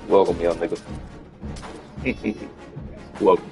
Welcome, young nigga. Welcome.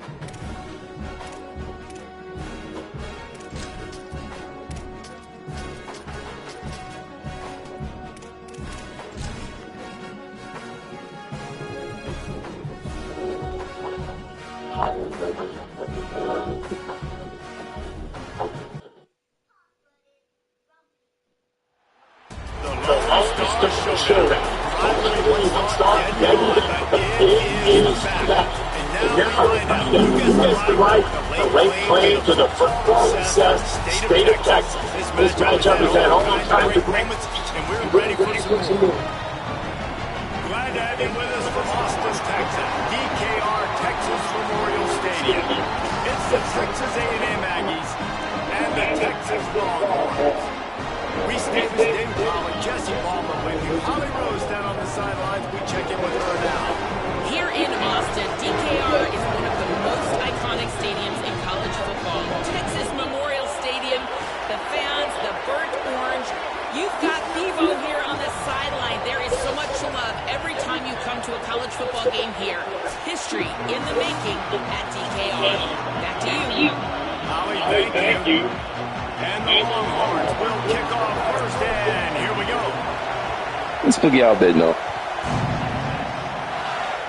To the football-obsessed state of Texas. This matchup is at all-time moments, and we're ready for some more. Glad to have you with us from Austin, Texas, DKR Texas Memorial Stadium. It's the Texas A&M Aggies and the Texas Longhorns. We stay the same with Jesse Ballmer with you. Holly Rose down on the sidelines. We check in with her now. Here in Austin, DKR is one of the most iconic stadiums in college football. Texas Memorial Stadium, the fans, the burnt orange. You've got Bevo here on the sideline. There is so much love every time you come to a college football game here. History in the making at DKR. Back to you. Holly, thank you. And the Longhorns will kick off first, and here we go. Let's put y'all bet no.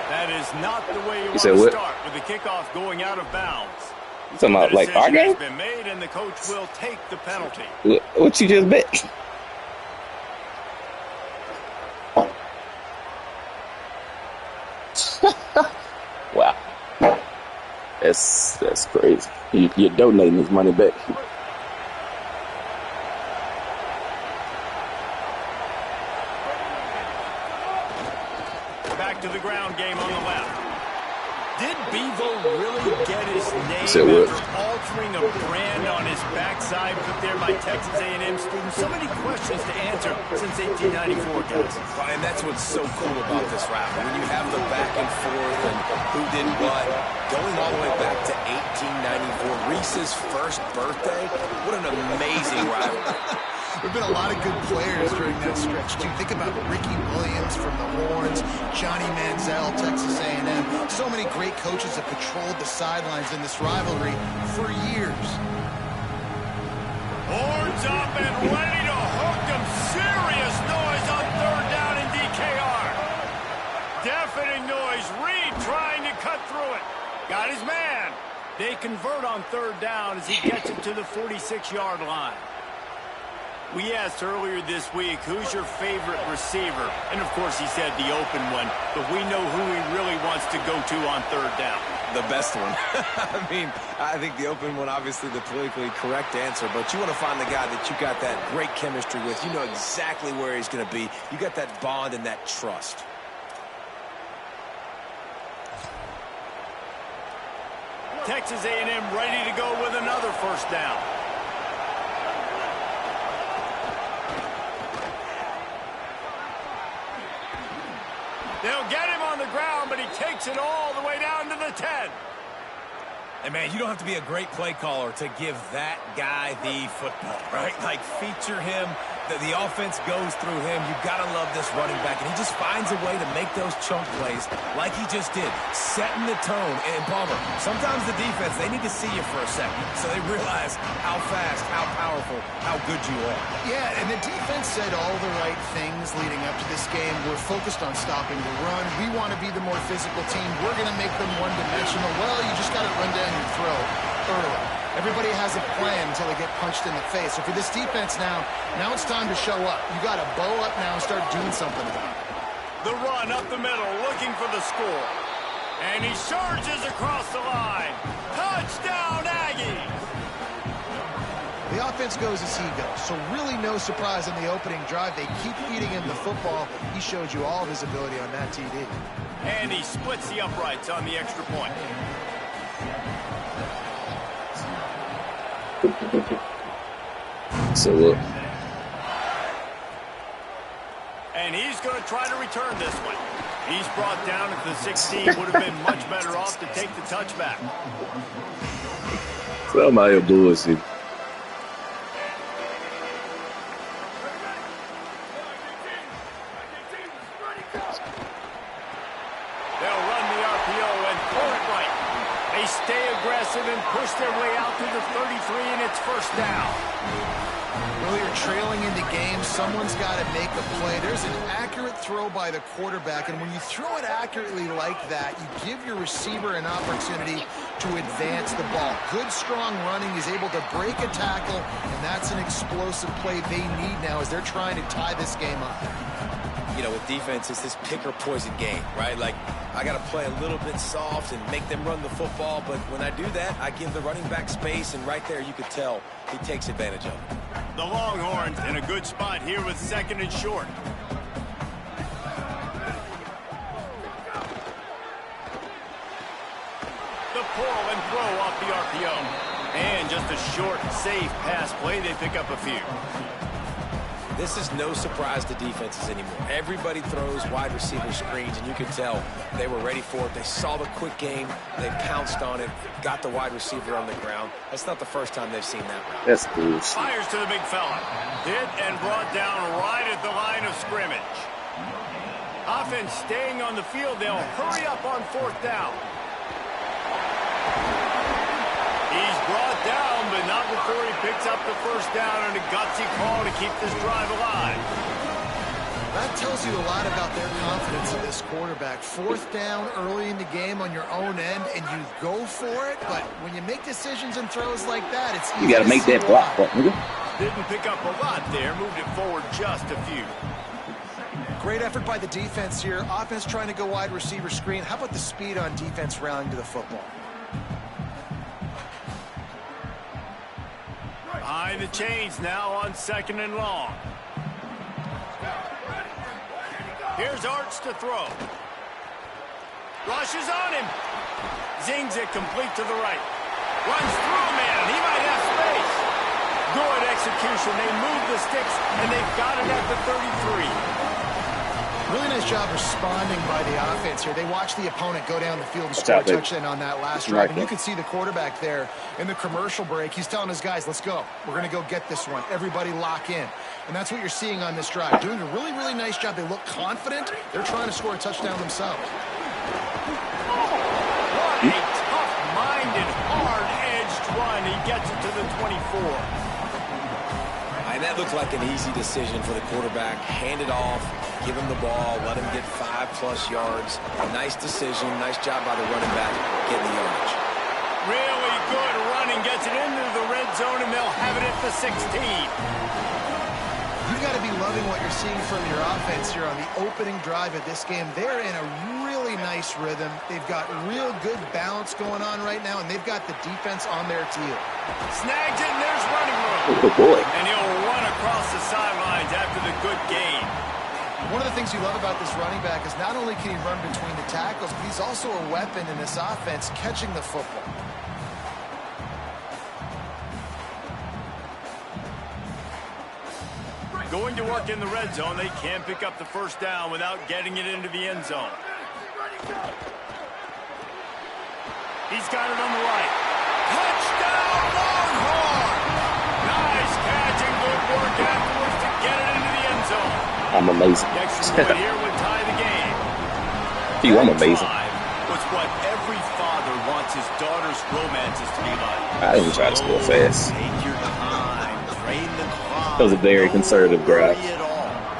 That is not the way you want said to what? start with the kickoff going out of bounds. You talking about like our game? Has been made, and the coach will take the penalty. What you just bet? Wow, that's crazy. You're donating his money back. Back to the ground game on the left. Did Bevo really get his name Said what? after altering a brand on his backside put there by Texas A&M students? So many questions to answer since 1894, guys. And that's what's so cool about this rivalry. When you have the back and forth and who did what, going all the way back to 1894, Reese's first birthday, what an amazing rivalry. There have been a lot of good players during that stretch, too. Think about Ricky Williams from the Horns, Johnny Manziel, Texas A&M. So many great coaches have patrolled the sidelines in this rivalry for years. Horns up and ready to hook them. Serious noise on third down in DKR. Deafening noise. Reed trying to cut through it. Got his man. They convert on third down as he gets it to the 46-yard line. We asked earlier this week, who's your favorite receiver? And, of course, he said the open one. But we know who he really wants to go to on third down. The best one. I mean, I think the open one, obviously the politically correct answer, but you want to find the guy that you got that great chemistry with. You know exactly where he's going to be. You got that bond and that trust. Texas A&M ready to go with another first down. They'll get him on the ground, but he takes it all the way down to the 10. And, man, you don't have to be a great play caller to give that guy the football, right? Like, feature him. The offense goes through him. You've got to love this running back. And he just finds a way to make those chunk plays like he just did, setting the tone. And, Ballmer, sometimes the defense, they need to see you for a second so they realize how fast, how powerful, how good you are. Yeah, and the defense said all the right things leading up to this game. We're focused on stopping the run. We want to be the more physical team. We're going to make them one-dimensional. Well, you just got to run down your throat early. Everybody has a plan until they get punched in the face. So for this defense now it's time to show up. You got to bow up now and start doing something about it. The run up the middle, looking for the score. And he surges across the line. Touchdown, Aggies! The offense goes as he goes, so really no surprise on the opening drive. They keep feeding him the football. He showed you all of his ability on that TD. And he splits the uprights on the extra point. So look. And he's going to try to return this one. He's brought down at the 16. Would have been much better off to take the touchback. So am I bullshit. They'll run the RPO and pull it right. They stay aggressive and push their way out to the 33, and it's first down. Well, you're trailing into games. Someone's got to make a play. There's an accurate throw by the quarterback, and when you throw it accurately like that, you give your receiver an opportunity to advance the ball. Good, strong running. He's able to break a tackle, and that's an explosive play they need now as they're trying to tie this game up. You know, with defense, it's this pick or poison game, right? Like, I got to play a little bit soft and make them run the football, but when I do that, I give the running back space, and right there you could tell he takes advantage of it. The Longhorns in a good spot here with 2nd and short. The pull and throw off the RPO. And just a short, safe pass play. They pick up a few. This is no surprise to defenses anymore. Everybody throws wide receiver screens, and you could tell they were ready for it. They saw the quick game. They pounced on it, got the wide receiver on the ground. That's not the first time they've seen that route. That's cool. Fires to the big fella. Hit and brought down right at the line of scrimmage. Offense staying on the field. They'll hurry up on 4th down. He's brought down, but not before he picks up the first down on a gutsy call to keep this drive alive. That tells you a lot about their confidence in this quarterback. 4th down early in the game on your own end, and you go for it. But when you make decisions and throws like that, it's easy. You got to make that block, nigga. Didn't pick up a lot there. Moved it forward just a few. Great effort by the defense here. Offense trying to go wide receiver screen. How about the speed on defense rallying to the football? Behind the chains now on 2nd and long. Here's Arts to throw. Rushes on him. Zings it complete to the right. Runs through a man. He might have space. Good execution. They move the sticks, and they've got it at the 33. Really nice job responding by the offense here. They watched the opponent go down the field and score a touchdown on that last drive. And you can see the quarterback there in the commercial break. He's telling his guys, let's go. We're going to go get this one. Everybody lock in. And that's what you're seeing on this drive. Doing a really, really nice job. They look confident. They're trying to score a touchdown themselves. What a tough-minded, hard-edged run. He gets it to the 24. And that looked like an easy decision for the quarterback. Hand it off, give him the ball, let him get 5+ yards. A nice decision. Nice job by the running back getting the yardage. Really good running. Gets it into the red zone, and they'll have it at the 16. You got to be loving what you're seeing from your offense here on the opening drive of this game. They're in a really nice rhythm. They've got real good balance going on right now, and they've got the defense on their team. Snags it, and there's running room. Oh, boy. And he'll run across the sidelines after the good gain. One of the things you love about this running back is not only can he run between the tackles, but he's also a weapon in this offense catching the football. Going to work in the red zone. They can't pick up the first down without getting it into the end zone. He's got it on the right. Touchdown, Longhorn! Nice catch and good work afterwards to get it into the end zone. I'm amazing. Next point here would tie the game. Gee, I'm amazing. Was what every father wants his daughter's romances to be like. I didn't try to score fast. Take your time. Drain the clock. That was a very conservative drive.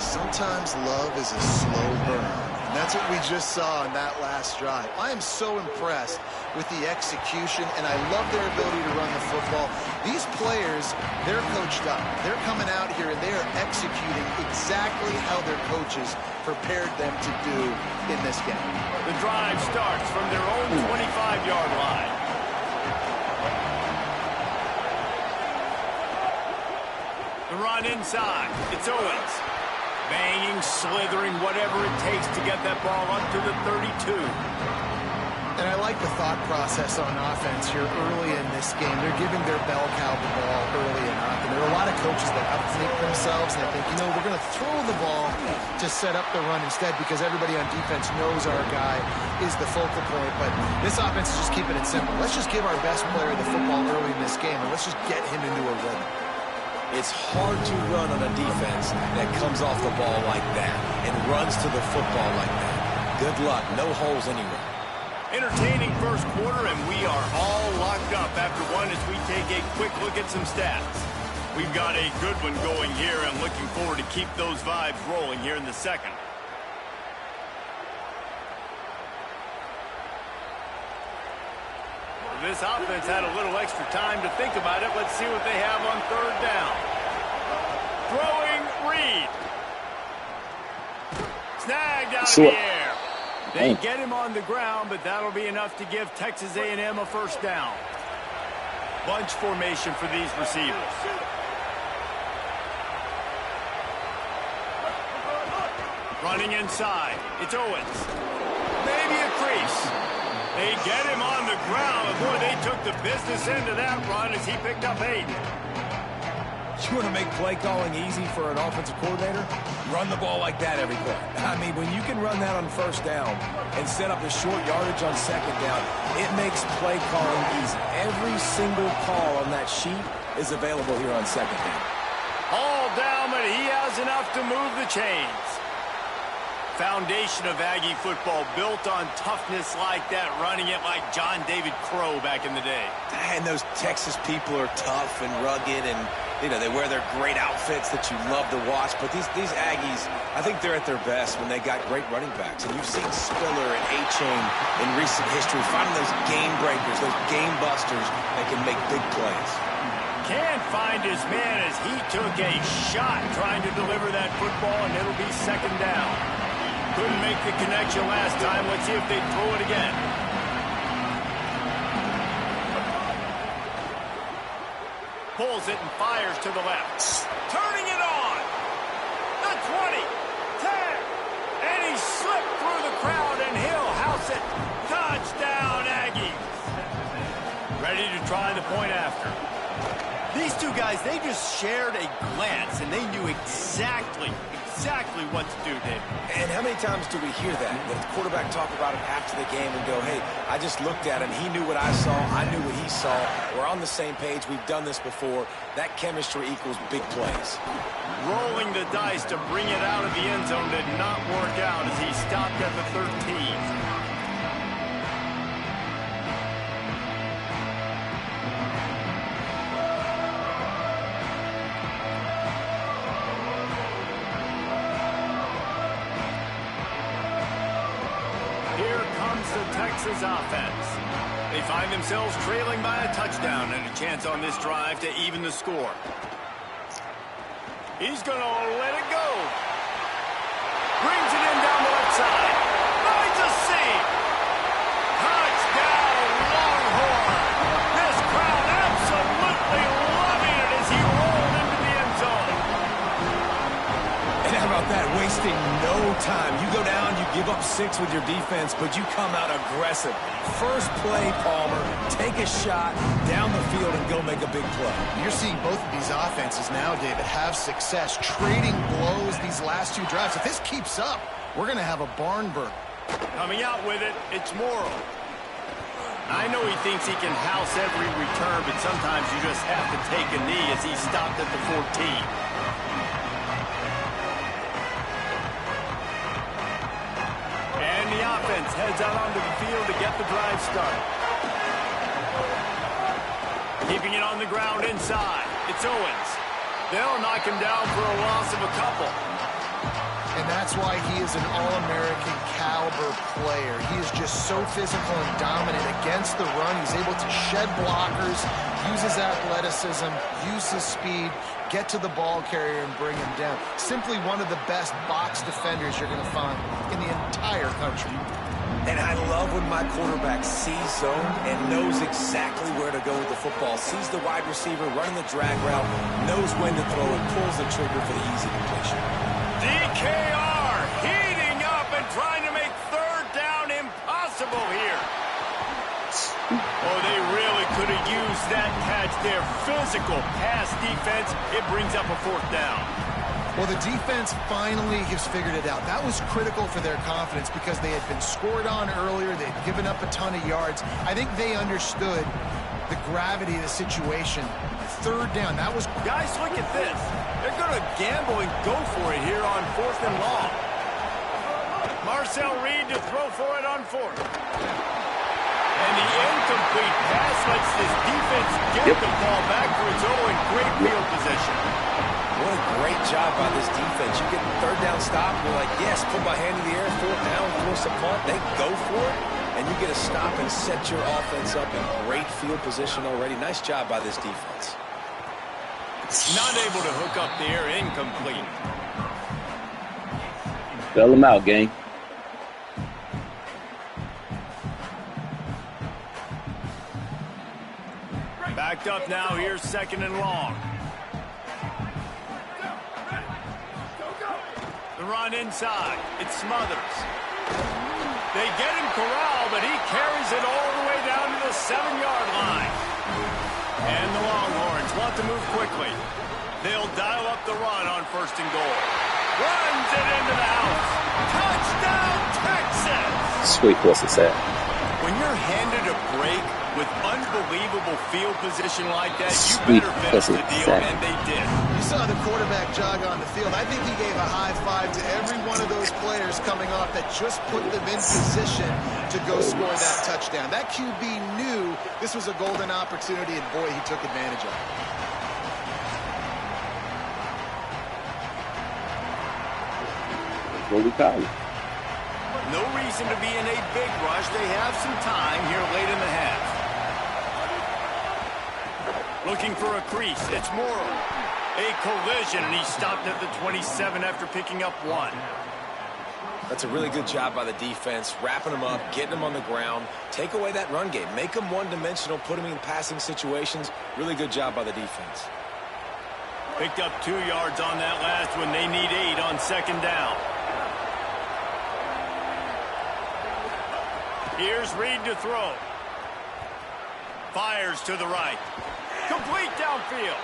Sometimes love is a slow burn. And that's what we just saw in that last drive. I am so impressed with the execution, and I love their ability to run the football. These players, they're coached up. They're coming out here, and they are executing exactly how their coaches prepared them to do in this game. The drive starts from their own 25-yard line. The run inside. It's Owens. Banging, slithering, whatever it takes to get that ball up to the 32. And I like the thought process on offense here early in this game. They're giving their bell cow the ball early enough. And there are a lot of coaches that upthink themselves and they think, you know, we're going to throw the ball to set up the run instead because everybody on defense knows our guy is the focal point. But this offense is just keeping it simple. Let's just give our best player the football early in this game and let's just get him into a rhythm. It's hard to run on a defense that comes off the ball like that and runs to the football like that. Good luck. No holes anywhere. Entertaining first quarter, and we are all locked up after one as we take a quick look at some stats. We've got a good one going here, and looking forward to keep those vibes rolling here in the second. This offense had a little extra time to think about it. Let's see what they have on third down. Throwing Reed. Snagged out of the air. They get him on the ground, but that'll be enough to give Texas A&M a first down. Bunch formation for these receivers. Running inside. It's Owens. Maybe a crease. They get him on the ground. And boy, they took the business into that run as he picked up 8. You want to make play calling easy for an offensive coordinator? Run the ball like that every play. I mean, when you can run that on first down and set up the short yardage on second down, it makes play calling easy. Every single call on that sheet is available here on second down. All down, but he has enough to move the chains. Foundation of Aggie football built on toughness like that, running it like John David Crow back in the day. And those Texas people are tough and rugged, and you know they wear their great outfits that you love to watch. But these Aggies, I think they're at their best when they got great running backs. And you've seen Spiller and A-Chain in recent history finding those game breakers, those game busters that can make big plays. Can't find his man as he took a shot trying to deliver that football, and it'll be second down. Couldn't make the connection last time. Let's see if they throw it again. Pulls it and fires to the left. Turning it on. The 20, 10. And he slipped through the crowd, and he'll house it. Touchdown, Aggies. Ready to try the point after. These two guys, they just shared a glance, and they knew exactly what to do, Dave. And how many times do we hear that? The quarterback talk about it after the game and go, hey, I just looked at him. He knew what I saw. I knew what he saw. We're on the same page. We've done this before. That chemistry equals big plays. Rolling the dice to bring it out of the end zone did not work out as he stopped at the 13. Texas offense. They find themselves trailing by a touchdown and a chance on this drive to even the score. He's going to let it go. Brings it in down the left side. Finds a seam. Touchdown, Longhorn. This crowd absolutely loving it as he rolled into the end zone. And how about that? Wasting no time. You go down, you give up 6 with your defense, but you come out aggressive. First play, Palmer, take a shot down the field and go make a big play. You're seeing both of these offenses now, David, have success trading blows these last 2 drives. If this keeps up, we're going to have a barn burner. Coming out with it, it's Morrow. I know he thinks he can house every return, but sometimes you just have to take a knee as he stopped at the 14. The offense heads out onto the field to get the drive started. Keeping it on the ground inside. It's Owens. They'll knock him down for a loss of a couple. And that's why he is an All-American caliber player. He is just so physical and dominant against the run. He's able to shed blockers, use his athleticism, use his speed, get to the ball carrier and bring him down. Simply one of the best box defenders you're going to find in the entire country. And I love when my quarterback sees zone and knows exactly where to go with the football. Sees the wide receiver running the drag route, knows when to throw it, pulls the trigger for the easy completion. DKR heating up and trying to make third down impossible here. Oh, they really could have used that catch there. Physical pass defense. It brings up a fourth down. Well, the defense finally has figured it out. That was critical for their confidence because they had been scored on earlier. They'd given up a ton of yards. I think they understood the gravity of the situation. Third down, that was... Guys, look at this. They're going to gamble and go for it here on 4th and long. Marcel Reed to throw for it on 4th. And the incomplete pass lets this defense get the ball back for its own great field position. What a great job by this defense. You get the third down stop, you're like, yes, put my hand in the air, fourth down, force a punt. They go for it, and you get a stop and set your offense up in great field position already. Nice job by this defense. Not able to hook up there, incomplete. Bail them out, gang. Backed up now, here's 2nd and long. The run inside, it Smothers. They get him corralled, but he carries it all the way down to the 7-yard line. And the Longhorns want to move quickly. They'll dial up the run on 1st and goal. Runs it into the house. Touchdown, Texas! Sweet pussy set. When you're handed a break with unbelievable field position like that, you Sweet better finish pussy the deal, set. and they did. You saw the quarterback jog on the field. I think he gave a high five to every one of those players coming off that just put them in position to go score that touchdown. That QB knew this was a golden opportunity, and boy, he took advantage of it. What we call it. No reason to be in a big rush. They have some time here late in the half. Looking for a crease. It's Morrow. A collision, and he stopped at the 27 after picking up 1. That's a really good job by the defense, wrapping them up, getting them on the ground, take away that run game, make them one-dimensional, put them in passing situations. Really good job by the defense. Picked up 2 yards on that last one. They need 8 on 2nd down. Here's Reed to throw. Fires to the right. Complete downfield.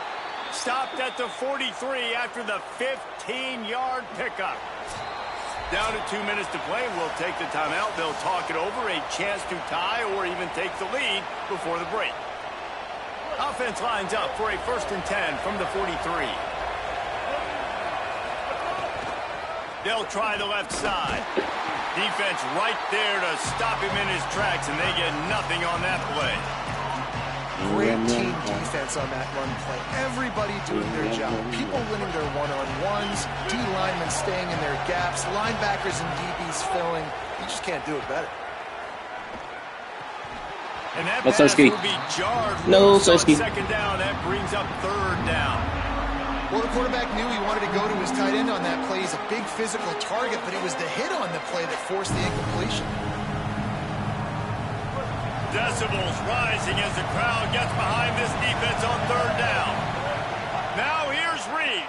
Stopped at the 43 after the 15-yard pickup. Down to 2 minutes to play. We'll take the timeout. They'll talk it over. A chance to tie or even take the lead before the break. Offense lines up for a 1st and 10 from the 43. They'll try the left side. Defense right there to stop him in his tracks, and they get nothing on that play. Great team defense on that run play. Everybody doing their job. People winning their one-on-ones, D linemen staying in their gaps, linebackers and DBs filling. You just can't do it better. And that No, pass Sirski. will be jarred. No, loose on Sirski. 2nd down. That brings up 3rd down. Well, the quarterback knew he wanted to go to his tight end on that play. He's a big physical target, but it was the hit on the play that forced the incompletion. Decibels rising as the crowd gets behind this defense on 3rd down. Now here's Reed.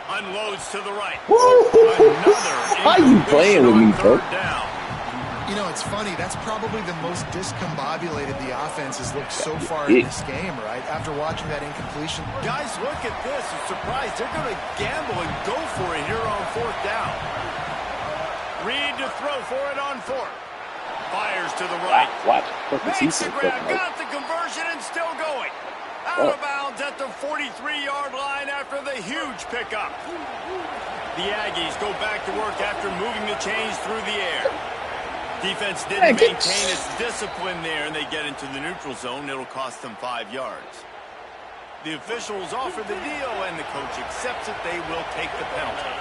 Unloads to the right. Another How you playing with me, bro? 3rd down. You know, it's funny. That's probably the most discombobulated the offense has looked so far in this game, right? After watching that incompletion. Guys, look at this. I'm surprised. They're going to gamble and go for it here on 4th down. Reed to throw for it on 4th. Fires to the right. Watch. Makes the grab, got the conversion, and still going. Out of bounds at the 43-yard line after the huge pickup. The Aggies go back to work after moving the chains through the air. Defense didn't maintain its discipline there, and they get into the neutral zone. It'll cost them 5 yards. The officials offer the deal, and the coach accepts it. They will take the penalty.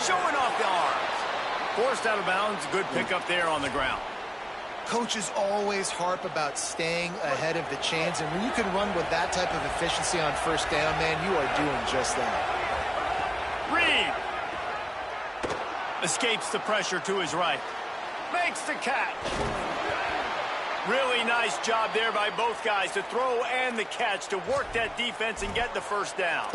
Showing off the arms. Forced out of bounds. Good pickup there on the ground. Coaches always harp about staying ahead of the chains, and when you can run with that type of efficiency on first down, man, you are doing just that. Reed escapes the pressure to his right. Makes the catch. Really nice job there by both guys to throw and the catch to work that defense and get the first down.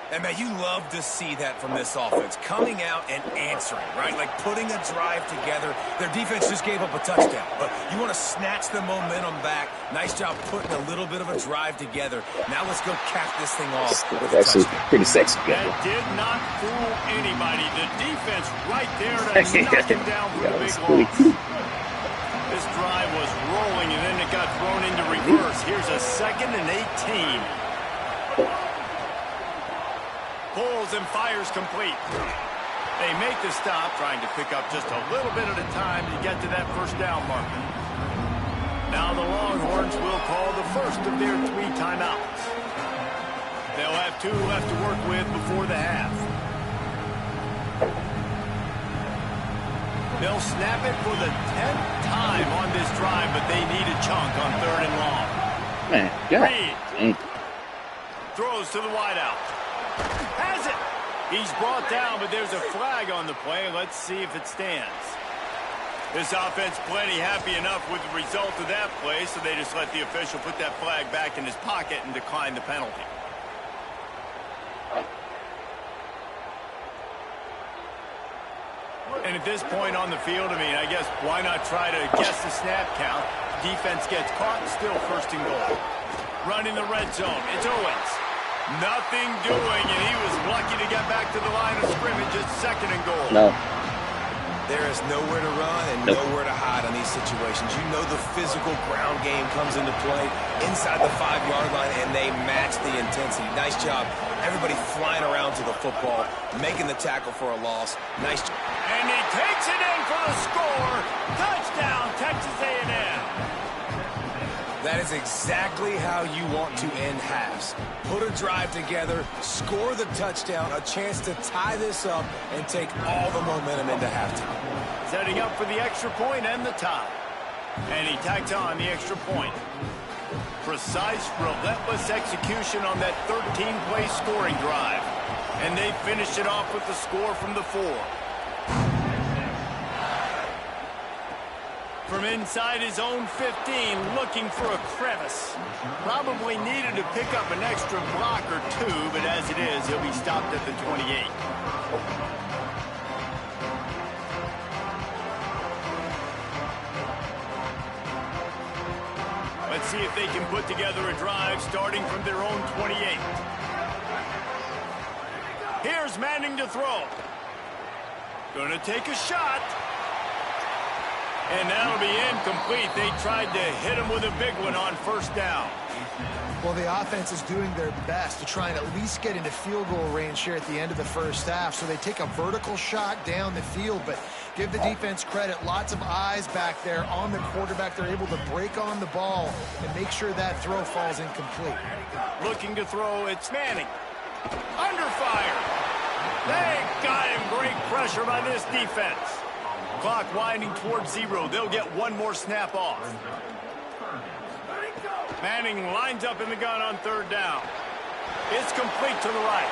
And, man, you love to see that from this offense, coming out and answering, right? Like putting a drive together. Their defense just gave up a touchdown, but you want to snatch the momentum back. Nice job putting a little bit of a drive together. Now let's go cap this thing off. That's actually pretty sexy. That did not fool anybody. The defense right there to knock him down for the big loss. This drive was rolling, and then it got thrown into reverse. Here's a 2nd and 18. Pulls and fires complete. They make the stop, trying to pick up just a little bit at a time to get to that first down marker. Now the Longhorns will call the first of their 3 timeouts. They'll have 2 left to work with before the half. They'll snap it for the 10th time on this drive, but they need a chunk on 3rd and long. Man, God. Reed throws to the wideout. Has it. He's brought down, but there's a flag on the play. Let's see if it stands. This offense plenty happy enough with the result of that play, so they just let the official put that flag back in his pocket and decline the penalty. And at this point on the field, I mean, I guess why not try to guess the snap count? Defense gets caught, still 1st and goal. Running the red zone. It's Owens. Nothing doing, and he was lucky to get back to the line of scrimmage. It's 2nd and goal. No. There is nowhere to run and nowhere to hide on these situations. You know the physical ground game comes into play inside the 5-yard line, and they match the intensity. Nice job. Everybody flying around to the football, making the tackle for a loss. Nice job. And he takes it in for the score. Touchdown, Texas A&M. That is exactly how you want to end halves. Put a drive together, score the touchdown, a chance to tie this up, and take all the momentum into halftime. Setting up for the extra point and the tie. And he tacks on the extra point. Precise, relentless execution on that 13-play scoring drive. And they finished it off with the score from the 4. From inside his own 15, looking for a crevice. Probably needed to pick up an extra block or 2, but as it is, he'll be stopped at the 28. Let's see if they can put together a drive starting from their own 28. Here's Manning to throw. Gonna take a shot. And that'll be incomplete. They tried to hit him with a big one on 1st down. Well, the offense is doing their best to try and at least get into field goal range here at the end of the first half. So they take a vertical shot down the field, but give the defense credit. Lots of eyes back there on the quarterback. They're able to break on the ball and make sure that throw falls incomplete. Looking to throw, it's Manning. Under fire. They got him. Great pressure by this defense. Clock winding towards 0. They'll get one more snap off. Manning lines up in the gun on 3rd down. It's complete to the right.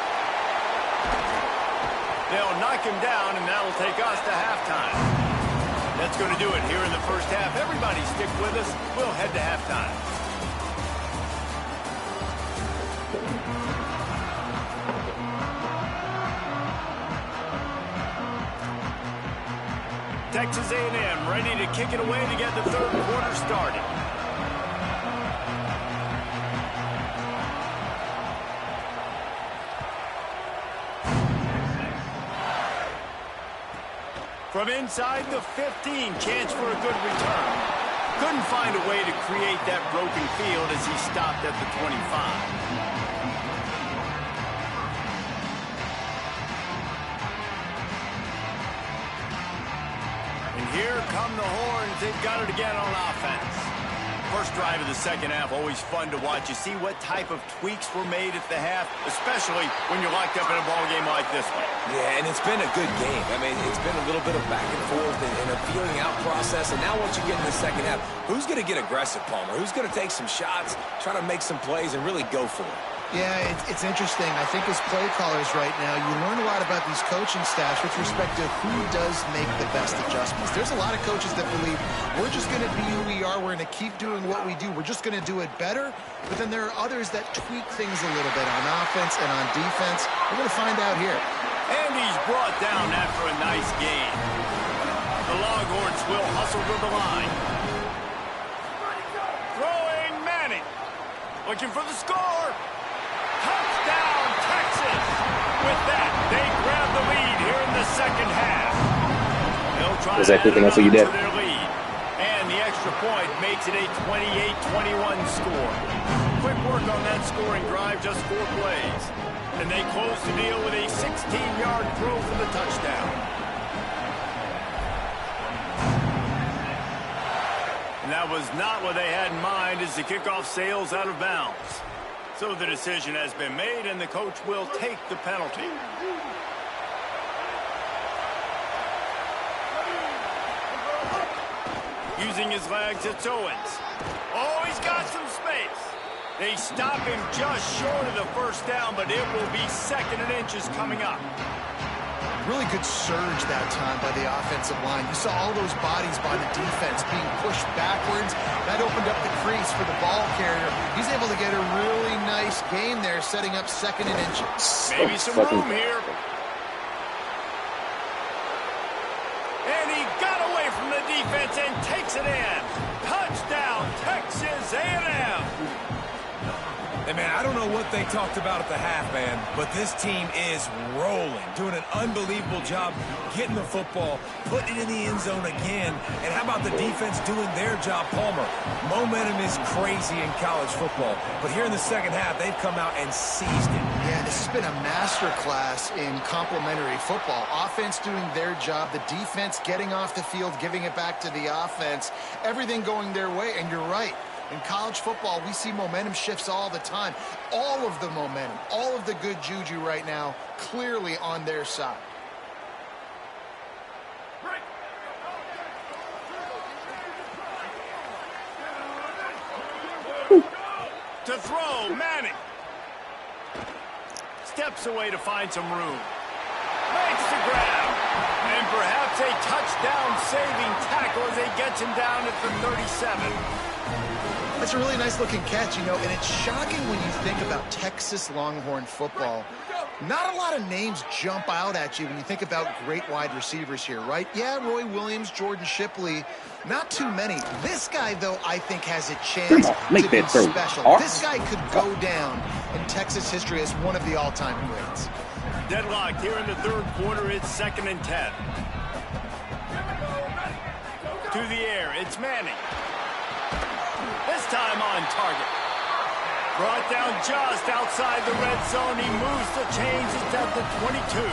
They'll knock him down, and that'll take us to halftime. That's going to do it here in the first half. Everybody stick with us. We'll head to halftime. Texas A&M ready to kick it away to get the 3rd quarter started. From inside the 15, chance for a good return. Couldn't find a way to create that broken field as he stopped at the 25. Here come the Horns. They've got it again on offense. first drive of the second half, always fun to watch. You see what type of tweaks were made at the half, especially when you're locked up in a ball game like this one. Yeah, and it's been a good game. I mean, it's been a little bit of back and forth and a feeling out process. And now once you get in the second half, who's going to get aggressive, Palmer? Who's going to take some shots, try to make some plays, and really go for it? Yeah, it's interesting. I think as play callers right now, you learn a lot about these coaching staffs with respect to who does make the best adjustments. There's a lot of coaches that believe we're just going to be who we are. We're going to keep doing what we do. We're just going to do it better. But then there are others that tweak things a little bit on offense and on defense. We're going to find out here. And he's brought down after a nice gain. The Longhorns will hustle to the line. Throwing Manning. Looking for the score. Touchdown, Texas! With that, they grab the lead here in the second half. They'll try Was that quick enough for you, Dad? their lead. And the extra point makes it a 28-21 score. Quick work on that scoring drive, just 4 plays. And they close the deal with a 16-yard throw for the touchdown. And that was not what they had in mind as the kickoff sails out of bounds. So the decision has been made, and the coach will take the penalty. Using his legs, it's Owens. Oh, he's got some space. They stop him just short of the first down, but it will be 2nd and inches coming up. Really good surge that time by the offensive line. You saw all those bodies by the defense being pushed backwards. That opened up the crease for the ball carrier. He's able to get a really nice gain there, setting up 2nd and inches. Maybe some room here. And he got away from the defense and takes it in. Touchdown, Texas A&M. Hey, man, I don't know what they talked about at the half, man, but this team is rolling, doing an unbelievable job getting the football, putting it in the end zone again. And how about the defense doing their job, Palmer? Momentum is crazy in college football, but here in the second half, they've come out and seized it. Yeah, this has been a masterclass in complementary football. Offense doing their job, the defense getting off the field, giving it back to the offense, everything going their way, and you're right. In college football, we see momentum shifts all the time. All of the momentum, all of the good juju right now, clearly on their side. To throw, Manning. Steps away to find some room. Makes the grab. And perhaps a touchdown-saving tackle as he gets him down at the 37. That's a really nice-looking catch, you know, and it's shocking when you think about Texas Longhorn football. Not a lot of names jump out at you when you think about great wide receivers here, right? Yeah, Roy Williams, Jordan Shipley, not too many. This guy, though, I think has a chance to be special. This guy could go down in Texas history as one of the all-time greats. Deadlocked here in the 3rd quarter, it's 2nd and 10. To the air, it's Manning. This time on target. Brought down just outside the red zone. He moves the chains. It's at the 22.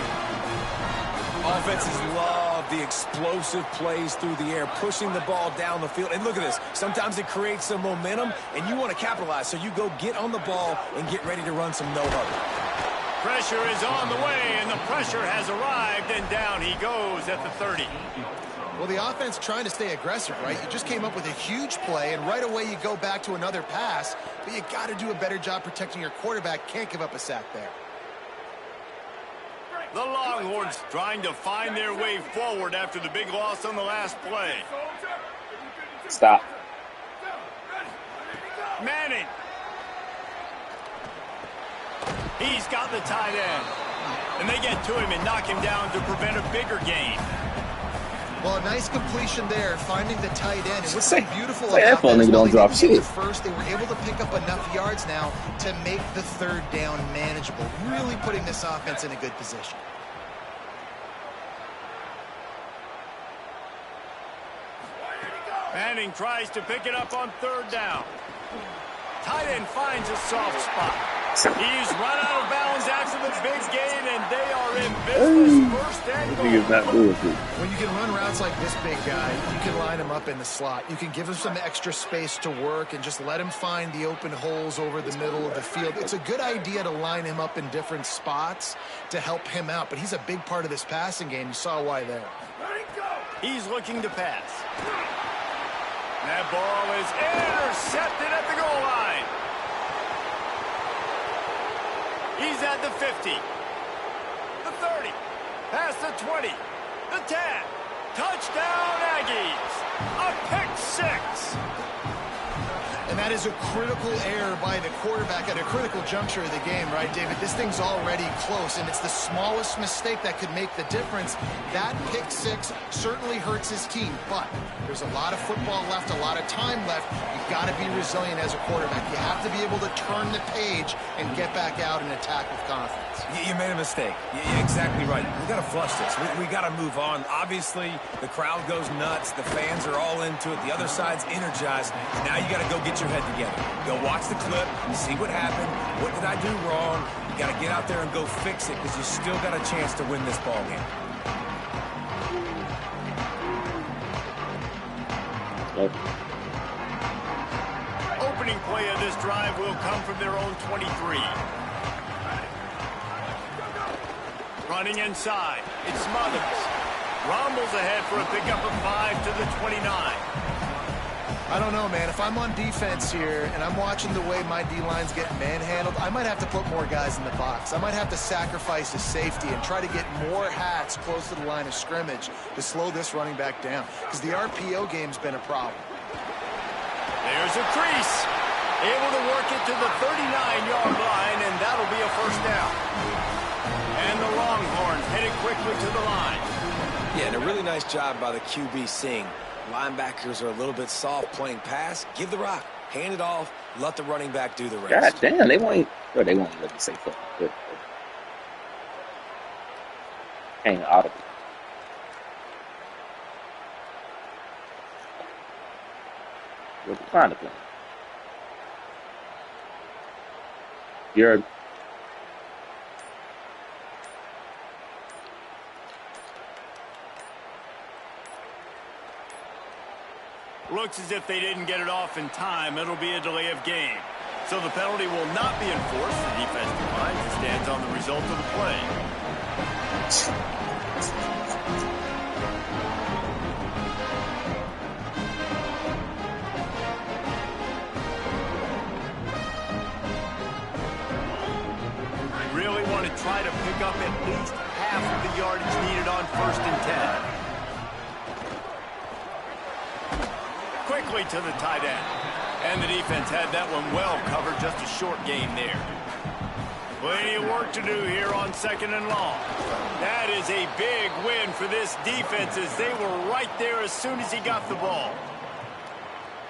Offenses love the explosive plays through the air, pushing the ball down the field. And look at this. Sometimes it creates some momentum, and you want to capitalize. So you go get on the ball and get ready to run some no-huddle. Pressure is on the way, and the pressure has arrived, and down he goes at the 30. Well, the offense trying to stay aggressive, right? You just came up with a huge play, and right away you go back to another pass, but you got to do a better job protecting your quarterback. Can't give up a sack there. The Longhorns trying to find their way forward after the big loss on the last play. Stop. Manning. He's got the tight end. And they get to him and knock him down to prevent a bigger gain. Well, a nice completion there, finding the tight end. And what's Say, beautiful say about that that is don't drop the shit. first, they were able to pick up enough yards now to make the 3rd down manageable, really putting this offense in a good position. Manning tries to pick it up on 3rd down. Tight end finds a soft spot. He's run out of bounds after the big gain, and they are in business first and goal. Nigga's not doing it. When you can run routes like this big guy, you can line him up in the slot. You can give him some extra space to work and just let him find the open holes over the middle of the field. It's a good idea to line him up in different spots to help him out, but he's a big part of this passing game. You saw why there. He's looking to pass. That ball is intercepted at the goal line. He's at the 50, the 30, past the 20, the 10. Touchdown, Aggies. A pick six. And that is a critical error by the quarterback at a critical juncture of the game, right, David? This thing's already close, and it's the smallest mistake that could make the difference. That pick six certainly hurts his team, but there's a lot of football left, a lot of time left. You've got to be resilient as a quarterback. You have to be able to turn the page and get back out and attack with confidence. You made a mistake. You're exactly right. We got to flush this. We got to move on. Obviously, the crowd goes nuts. The fans are all into it. The other side's energized. Now you got to go get your head together. Go watch the clip, see what happened. What did I do wrong? You got to get out there and go fix it because you still got a chance to win this ball game. Opening play of this drive will come from their own 23. Running inside. It's Smothers. Rumbles ahead for a pickup of 5 to the 29. I don't know, man. If I'm on defense here and I'm watching the way my D-line's getting manhandled, I might have to put more guys in the box. I might have to sacrifice his safety and try to get more hats close to the line of scrimmage to slow this running back down because the RPO game's been a problem. There's a crease. Able to work it to the 39-yard line, and that'll be a first down. And the Longhorns headed quickly to the line. Yeah, and a really nice job by the QB seeing. Linebackers are a little bit soft playing pass. Give the rock. Hand it off. Let the running back do the rest. God damn, they won't let me say fucking good. Ain't audible. We'll find a plan. You're Looks as if they didn't get it off in time. It'll be a delay of game. So the penalty will not be enforced. The defense declines and stands on the result of the play. Really want to try to pick up at least half of the yardage needed on 1st and 10. Quickly to the tight end. And the defense had that one well covered. Just a short gain there. Plenty of work to do here on 2nd and long. That is a big win for this defense as they were right there as soon as he got the ball.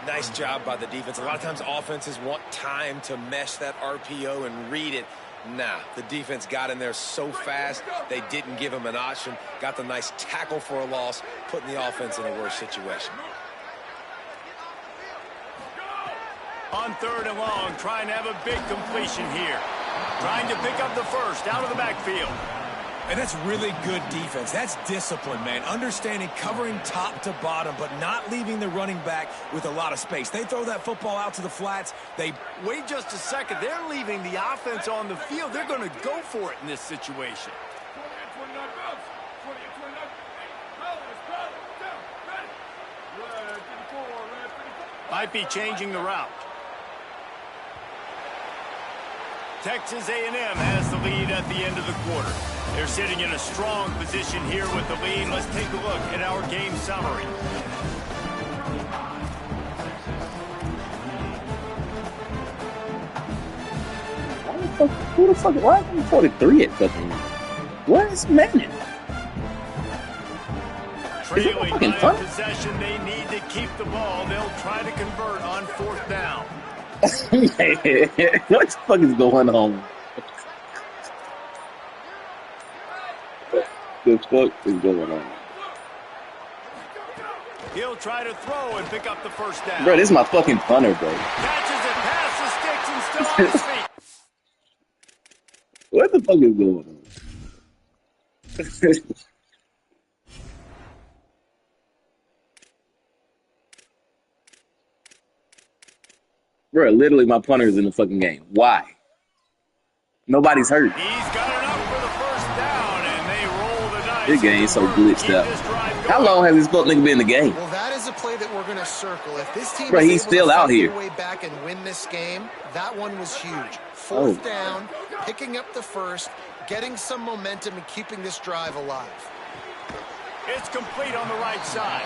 Nice job by the defense. A lot of times offenses want time to mesh that RPO and read it. Nah, the defense got in there so fast, they didn't give him an option. Got the nice tackle for a loss, putting the offense in a worse situation. On 3rd and long, trying to have a big completion here. Trying to pick up the first out of the backfield. And that's really good defense. That's discipline, man. Understanding, covering top to bottom, but not leaving the running back with a lot of space. They throw that football out to the flats. They wait just a second. They're leaving the offense on the field. They're going to go for it in this situation. Might be changing the route. Texas A&M has the lead at the end of the quarter. They're sitting in a strong position here with the lead. Let's take a look at our game summary. Who the fuck? Why am I 43 at fucking? What is Manning? Trailing by a possession, they need to keep the ball. They'll try to convert on 4th down. What the fuck is going on? What the fuck is going on? He'll try to throw and pick up the first down. Bro, this is my fucking punter, bro. Catches it past the sticks and still on his feet. What the fuck is going on? Bro, literally my punter is in the fucking game. Why? Nobody's hurt. He's got enough for the first down, and they roll the dice. This game's so glitched out. How long has this fuck nigga been in the game? Well, that is a play that we're going to circle. If this team Bro, is he's able still to out fight here. their way back and win this game, that one was huge. Fourth down, picking up the first, getting some momentum, and keeping this drive alive. It's complete on the right side.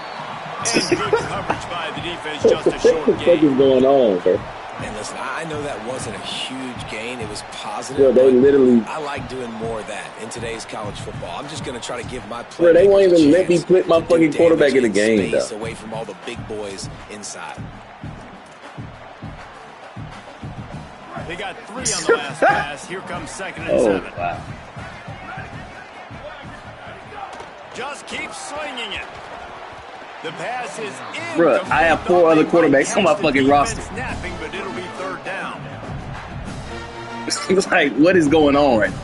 And good coverage by the defense, just a short What the fuck gain. is going on, bro? And listen, I know that wasn't a huge gain. It was positive. Bro, they but literally... I like doing more of that in today's college football. I'm just going to try to give my Bro, they won't playmakers even a let me chance put my to do fucking quarterback in the damage game, space though. away from all the big boys inside. They got 3 on the last pass. Here comes 2nd and 7. Wow. Just keep swinging it. The pass is in. Bruh, I have 4 other quarterbacks on my fucking roster. Snapping, but it'll be 3rd down. It's like, what is going on right now?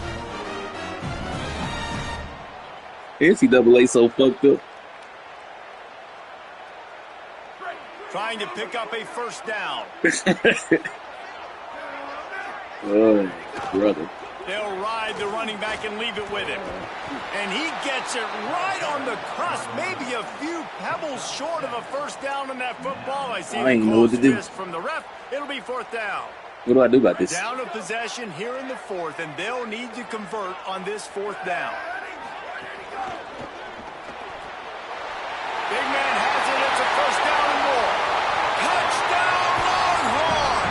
NCAA so fucked up. Trying to pick up a first down. Oh, brother. They'll ride the running back and leave it with him. And he gets it right on the cusp. Maybe a few pebbles short of a first down on that football. I see I the ain't know what to close do. fist from the ref. It'll be 4th down. What do I do about this? Down of possession here in the 4th, and they'll need to convert on this 4th down. Big man has it. It's a first down and more. Touchdown, Longhorn!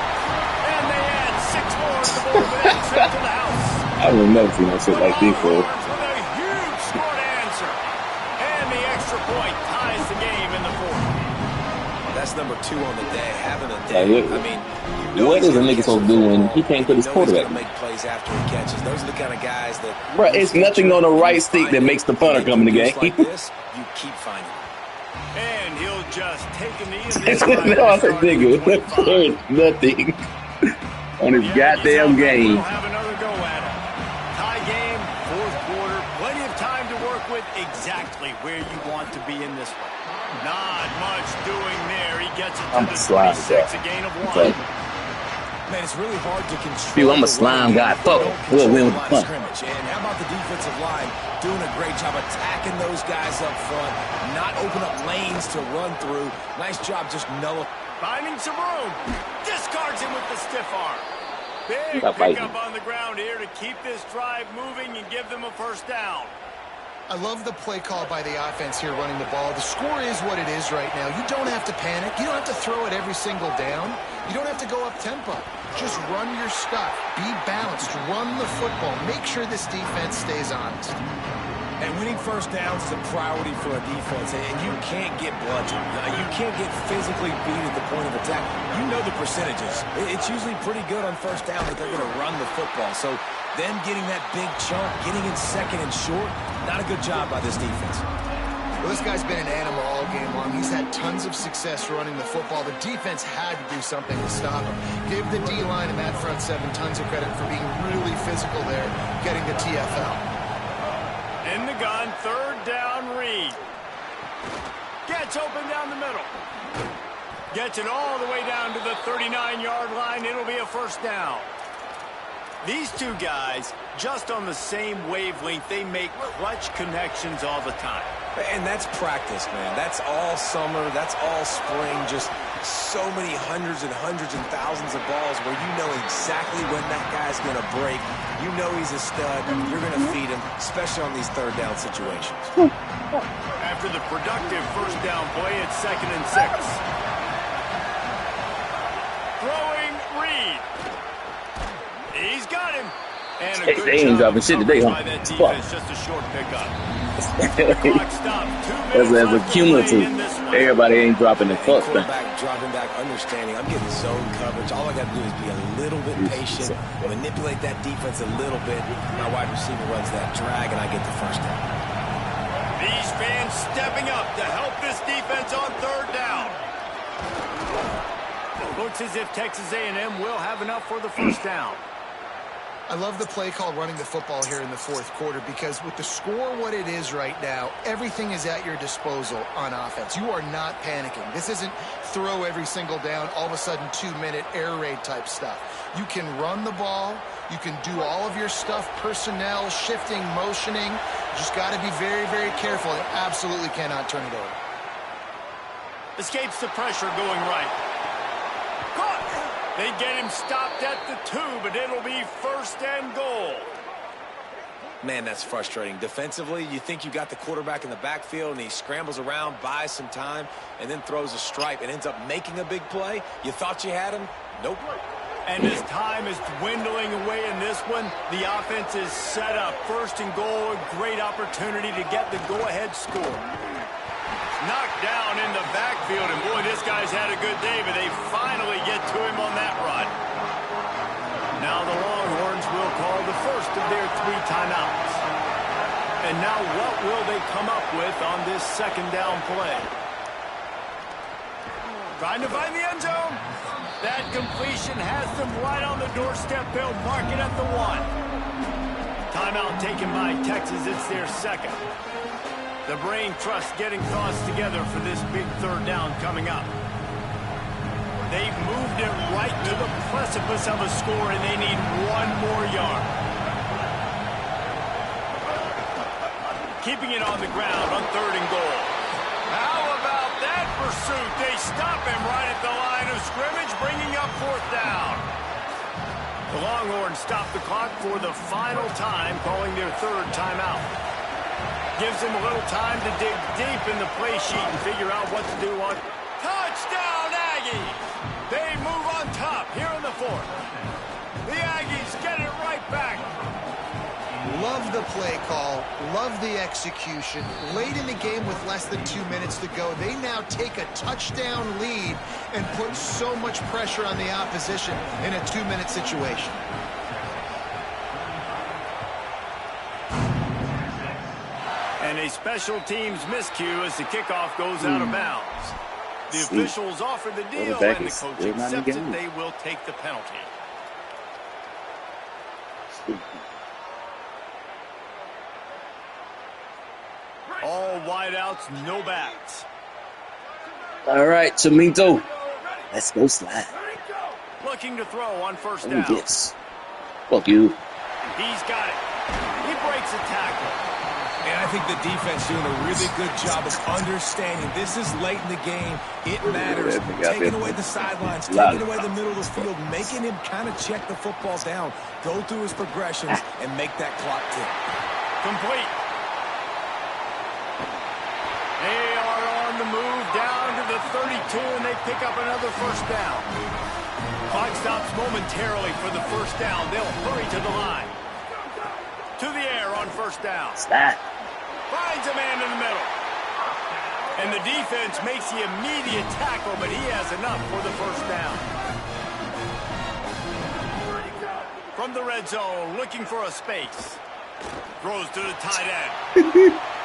And they add 6 more to the board with that trip to the house. I don't never seen no shit like this, bro. Longhorns with a huge score to answer. And the extra point ties the game in the 4th. That's number 2 on the day, having a day. Like, I mean, what is a nigga supposed to do when he can't put his quarterback? Make plays after he catches. Those are the kind of guys that. Bro, it's nothing on the right stick that makes the punter come in the game. Like this, you keep finding it. And he'll just take a knee in It's this drive. no, I said, nigga, there is nothing on his goddamn game. We'll have another go at it. Tie game, 4th quarter, plenty of time to work with. Exactly where you want to be in this one. Not much doing there. He gets it to I'm the a slime 26, guy. a gain of 1. Okay. Man, it's really hard to control. Dude, I'm a slime guy. Fuck it. We'll win with the punt. Scrimmage. And how about the defensive line doing a great job attacking those guys up front, not open up lanes to run through. Nice job just Finding some room. Discards him with the stiff arm. Big Stop fighting. pickup on the ground here to keep this drive moving and give them a first down. I love the play call by the offense here running the ball. The score is what it is right now. You don't have to panic. You don't have to throw it every single down. You don't have to go up tempo. Just run your stuff. Be balanced. Run the football. Make sure this defense stays honest. And winning first downs is a priority for a defense, and you can't get bludgeoned. You can't get physically beat at the point of attack. You know the percentages. It's usually pretty good on first down that they're going to run the football. So them getting that big chunk, getting in 2nd and short, not a good job by this defense. Well, this guy's been an animal all game long. He's had tons of success running the football. The defense had to do something to stop him. Give the D-line and that front 7 tons of credit for being really physical there, getting the TFL. In the gun, 3rd down, Reed. Gets open down the middle. Gets it all the way down to the 39-yard line. It'll be a first down. These two guys, just on the same wavelength, they make clutch connections all the time. And that's practice, man. That's all summer. That's all spring. Just so many hundreds and thousands of balls where you know exactly when that guy's going to break. You know he's a stud. You're going to feed him, especially on these 3rd down situations. After the productive first down play, it's 2nd and 6. Throwing Reed. He's got him. And a Hey, good they ain't job dropping shit today, huh? by that Fuck. defense, just a short pickup. Clock stopped. 2 minutes As a left to cumulative, play in this one. everybody ain't dropping the fuck thing. Quarterback dropping back, understanding. I'm getting zone coverage. All I got to do is be a little bit patient, manipulate that defense a little bit. My wide receiver runs that drag, and I get the first down. These fans stepping up to help this defense on 3rd down. Looks as if Texas A&M will have enough for the first down. I love the play call running the football here in the fourth quarter because with the score what it is right now, everything is at your disposal on offense. You are not panicking. This isn't throw every single down, all of a sudden 2-minute air raid type stuff. You can run the ball. You can do all of your stuff, personnel, shifting, motioning. You just got to be very, very careful and absolutely cannot turn it over. Escapes the pressure going right. They get him stopped at the 2, but it'll be 1st and goal. Man, that's frustrating. Defensively, you think you got the quarterback in the backfield, and he scrambles around, buys some time, and then throws a stripe and ends up making a big play. You thought you had him? Nope. And as time is dwindling away in this one, the offense is set up. 1st and goal, a great opportunity to get the go-ahead score. Knocked down in the backfield, and boy, this guy's had a good day, but they finally get to him on that run. Now the Longhorns will call the first of their 3 timeouts. And now what will they come up with on this 2nd down play? Trying to find the end zone. That completion has them right on the doorstep. They'll mark it at the 1. Timeout taken by Texas. It's their 2nd. The brain trust getting thoughts together for this big 3rd down coming up. They've moved it right to the precipice of a score, and they need 1 more yard. Keeping it on the ground on 3rd and goal. How about that pursuit? They stop him right at the line of scrimmage, bringing up 4th down. The Longhorns stop the clock for the final time, calling their 3rd timeout. Gives them a little time to dig deep in the play sheet and figure out what to do on. Touchdown, Aggies! They move on top here in the 4th. The Aggies get it right back. Love the play call. Love the execution. Late in the game with less than 2 minutes to go, they now take a touchdown lead and put so much pressure on the opposition in a 2-minute situation. And a special teams miscue as the kickoff goes out of bounds. The officials offer the deal, and the coach accepts it. They will take the penalty. All wideouts, no backs. All right, Tomito. Let's go slide. Looking to throw on 1st down. Yes. Fuck you. He's got it. He breaks a tackle. And I think the defense doing a really good job of understanding this is late in the game. It matters. Taking away the sidelines, taking away the middle of the field, making him kind of check the football down, go through his progressions, and make that clock tick. Complete. They are on the move down to the 32, and they pick up another 1st down. Clock stops momentarily for the 1st down. They'll hurry to the line. To the air on 1st down. Stop. Finds a man in the middle. And the defense makes the immediate tackle, but he has enough for the 1st down. From the red zone, looking for a space. Throws to the tight end.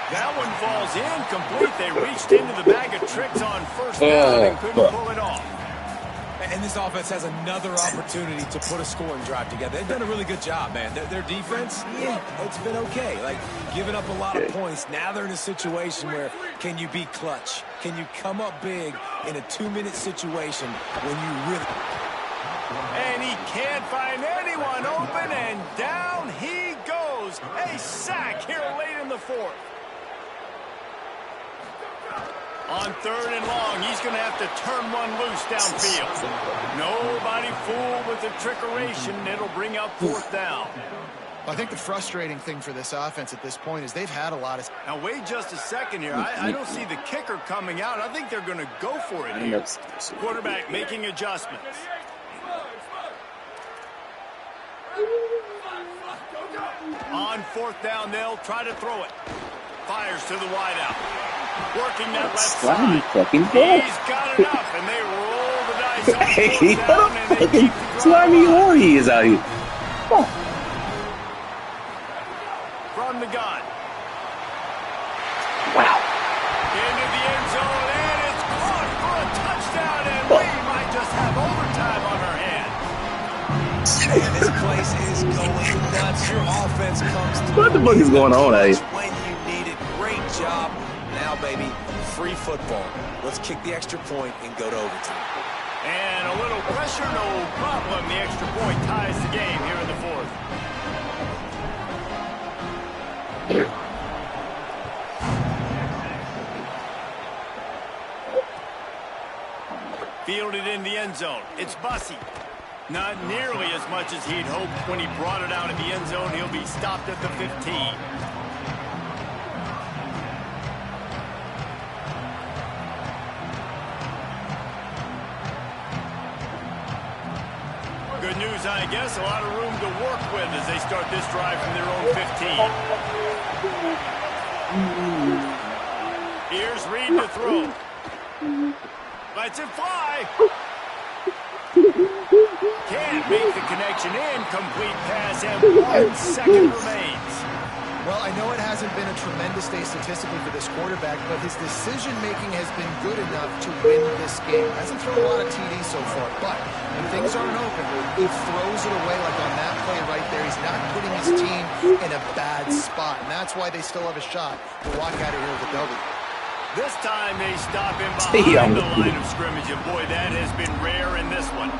That one falls incomplete. They reached into the bag of tricks on 1st down and couldn't pull it off. And this offense has another opportunity to put a scoring drive together. They've done a really good job, man. Their defense, yeah, it's been okay. Like, giving up a lot of points. Now they're in a situation where can you be clutch? Can you come up big in a 2-minute situation when you really... And he can't find anyone open, and down he goes. A sack here late in the 4th. On 3rd and long, he's going to have to turn one loose downfield. Nobody fooled with the trickeration. It'll bring up 4th down. I think the frustrating thing for this offense at this point is they've had a lot of... Now, wait just a second here. I don't see the kicker coming out. I think they're going to go for it here. Quarterback making adjustments. On 4th down, they'll try to throw it. Fires to the wideout. Working that left side. He's got enough, and they roll the dice on 4th down, and they keep the slimy war he is out here. Oh. From the gun. Wow. Into the end zone, and it's caught for a touchdown, and we might just have overtime on our hands. And this place is going nuts. Your offense comes through. What the fuck is going on, eh? When you need it. Great job. Now, baby, free football. Let's kick the extra point and go to overtime. And a little pressure, no problem. The extra point ties the game here in the fourth. Fielded in the end zone. It's Bussey. Not nearly as much as he'd hoped when he brought it out of the end zone. He'll be stopped at the 15. Good news, I guess. A lot of room to work with as they start this drive from their own 15. Here's Reed to throw. Lets it fly. Can't make the connection. Incomplete pass, and 1 second remains. Well, I know it hasn't been a tremendous day statistically for this quarterback, but his decision-making has been good enough to win this game. Hasn't thrown a lot of TDs so far, but when things aren't open, he throws it away like on that play right there. He's not putting his team in a bad spot, and that's why they still have a shot to walk out of here with a W. This time they stop him behind the line of scrimmage, and boy, that has been rare in this one.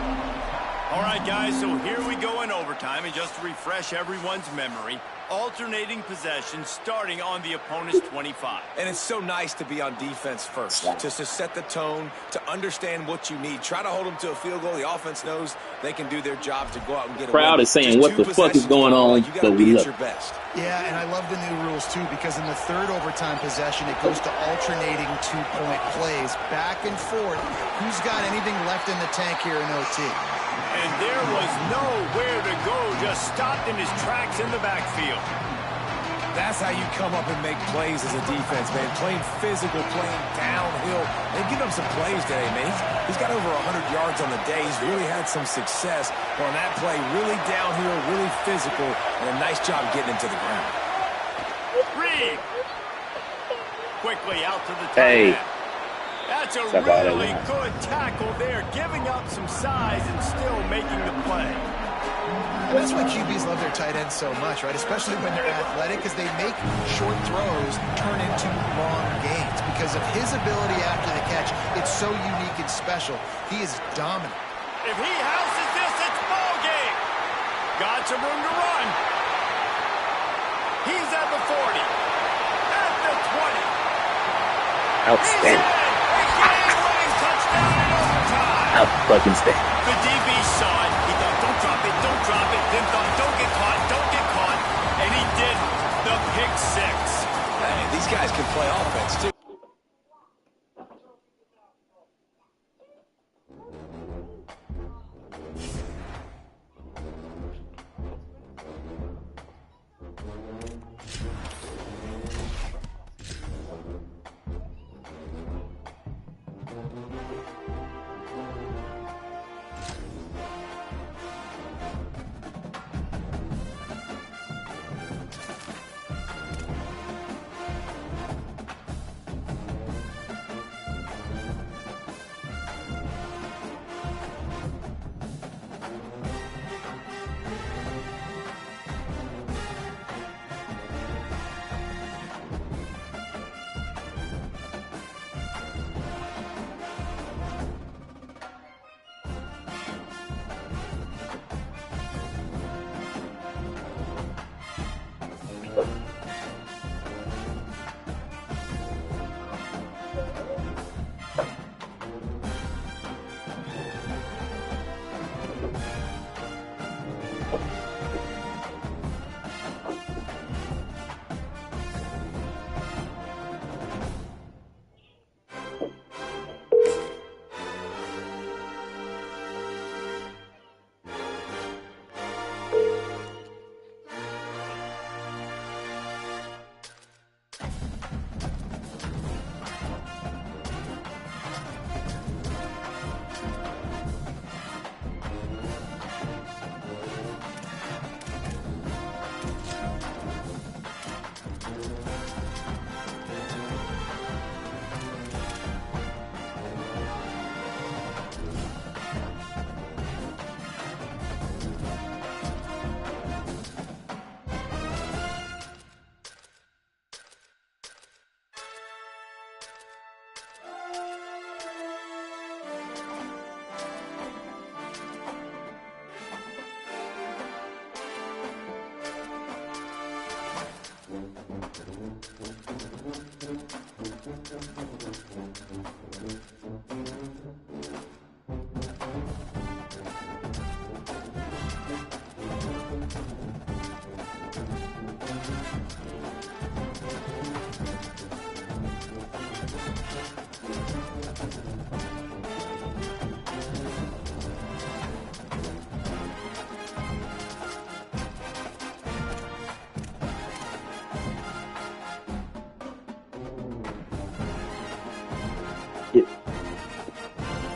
All right, guys, so here we go in overtime, and just to refresh everyone's memory, alternating possession starting on the opponent's 25. And it's so nice to be on defense first, just to set the tone, to understand what you need. Try to hold them to a field goal. The offense knows they can do their job to go out and get a win. Crowd is saying, what the fuck is going on? You got to be at your best. Yeah, and I love the new rules, too, because in the third overtime possession, it goes to alternating two-point plays, back and forth. Who's got anything left in the tank here in OT? And there was nowhere to go, just stopped in his tracks in the backfield. That's how you come up and make plays as a defense, man. Playing physical, playing downhill. They've given him some plays today, man. He's got over 100 yards on the day. He's really had some success on that play. Really downhill, really physical, and a nice job getting him to the ground. Reed. Quickly out to the tight end. That's a really good tackle there, giving up some size and still making the play. And that's why QBs love their tight ends so much, right? Especially when they're athletic, because they make short throws turn into long gains. Because of his ability after the catch, it's so unique and special. He is dominant. If he houses this, it's ball game. Got some room to run. He's at the 40. At the 20. Outstanding. Outstanding. The DB saw it. He thought, don't drop it, don't drop it. Then thought, don't get caught, don't get caught. And he did the pick six. Hey, these guys can play offense, too.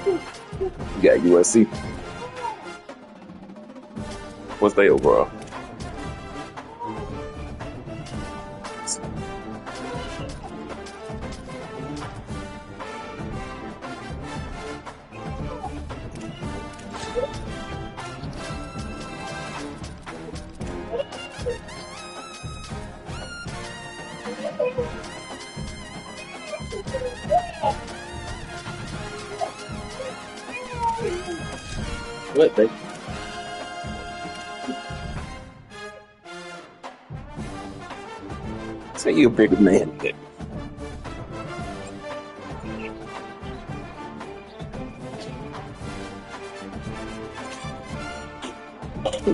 You got USC. What's their overall? What they? Say you a bigger man.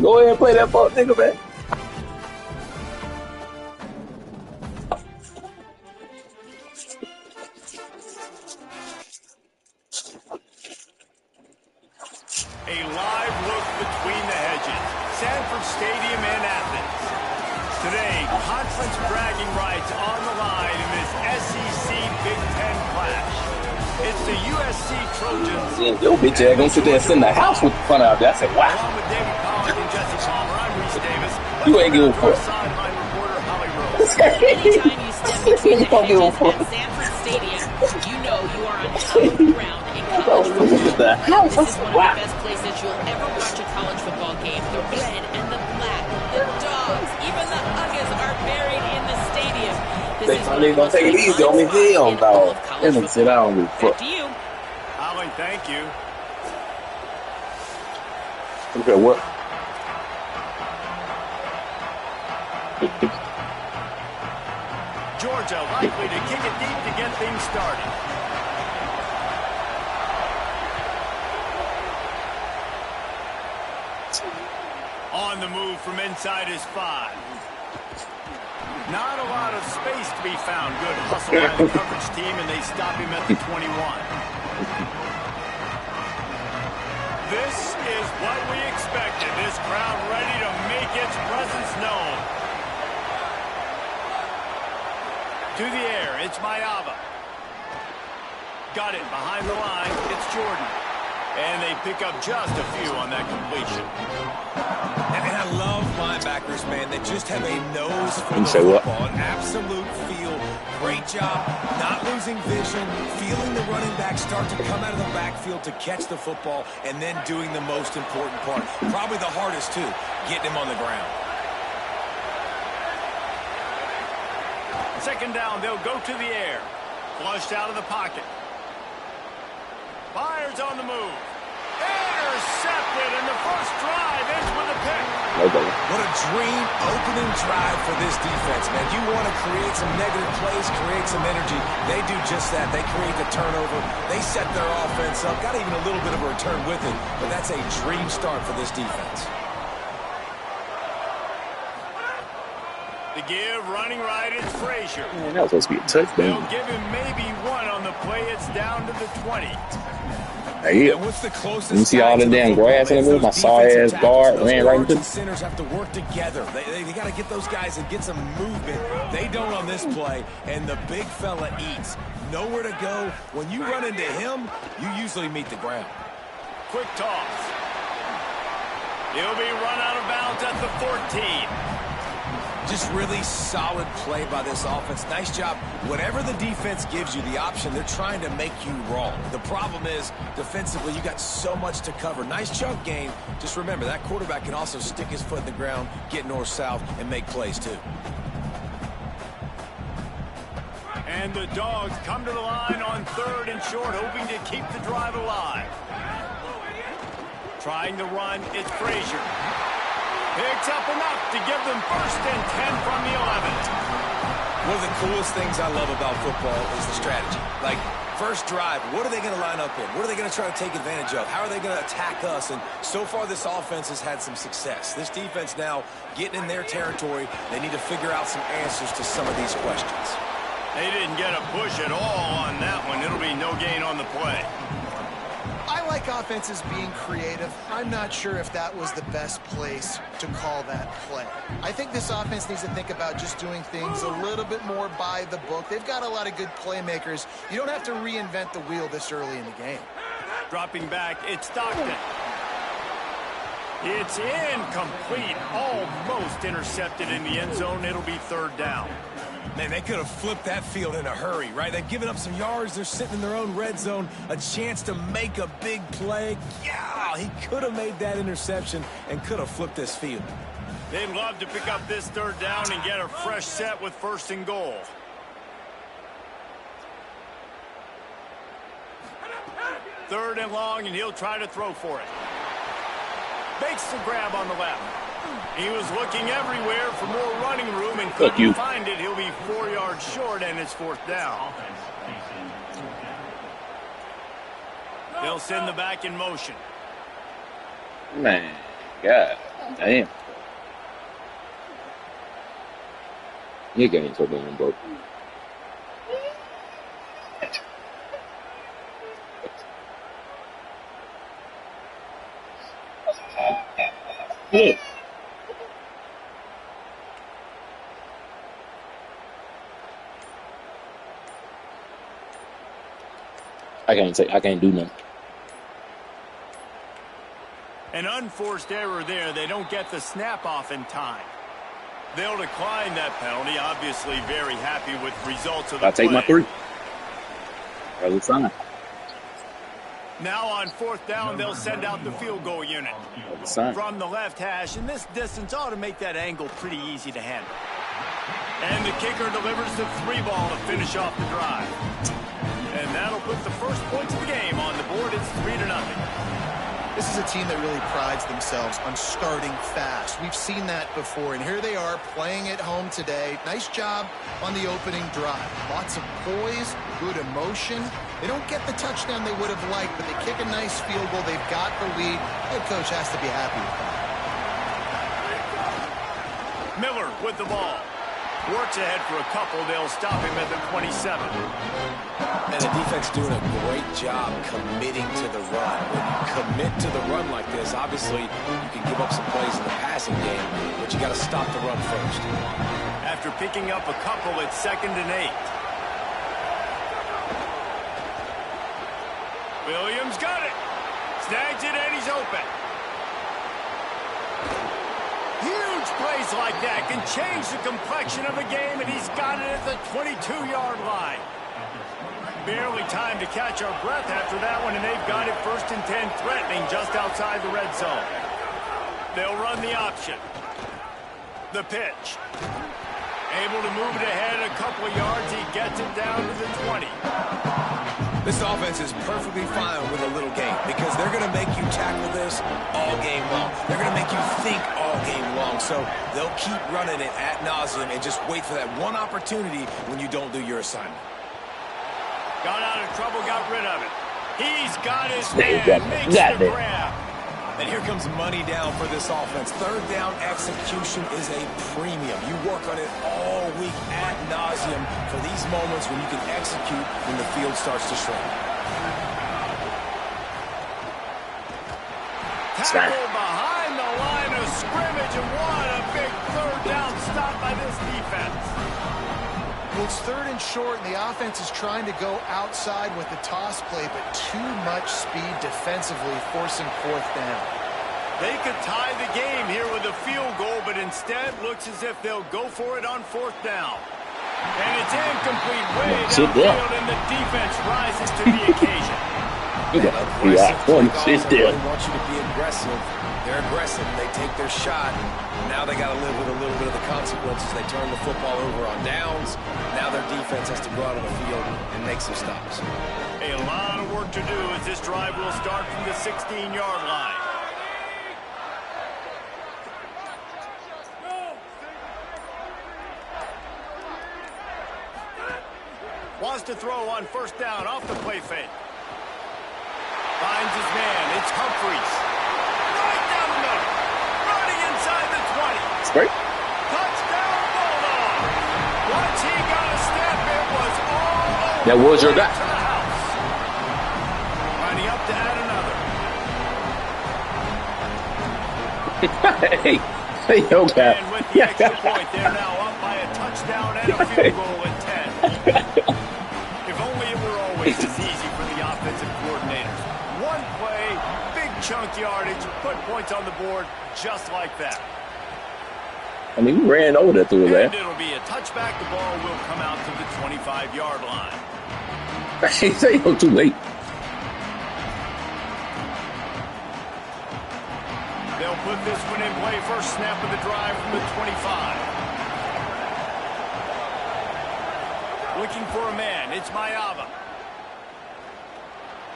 Go ahead and play that ball, nigga, man. A live look between the hedges. Sanford Stadium in Athens. Today, conference bragging rights on the line in this SEC Big Ten clash. It's the USC Trojans. Yeah, yo, bitch ass gonna sit there and sit in the house with the front out there. I said, wow. Along with David Pollack and Jesse Palmer, I'm Reese Davis. You ain't giving a fuck. Sideline reporter Holly Rose. Anytime you step between the hedges at Sanford Stadium, you know you are on hallowed ground in college football. This is one of the best places you'll ever watch a college football game. The red and the black, the dogs, even the Uggers are buried in the stadium. This is one of the They gonna most take it easy on me. iconic spots Hell in all no. of college They gonna sit down and football. fuck. Back to you. Holly, thank you. Okay, what? Georgia likely to kick it deep to get things started. On the move from inside his 5. Not a lot of space to be found. Good hustle by the coverage team, and they stop him at the 21. This is what we expected. This crowd ready to make its presence known. To the air, it's Mayava. Got it behind the line, it's Jordan. And they pick up just a few on that completion. And I love linebackers, man, that just have a nose for You the say what? football, an absolute feel. Great job not losing vision, feeling the running back start to come out of the backfield to catch the football, and then doing the most important part. Probably the hardest, too, getting him on the ground. Second down, they'll go to the air. Flushed out of the pocket. Fires on the move. Intercepted, and the first drive ends with a pick. Okay. What a dream opening drive for this defense, man. You want to create some negative plays, create some energy. They do just that. They create the turnover. They set their offense up. Got even a little bit of a return with it, but that's a dream start for this defense. The give, running right, it's Frazier. Man, that was supposed to be a touchdown. They'll give him maybe one on the play. It's down to the 20. Hey, And what's the closest you see all guy the to damn football? grass in the It's middle? My those sorry defensive ass tackles, guard those ran right guards into and centers have to work together. They got to get those guys and get some movement. They don't on this play, and the big fella eats. Nowhere to go. When you run into him, you usually meet the ground. Quick toss. He'll be run out of bounds at the 14. Just really solid play by this offense. Nice job. Whatever the defense gives you the option, they're trying to make you wrong. The problem is, defensively, you got so much to cover. Nice chunk gain. Just remember, that quarterback can also stick his foot in the ground, get north-south, and make plays, too. And the Dogs come to the line on 3rd and short, hoping to keep the drive alive. Trying to run, it's Frazier. Picks up enough to give them 1st and 10 from the 11. One of the coolest things I love about football is the strategy. Like, first drive, what are they going to line up in? What are they going to try to take advantage of? How are they going to attack us? And so far, this offense has had some success. This defense now getting in their territory. They need to figure out some answers to some of these questions. They didn't get a push at all on that one. It'll be no gain on the play. I like offenses being creative. I'm not sure if that was the best place to call that play. I think this offense needs to think about just doing things a little bit more by the book. They've got a lot of good playmakers. You don't have to reinvent the wheel this early in the game. Dropping back, it's Stockton. It's incomplete, almost intercepted in the end zone. It'll be third down. Man, they could have flipped that field in a hurry, right? They've given up some yards. They're sitting in their own red zone. A chance to make a big play. Yeah, he could have made that interception and could have flipped this field. They'd love to pick up this third down and get a fresh set with 1st and goal. Third and long, and he'll try to throw for it. Makes the grab on the left. He was looking everywhere for more running room and couldn't find it. He'll be 4 yards short, and it's 4th down. They'll send the back in motion. Man, God damn. Your game's so damn broke. Yeah. I can't do nothing. An unforced error there. They don't get the snap off in time. They'll decline that penalty. Obviously very happy with results of the play. I'll take my 3. Early sign. Now on 4th down, they'll send out the field goal unit. From the left hash, and this distance ought to make that angle pretty easy to handle. And the kicker delivers the 3 ball to finish off the drive. And that'll put the first points of the game on the board. It's 3-0. This is a team that really prides themselves on starting fast. We've seen that before, and here they are playing at home today. Nice job on the opening drive. Lots of poise, good emotion. They don't get the touchdown they would have liked, but they kick a nice field goal. They've got the lead. Head coach has to be happy with that. Miller with the ball. Works ahead for a couple. They'll stop him at the 27. And the defense doing a great job committing to the run. When you commit to the run like this, obviously you can give up some plays in the passing game, but you got to stop the run first. After picking up a couple, it's 2nd and 8. Williams got it. Snags it, and he's open. Huge plays like that can change the complexion of a game, and he's got it at the 22-yard line. Barely time to catch our breath after that one, and they've got it 1st and 10, threatening just outside the red zone. They'll run the option. The pitch. Able to move it ahead a couple of yards. He gets it down to the 20. This offense is perfectly fine with a little game because they're going to make you tackle this all game long. They're going to make you think all game long. So they'll keep running it ad nauseum and just wait for that one opportunity when you don't do your assignment. Got out of trouble, got rid of it. He's got his man, makes the grab. And here comes money down for this offense. 3rd down execution is a premium. You work on it all week ad nauseum for these moments when you can execute when the field starts to shrink. Tackle behind the line of scrimmage, and what a big 3rd down stop by this defense. Well, it's 3rd and short, and the offense is trying to go outside with the toss play, but too much speed defensively, forcing 4th down. They could tie the game here with a field goal, but instead looks as if they'll go for it on 4th down. And it's incomplete way downfield, and the defense rises to the occasion. You got sit there. They want you to be aggressive. They're aggressive. They take their shot. Now they got to live with a little bit of the consequences. They turn the football over on downs. Now their defense has to go out on the field and make some stops. A lot of work to do as this drive will start from the 16-yard line. Wants to throw on 1st down off the play fake. Finds his man. It's Humphries. Right down the middle. Running inside the 20. Straight. Touchdown Bulldog. Once he got a step, it was all over. That was your guy. To the house. Lining up to add another. Hey, okay. And with the extra point, they're now up by a touchdown and a field goal at 10. If only it were always as easy for the offensive coordinators. One play, big chunk yardage, put points on the board just like that. I mean, we ran over that through And there. it'll be a touchback. The ball will come out to the 25-yard line. Hey, say no, too late. They'll put this one in play. First snap of the drive from the 25. Looking for a man. It's Mayava.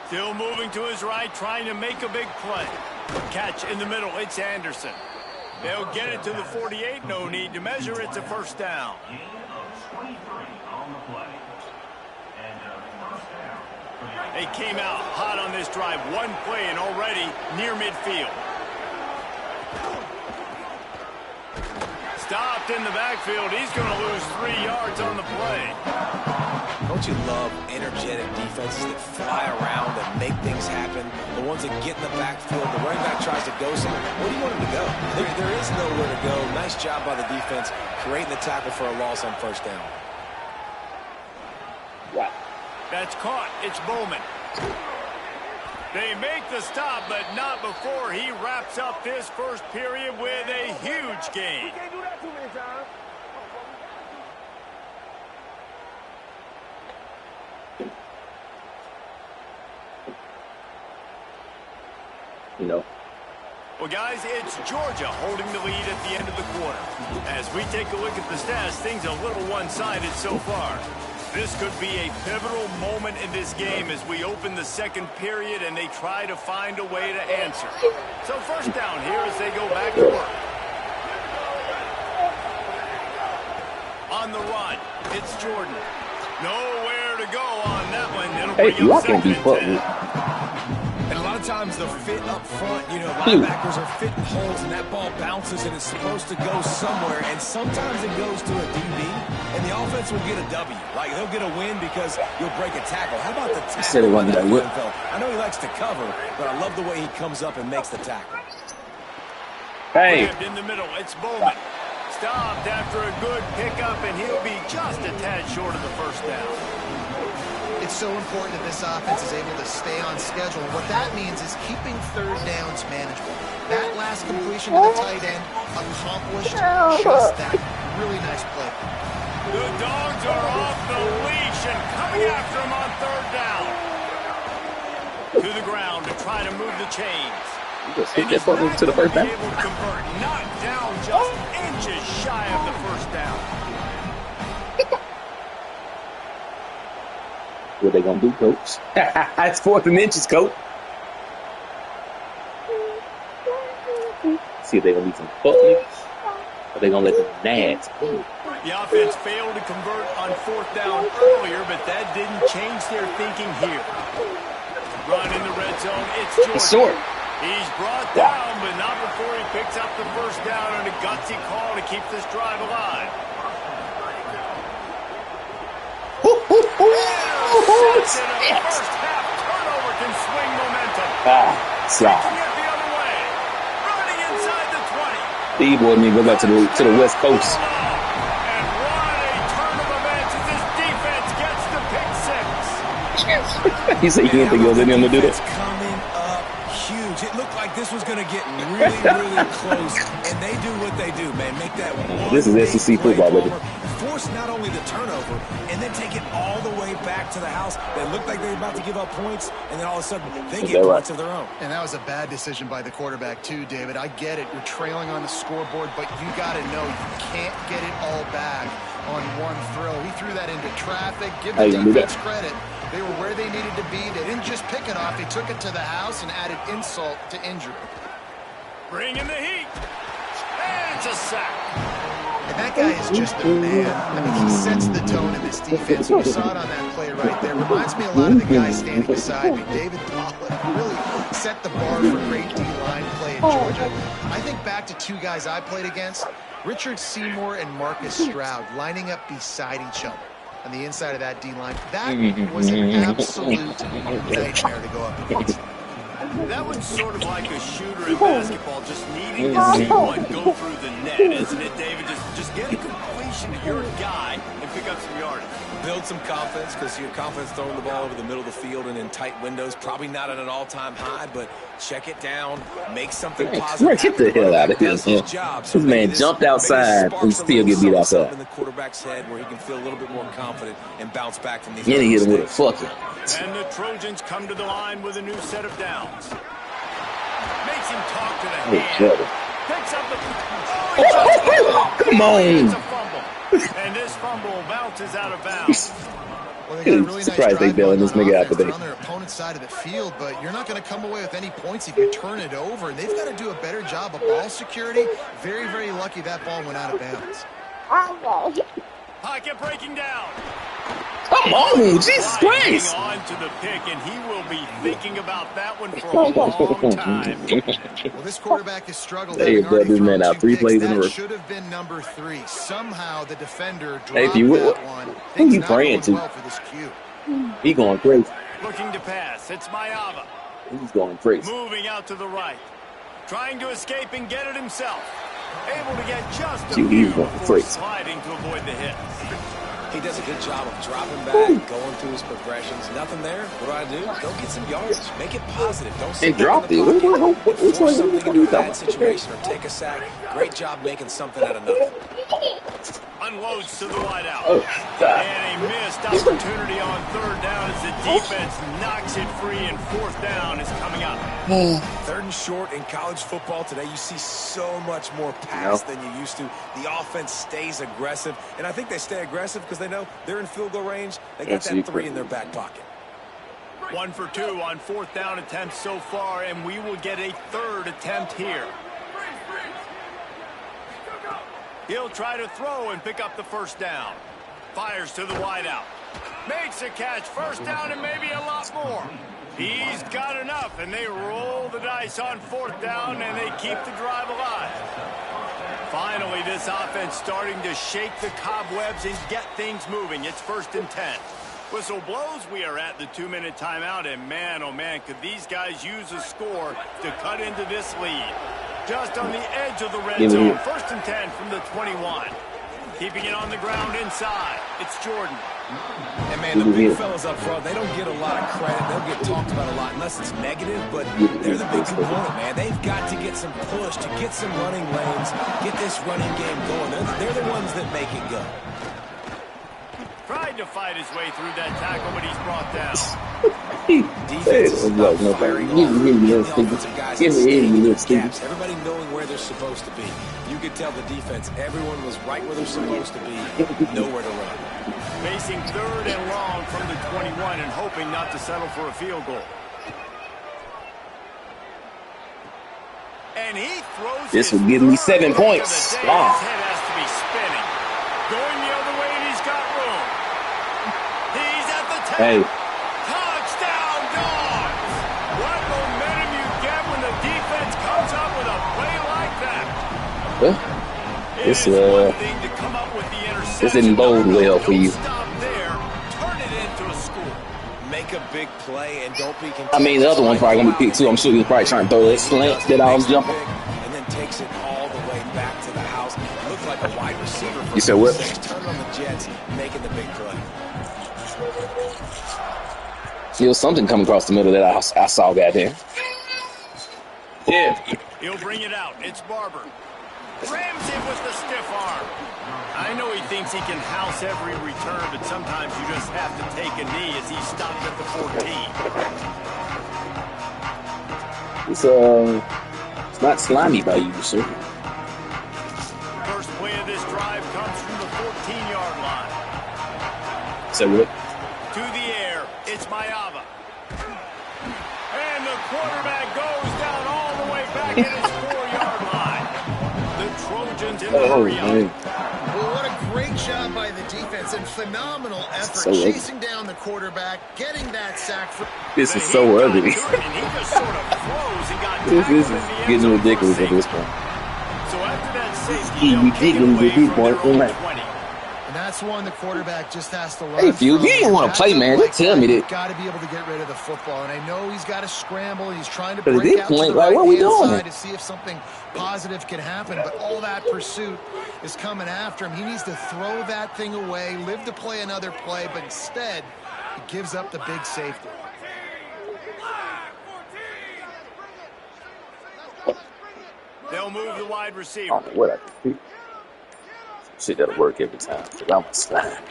Still moving to his right, trying to make a big play. Catch in the middle. It's Anderson. They'll get it to the 48. No need to measure. It's a first down. They came out hot on this drive. One play and already near midfield. Stopped in the backfield. He's going to lose 3 yards on the play. Don't you love energetic defenses that fly around and make things happen? The ones that get in the backfield, the running back tries to go somewhere. Where do you want him to go? There is nowhere to go. Nice job by the defense creating the tackle for a loss on first down. Wow. That's caught. It's Bowman. They make the stop, but not before he wraps up this first period with a huge gain. You know. Well, guys, it's Georgia holding the lead at the end of the quarter. As we take a look at the stats, things are a little one-sided so far. This could be a pivotal moment in this game as we open the second period and they try to find a way to answer. So first down here as they go back to work. On the run, it's Jordan. Nowhere to go on that one. It'll Hey, bring you up can be second put. and 10. And a lot of times the fit up front, you know, linebackers are fitting holes and that ball bounces and it's supposed to go somewhere. And sometimes it goes to a DB and the offense will get a W. Like they'll get a win because you'll break a tackle. How about the tackle? Said it wasn't that whip. I know he likes to cover, but I love the way he comes up and makes the tackle. Hey. Grabbed in the middle, it's Bowman. Stopped after a good pickup, and he'll be just a tad short of the first down. It's so important that this offense is able to stay on schedule. What that means is keeping third downs manageable. That last completion to the tight end accomplished just that. Really nice play. The Dogs are off the leash and coming after him on third down. To the ground to try to move the chains. You just hit that button to the first down. Able to convert, not down, just inches shy of the first down. What they gonna do, coach? It's 4th and inches, coach. See if they gonna be some buttons, or they gonna let them nads. The offense failed to convert on fourth down earlier, but that didn't change their thinking here. Run in the red zone. It's Jordan. It's short. He's brought down, but not before he picks up the first down on a gutsy call to keep this drive alive. Intercepted. A first half turnover can swing momentum. Slide. Taking it the other way. Running inside the 20. These boys need to go back to the West Coast. And what a turn of events as this defense gets the pick six. He said he didn't think it was in him to do It's that. coming up huge. It looked like this was going to get really, really close, and they do what they do, man. Make that one. This is SEC football, baby. Force not only the turnover, and then take it all the way back to the house. They looked like they were about to give up points, and then all of a sudden they get points of their own. And that was a bad decision by the quarterback too, David. I get it. You're trailing on the scoreboard, but you got to know you can't get it all back on one throw. He threw that into traffic. Give the defense credit. They were where they needed to be. They didn't just pick it off. They took it to the house and added insult to injury. Bring in the heat. And it's a sack. And that guy is just a man. I mean, he sets the tone in this defense. You saw it on that play right there. Reminds me a lot of the guys standing beside me. David Pollack really set the bar for great D-line play in Georgia. I think back to two guys I played against, Richard Seymour and Marcus Stroud, lining up beside each other on the inside of that D-line. That was an absolute nightmare to go up against. That one's sort of like a shooter in basketball, just needing to see one go through the net, isn't it, David? Just get a completion isolation to your guy and pick up some yardage. Build some confidence, because your confidence throwing the ball over the middle of the field and in tight windows, probably not at an all-time high, but check it down, make something positive. Get the hell out of here, man. This man jumped outside and still get beat outside. In the quarterback's head where he can feel a little bit more confident and bounce back from these. Then he hit him with a fucking. And the Trojans come to the line with a new set of downs. Makes him talk to the hand. Picks up the... Come on. It's a fumble. And this fumble bounces out of bounds. Well, they got a really surprised they bailing this nigga out today. On their opponent's side of the field, but you're not going to come away with any points if you turn it over. And they've got to do a better job of ball security. Very, very lucky that ball went out of bounds. Pocket breaking down. Come on, Jesus Christ. On to the pick, and he will be thinking about that one for a long time. Well, this quarterback has struggled. Hey, bro, this man out 3 plays in a row. Should have been number 3. Somehow the defender dropped hey, that one. Who you praying to? Well for this cue. He going crazy. Looking to pass. It's Mayava. He's going crazy. Moving out to the right. Trying to escape and get it himself. Able to get just a Dude, few he's going before crazy. sliding to avoid the hit. He does a good job of dropping back, going through his progressions. Nothing there. What do? Go get some yardage. Make it positive. Don't sit dropped it. Force Which one something into you a bad situation or take a sack. Great job making something out of nothing. Unloads to the wide out. Oh, God. And a missed opportunity on third down as the defense knocks it free, and fourth down is coming up. Third and short in college football today, you see so much more pass than you used to. The offense stays aggressive, and I think they stay aggressive because they know they're in field goal range. They got that 3 in their back pocket. 1 for 2 on fourth down attempts so far, and we will get a third attempt here. He'll try to throw and pick up the first down. Fires to the wideout. Makes a catch. First down and maybe a lot more. He's got enough, and they roll the dice on fourth down, and they keep the drive alive. Finally, this offense starting to shake the cobwebs and get things moving. It's 1st and 10. Whistle blows. We are at the 2-minute timeout, and man, oh man, could these guys use a score to cut into this lead. Just on the edge of the red zone. 1st and 10 from the 21. Keeping it on the ground inside. It's Jordan. And man, the big fellas up front, they don't get a lot of credit. They'll get talked about a lot unless it's negative, but they're the big component, man. They've got to get some push, to get some running lanes, get this running game going. They're the ones that make it go. Tried to fight his way through that tackle, but he's brought down. Defense is not firing off. Everybody knowing where they're supposed to be. You could tell the defense, everyone was right where they're supposed to be, nowhere to run. Facing 3rd and long from the 21 and hoping not to settle for a field goal. And he throws this will give me 7 points. His head has to be spinning. Going the other way, and he's got room. He's at the 10. Hey. Touchdown, Dogs! What momentum you get when the defense comes up with a play like that. This didn't bode well for you. Stop there. Turn it into a score. Make a big play and don't be content. I mean, the other one probably going to be picked too. I'm sure he was probably trying to throw that slant that I was jumping. And then takes it all the way back to the house. Looks like a wide receiver. You said what? Turn on the Jets, making the big play. Feel something coming across the middle that I saw back there. Yeah. He'll bring it out. It's Barber. Rams it with the stiff arm. I know he thinks he can house every return, but sometimes you just have to take a knee as he stopped at the 14. It's not slimy by you, sir. First play of this drive comes from the 14-yard line. So what? To the air, it's Mayava. And the quarterback goes down all the way back at his 4-yard line. The Trojans in the hurry up. Well, what a great job by the defense and phenomenal effort chasing down the quarterback, getting that sack. This is so ugly. And he just sort of froze and got This is getting ridiculous at this point. So after that safety, Ridiculous at this point. And And that's one the quarterback just has to learn. Hey, Field, you didn't want to play, man. Just tell me that. Got to be able to get rid of the football. And I know he's got to scramble. He's trying to But at break this out to point, the like, what we right-hand doing? side to see if something positive can happen. But all that pursuit is coming after him. He needs to throw that thing away, live to play another play, but instead he gives up the big safety. They'll move the wide receiver. I don't know what I can do. Shit that'll work every time. Cause I'm a slime.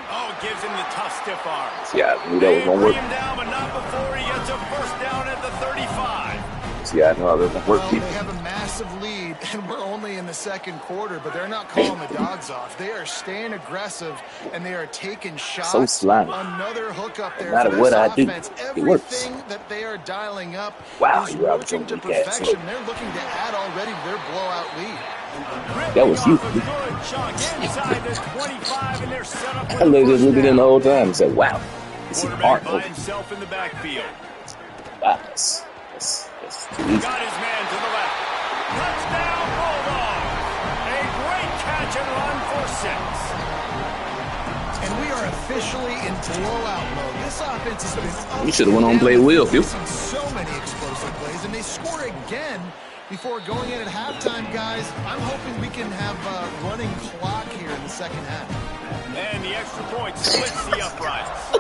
Oh, gives him the tough, stiff arm. See, I knew that was gonna Bring work. him down, but not before he gets a first down at the 35. See, I know I was gonna work. Well, they have a massive lead, and we're only in the second quarter, but they're not calling the dogs off. They are staying aggressive, and they are taking shots. So slimy. Another hook up there. No matter for what this I do, offense. it works. Everything that they are dialing up Wow, is you were out working to with your weak ass. perfection. They're looking to add already to their blowout lead. That was you. Ripping off a good chunk inside the 25, and they're set up I for the literally just first looked at him the down. whole time and said, wow, this is Quarterback art by over. himself in the backfield. Wow, that's too easy. Got his man to the left. Touchdown, Bulldogs! A great catch and run for 6. And we are officially in blowout mode. This offense has been You should've went on and played Will, Phil. So many explosive plays, and they score again before going in at halftime, guys. I'm hoping we can have a running clock here in the second half. And the extra point splits the uprights.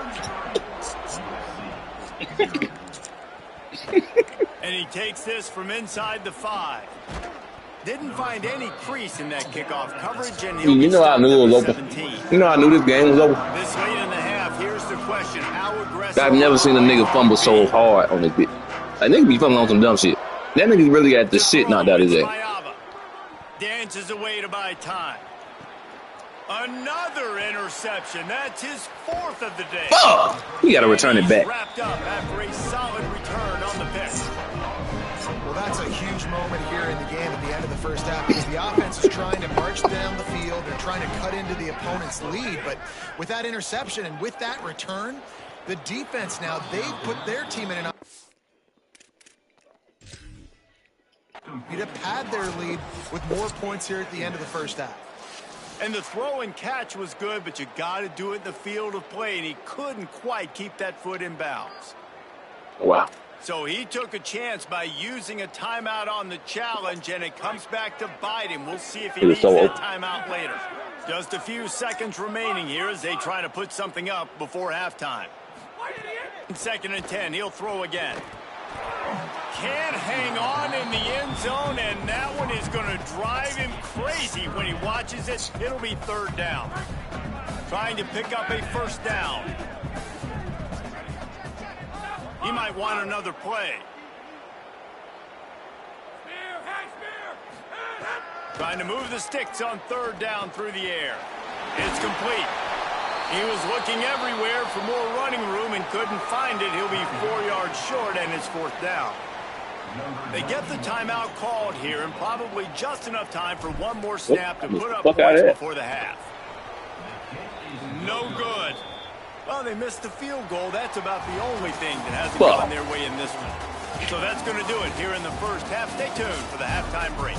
And he takes this from inside the 5. Didn't find any crease in that kickoff coverage, and he'll You know I knew it was open. 17. You know I knew this game was over. This late in the half, here's the question. How aggressive... I've never seen a nigga fumble so hard on this bitch. A nigga be fumbling on some dumb shit. That nigga really got the shit knocked out of his ass. Dances away to buy time. Another interception. That's his 4th of the day. Fuck! You gotta return it back. Wrapped up after a solid return on the pick. Well, that's a huge moment here in the game at the end of the first half because the offense is trying to march down the field. They're trying to cut into the opponent's lead. But with that interception and with that return, the defense now, they put their team in an to pad their lead with more points here at the end of the first half. And the throw and catch was good, but you got to do it in the field of play, and he couldn't quite keep that foot in bounds. Wow. So he took a chance by using a timeout on the challenge, and it comes back to bite him. We'll see if he needs that timeout later. Just a few seconds remaining here as they try to put something up before halftime. 2nd and 10, he'll throw again. Can't hang on in the end zone, and that one is going to drive him crazy when he watches it. It'll be 3rd down. Trying to pick up a first down. He might want another play. Trying to move the sticks on 3rd down through the air. It's complete. He was looking everywhere for more running room and couldn't find it. He'll be 4 yards short, and it's 4th down. They get the timeout called here, and probably just enough time for one more snap to put up points before the half. No good. Well, they missed the field goal. That's about the only thing that hasn't gone their way in this one. So that's going to do it here in the first half. Stay tuned for the halftime break.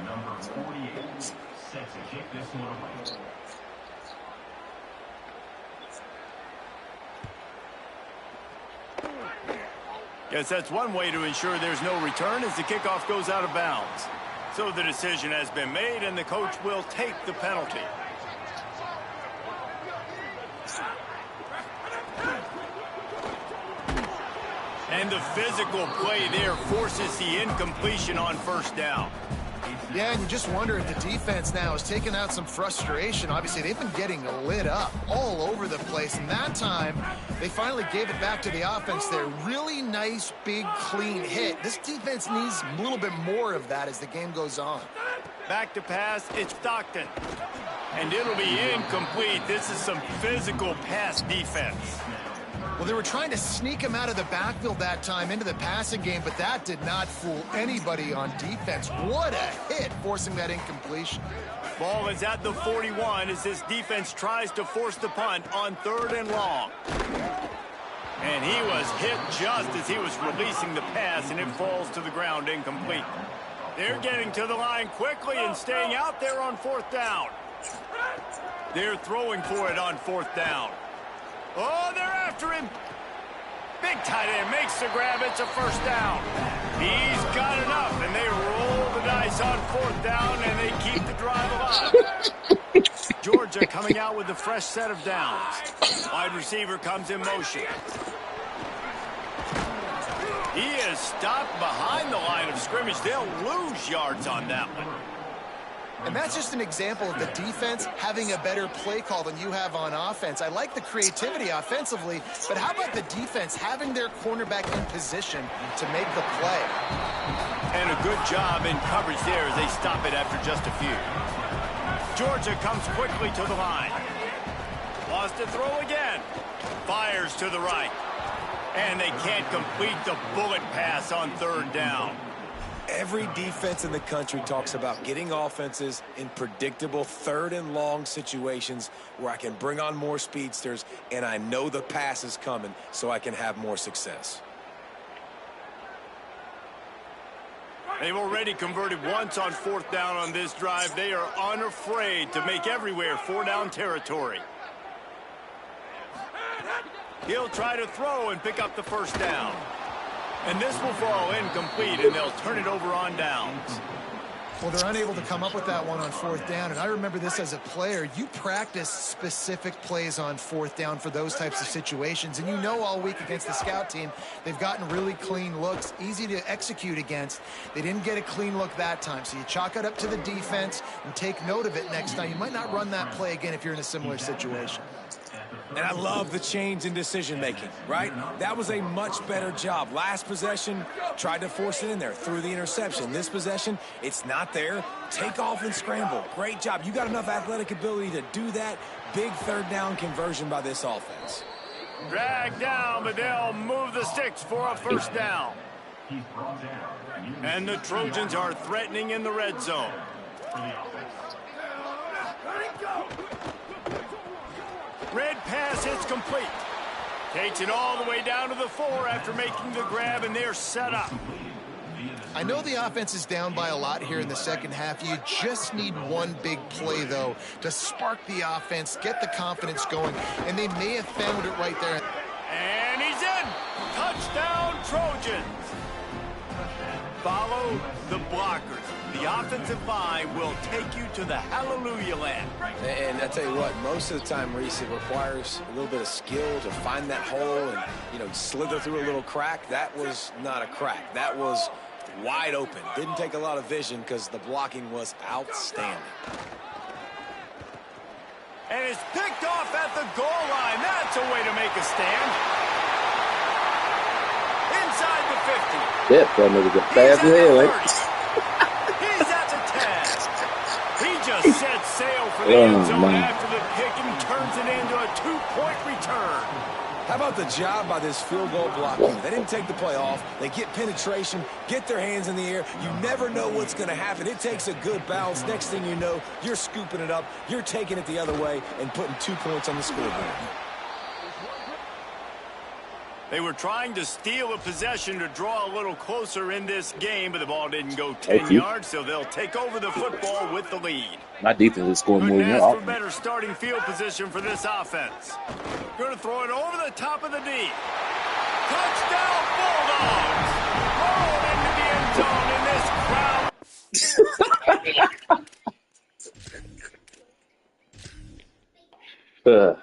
Number 48 set to kick this one away. Guess that's one way to ensure there's no return as the kickoff goes out of bounds. So the decision has been made, and the coach will take the penalty. And the physical play there forces the incompletion on 1st down. Yeah, and you just wonder if the defense now has taken out some frustration. Obviously, they've been getting lit up all over the place. And that time, they finally gave it back to the offense there. Really nice, big, clean hit. This defense needs a little bit more of that as the game goes on. Back to pass, it's Stockton. And it'll be incomplete. This is some physical pass defense. Well, they were trying to sneak him out of the backfield that time into the passing game, but that did not fool anybody on defense. What a hit, forcing that incompletion. Ball is at the 41 as this defense tries to force the punt on 3rd and long. And he was hit just as he was releasing the pass, and it falls to the ground incomplete. They're getting to the line quickly and staying out there on 4th down. They're throwing for it on 4th down. Oh, they're after him. Big tight end makes the grab. It's a 1st down. He's got enough, and they roll the dice on 4th down, and they keep the drive alive. Georgia coming out with a fresh set of downs. Wide receiver comes in motion. He is stopped behind the line of scrimmage. They'll lose yards on that one. And that's just an example of the defense having a better play call than you have on offense. I like the creativity offensively, but how about the defense having their cornerback in position to make the play? And a good job in coverage there as they stop it after just a few. Georgia comes quickly to the line. Lost to throw again. Fires to the right. And they can't complete the bullet pass on 3rd down. Every defense in the country talks about getting offenses in predictable 3rd and long situations where I can bring on more speedsters and I know the pass is coming so I can have more success. They've already converted once on 4th down on this drive. They are unafraid to make everywhere 4-down territory. He'll try to throw and pick up the 1st down. And this will fall incomplete, and they'll turn it over on downs. Well, they're unable to come up with that one on 4th down, and I remember this as a player. You practice specific plays on 4th down for those types of situations, and you know all week against the scout team, they've gotten really clean looks, easy to execute against. They didn't get a clean look that time, so you chalk it up to the defense and take note of it next time. You might not run that play again if you're in a similar situation. And I love the change in decision-making, right? That was a much better job. Last possession, tried to force it in there, threw the interception. This possession, it's not there. Take off and scramble. Great job. You got enough athletic ability to do that. Big 3rd down conversion by this offense. Drag down, but they'll move the sticks for a 1st down. And the Trojans are threatening in the red zone. Red pass hits complete. Takes it all the way down to the 4 after making the grab, and they're set up. I know the offense is down by a lot here in the 2nd half. You just need one big play, though, to spark the offense, get the confidence going, and they may have found it right there. And he's in. Touchdown, Trojans. Follow the blockers. The offensive line will take you to the hallelujah land. And I tell you what, most of the time, Reese, it requires a little bit of skill to find that hole and, slither through a little crack. That was not a crack. That was wide open. Didn't take a lot of vision because the blocking was outstanding. And it's picked off at the goal line. That's a way to make a stand. Inside the 50. That nigga got fast as hell, ain't He's at the 10. He just set sail for the end zone after the pick and turns it into a 2-point return. How about the job by this field goal blocking? They didn't take the play off. They get penetration, get their hands in the air. You never know what's going to happen. It takes a good bounce. Next thing you know, you're scooping it up. You're taking it the other way and putting 2 points on the scoreboard. They were trying to steal a possession to draw a little closer in this game, but the ball didn't go 10 yards, so they'll take over the football with the lead. My defense is scoring more than Couldn't your ask for offense. better starting field position for this offense. Going to throw it over the top of the D. Touchdown, Bulldogs! Rolled into the end zone in this crowd. Man.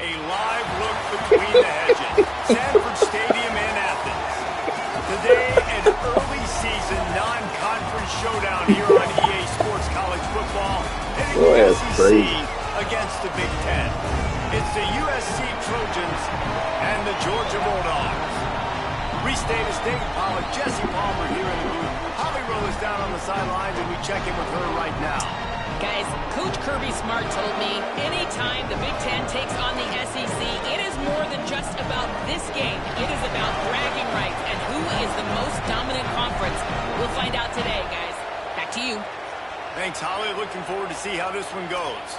A live look between the hedges. Sanford Stadium in Athens. Today, an early season non-conference showdown here on EA Sports College Football. Boy, And that's the crazy. SEC against the Big Ten. It's the USC Trojans and the Georgia Bulldogs. Reese Davis, David Pollack, Jesse Palmer here in the booth. Holly Rowe is down on the sidelines, and we check in with her right now. Guys, Coach Kirby Smart told me anytime the Big Ten takes on the SEC, it is more than just about this game. It is about bragging rights and who is the most dominant conference. We'll find out today, guys. Back to you. Thanks, Holly. Looking forward to see how this one goes.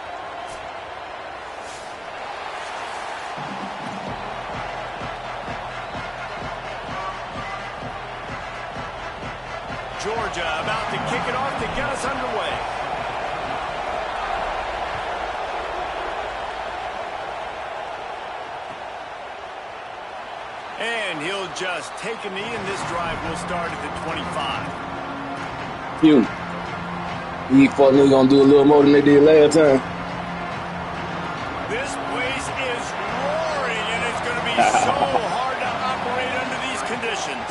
Georgia about to kick it off to get us underway. And he'll just take a knee, and this drive will start at the 25. You fuck nigga gonna do a little more than they did last time. This place is roaring, and it's going to be so hard to operate under these conditions.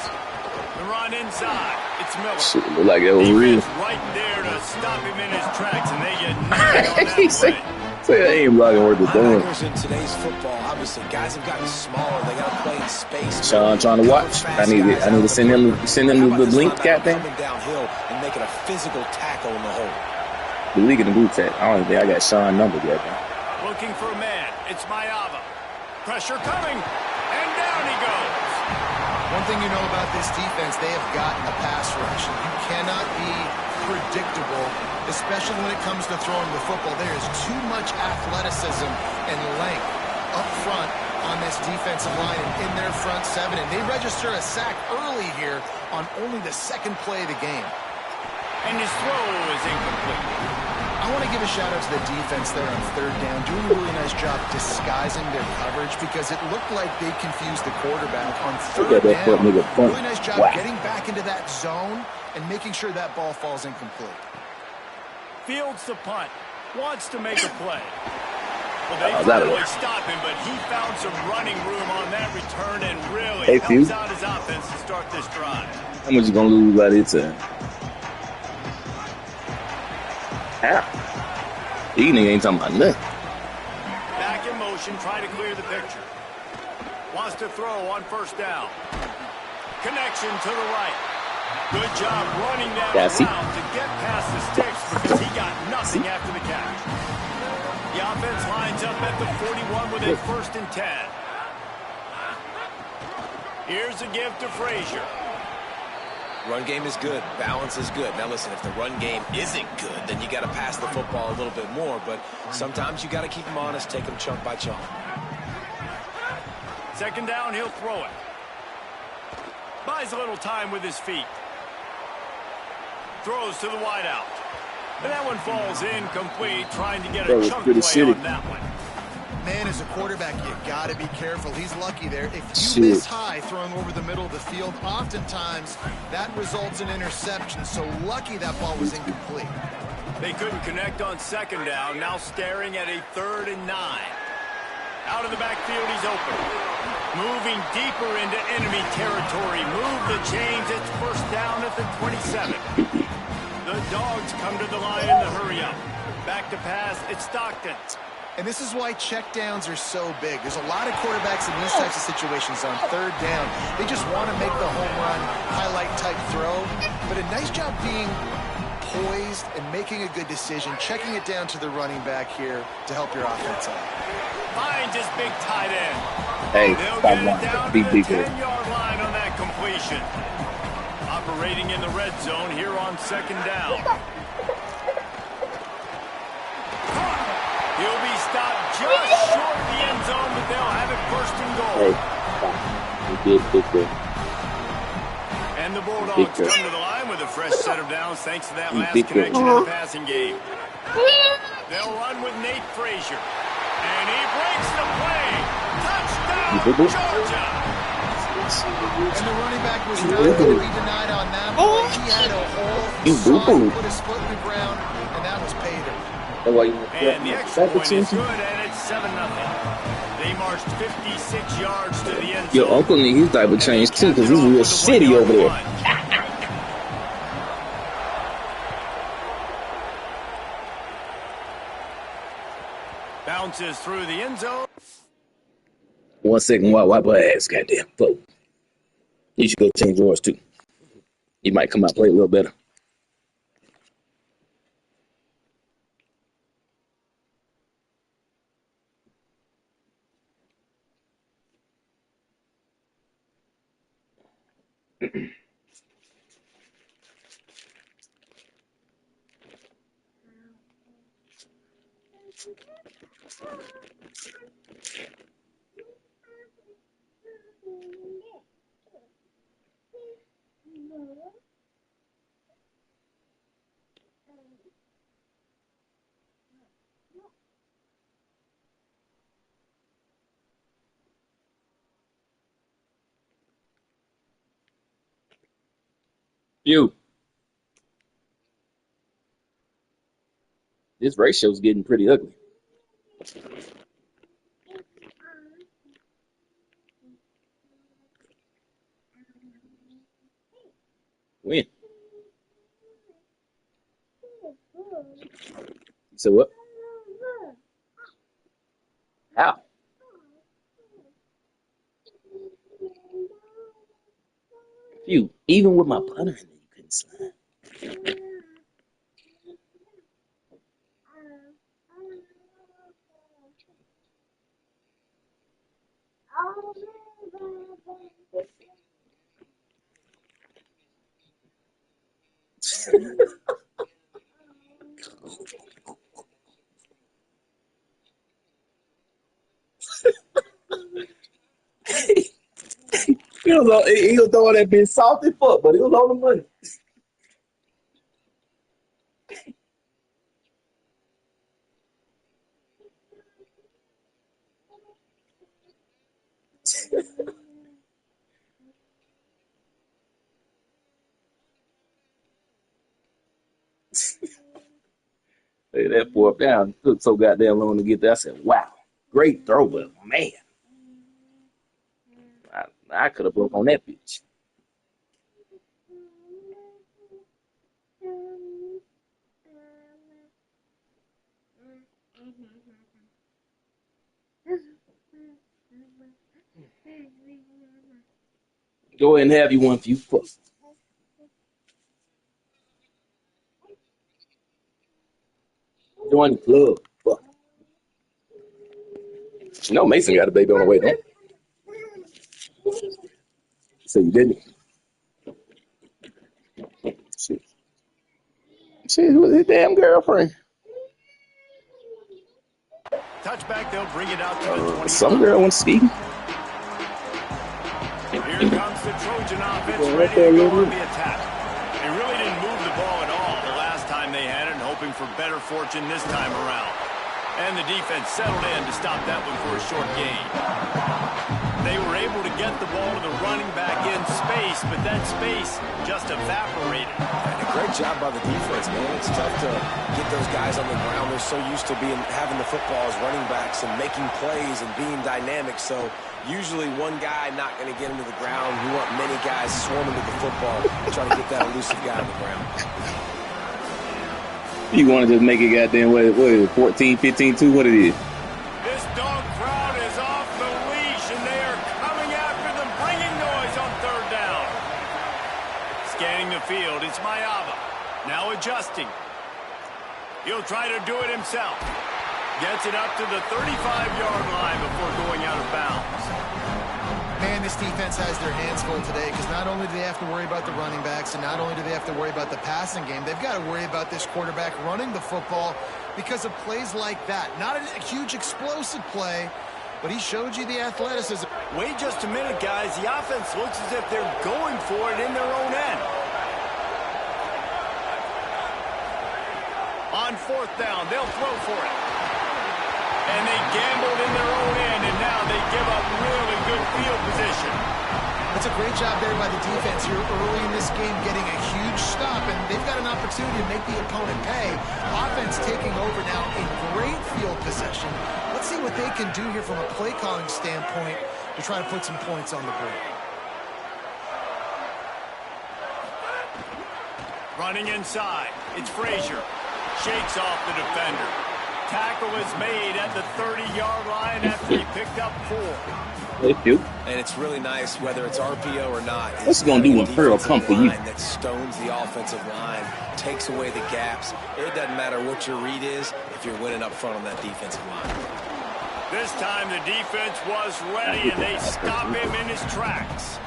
The run inside. It's Miller. Shit, look like that was real. Defense right there to stop him in his tracks, and they get nailed on He that said, play. say that ain't blocking worth the doing. Linebackers in today's football, obviously, guys have gotten smaller. They got to play in space. Sean trying to watch. I need to send him the link, goddamn. Coming downhill and making a physical tackle in the hole. The league in the group chat. I don't think I got Sean number yet. Looking for a man. It's Mayava. Pressure coming, and down he goes. One thing you know about this defense, they have got a pass rush. And you cannot be predictable, especially when it comes to throwing the football. There is too much athleticism and length up front on this defensive line and in their front seven. And they register a sack early here on only the second play of the game. And his throw is incomplete. I want to give a shout-out to the defense there on third down, doing a really nice job disguising their coverage because it looked like they confused the quarterback on third down. Really nice job getting back into that zone and making sure that ball falls incomplete. Fields the punt. Wants to make a play. Well, they finally stop him, but he found some running room on that return and really helps out his offense to start this drive. How much you gonna lose by this time? These niggas ain't talking about nothing. Back in motion, trying to clear the picture. Wants to throw on first down. Connection to the right. Good job running that route to get past the sticks because he got nothing after the catch. The offense lines up at the 41 with a 1st and 10. Here's a give to Frazier. Run game is good. Balance is good. Now, listen, if the run game isn't good, then you got to pass the football a little bit more. But sometimes you got to keep them honest, take them chunk by chunk. Second down, he'll throw it. Buys a little time with his feet. Throws to the wideout. And that one falls incomplete, trying to get a chunk play on that one. Man, as a quarterback, you got to be careful. He's lucky there. If you miss high throwing over the middle of the field, oftentimes that results in interception. So lucky that ball was incomplete. They couldn't connect on second down. Now staring at a 3rd and 9. Out of the backfield, he's open. Moving deeper into enemy territory. Move the chains. It's first down at the 27. The Dogs come to the line in the hurry up. Back to pass. It's Stockton. And this is why checkdowns are so big. There's a lot of quarterbacks in these types of situations on third down. They just want to make the home run, highlight type throw. But a nice job being poised and making a good decision, checking it down to the running back here to help your offense out. Finds his big tight end. Hey, they'll get it down to the 10-yard line on that completion. Operating in the red zone here on second down. He'll be stopped just short of the end zone, but they'll have it first and goal. And the Bulldogs come to the line with a fresh set of downs thanks to that last connection in the passing game. They'll run with Nate Frazier. And he breaks the play. Touchdown, Georgia. And the running back was not going to be denied on that play. He had a hole. He saw it, put his foot in the ground, and that was pay dirt. And the extra point is good, and it's 7-0. They marched 56 yards to the end zone. Your uncle need his diaper changed too, because he's real shitty over there. Bounces through the end zone. 1 second, wipe my ass, goddamn. Fuck. You should go change yours too. You might come out play a little better. This ratio's getting pretty ugly. When? So what? How? Even with my punter in there, you couldn't slide. He'll throw that bitch salty fuck, but he'll load the money. Hey, that fourth down took so goddamn long to get there. I said, wow, great throw, but man, I could have broke on that bitch. Go ahead and have you one for you. Fuck. Join the club. Fuck. You know Mason got a baby on the way, though. So you didn't? Shit, who was his damn girlfriend? Touchback, they'll bring it out to the 20. Some girl went skiing. Here comes the Trojan offense ready to go on the attack. They really didn't move the ball at all the last time they had it, and hoping for better fortune this time around. And the defense settled in to stop that one for a short gain. They were able to get the ball to the running back in space, but that space just evaporated. And a great job by the defense, man. It's tough to get those guys on the ground. They're so used to having the football as running backs and making plays and being dynamic. So usually one guy not going to get into the ground. You want many guys swarming to the football and try to get that elusive guy on the ground. You want to just make it goddamn, what is it, 14, 15, 2, what it is? This dog crowd is off the leash, and they are coming after them, bringing noise on third down. Scanning the field, it's Mayava. Now adjusting. He'll try to do it himself. Gets it up to the 35-yard line before going out of bounds. Man, this defense has their hands full today because not only do they have to worry about the running backs and not only do they have to worry about the passing game, they've got to worry about this quarterback running the football because of plays like that. Not a huge explosive play, but he showed you the athleticism. Wait just a minute, guys. The offense looks as if they're going for it in their own end. On 4th down. They'll throw for it. And they gambled in their own end, and now they give up really good field position. That's a great job there by the defense here early in this game, getting a huge stop, and they've got an opportunity to make the opponent pay. Offense taking over now in great field possession. Let's see what they can do here from a play calling standpoint to try to put some points on the board. Running inside, it's Frazier. Shakes off the defender. Tackle is made at the 30-yard line after he picked up 4. And it's really nice, whether it's RPO or not. What's he gonna do when Pearl come for you? That stones the offensive line, takes away the gaps. It doesn't matter what your read is if you're winning up front on that defensive line. This time the defense was ready, and they stop him in his tracks.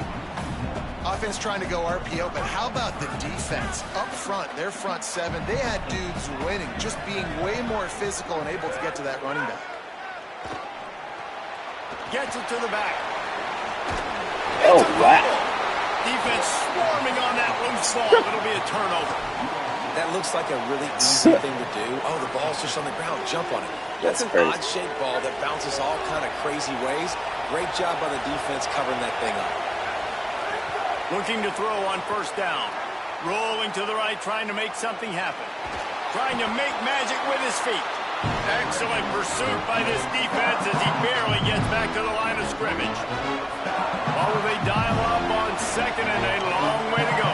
Offense trying to go RPO, but how about the defense up front? Their front 7, they had dudes winning, just being way more physical and able to get to that running back. Gets it to the back. Oh, wow. Defense swarming on that loose ball. It'll be a turnover. That looks like a really easy thing to do. Oh, the ball's just on the ground. Jump on it. That's an odd-shaped ball that bounces all kind of crazy ways. Great job by the defense covering that thing up. Looking to throw on 1st down. Rolling to the right, trying to make something happen. Trying to make magic with his feet. Excellent pursuit by this defense as he barely gets back to the line of scrimmage. Or will they dial up on 2nd and a long way to go?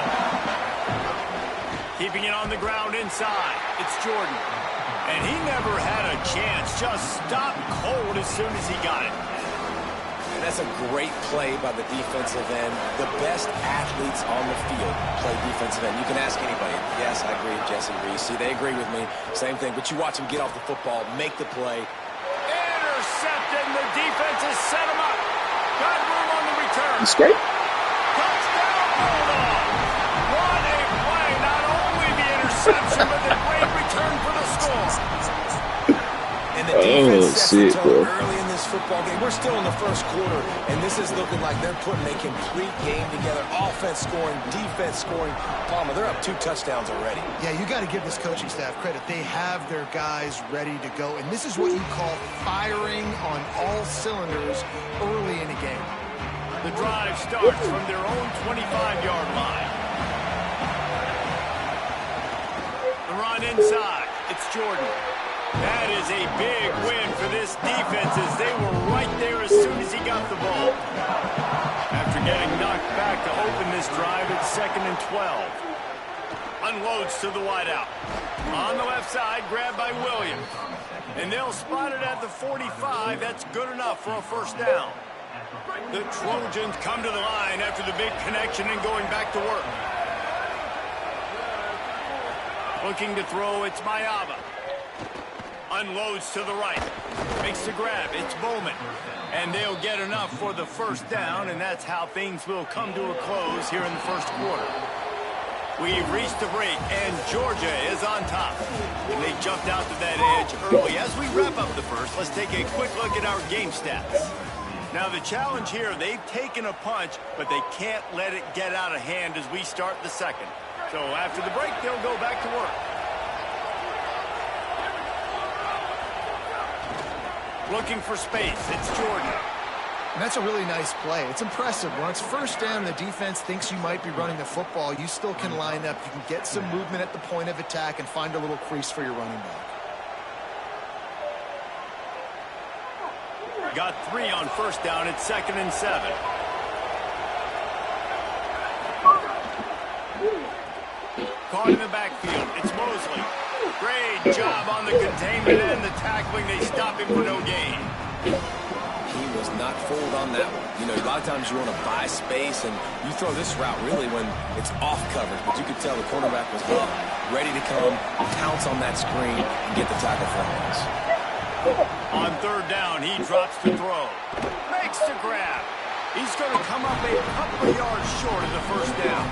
Keeping it on the ground inside. It's Jordan. And he never had a chance. Just stopped cold as soon as he got it. And that's a great play by the defensive end. The best athletes on the field play defensive end. You can ask anybody. Yes, I agree with Jesse Reese. See, they agree with me. Same thing. But you watch them get off the football, make the play. Intercepted, and the defense has set him up. Got room on the return. It's great. Touchdown, Bulldog. What a play. Not only the interception, but the great return for the score. And the defense sets the tone bro. early in this football game. We're still in the 1st quarter, and this is looking like they're putting a complete game together. Offense scoring, defense scoring. Palmer, they're up 2 touchdowns already. Yeah, you got to give this coaching staff credit. They have their guys ready to go, and this is what you call firing on all cylinders early in a game. The drive starts from their own 25-yard line. The run inside. It's Jordan. That is a big win for this defense as they were right there as soon as he got the ball. After getting knocked back to open this drive, it's 2nd and 12. Unloads to the wideout. On the left side, grabbed by Williams. And they'll spot it at the 45. That's good enough for a 1st down. The Trojans come to the line after the big connection and going back to work. Looking to throw, it's Mayaba. Unloads to the right. Makes the grab. It's Bowman. And they'll get enough for the 1st down, and that's how things will come to a close here in the 1st quarter. We've reached the break, and Georgia is on top. And they jumped out to that edge early. As we wrap up the 1st, let's take a quick look at our game stats. Now, the challenge here, they've taken a punch, but they can't let it get out of hand as we start the 2nd. So after the break, they'll go back to work. Looking for space. It's Jordan. And that's a really nice play. It's impressive. When it's 1st down, the defense thinks you might be running the football. You still can line up. You can get some movement at the point of attack and find a little crease for your running back. Got 3 on 1st down. It's 2nd and 7. Caught in the backfield. It's Mosley. Great job on the containment and the tackling. They stop him for no gain. He was not fooled on that one. You know, a lot of times you want to buy space, and you throw this route really when it's off coverage. But you could tell the cornerback was up, ready to come, pounce on that screen, and get the tackle for us. On 3rd down, he drops the throw. Makes the grab. He's going to come up a couple of yards short of the 1st down.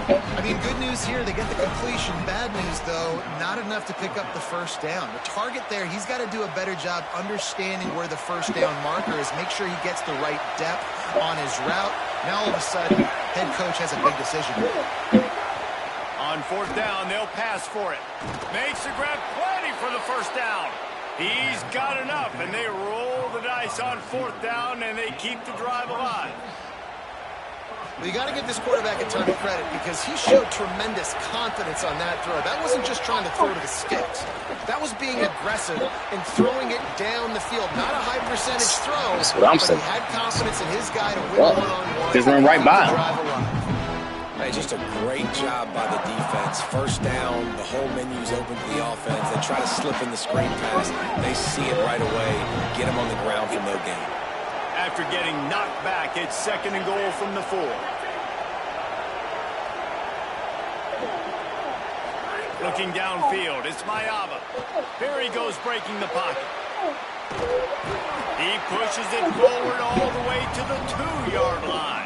I mean, good news here, they get the completion. Bad news, though, not enough to pick up the 1st down. The target there, he's got to do a better job understanding where the 1st down marker is, make sure he gets the right depth on his route. Now, all of a sudden, head coach has a big decision. On 4th down, they'll pass for it. Makes the grab, plenty for the first down. He's got enough, and they roll the dice on 4th down, and they keep the drive alive. Well, you got to give this quarterback a ton of credit because he showed tremendous confidence on that throw. That wasn't just trying to throw to the sticks. That was being aggressive and throwing it down the field. Not a high percentage throw, That's what I'm saying. He had confidence in his guy to win one-on-one. Just run right by him. Hey, just a great job by the defense. First down, the whole menu's open to the offense. They try to slip in the screen pass. They see it right away. Get him on the ground for no gain. After getting knocked back, it's 2nd and goal from the 4. Looking downfield, it's Mayava. Here he goes breaking the pocket. He pushes it forward all the way to the 2-yard line.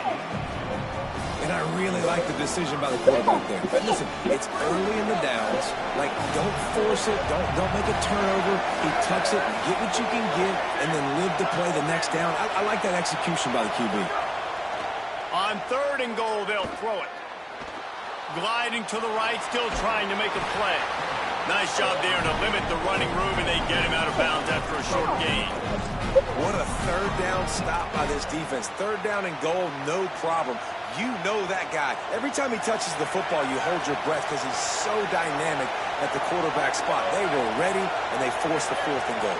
And I really like the decision by the quarterback there. But listen, it's early in the downs. Like, don't force it. Don't make a turnover. He tucks it, get what you can get, and then live to play the next down. I like that execution by the QB. On 3rd and goal, they'll throw it. Gliding to the right, still trying to make a play. Nice job there to limit the running room, and they get him out of bounds after a short gain. What a 3rd down stop by this defense. 3rd down and goal, no problem. You know that guy. Every time he touches the football, you hold your breath because he's so dynamic at the quarterback spot. They were ready, and they forced the 4th and goal.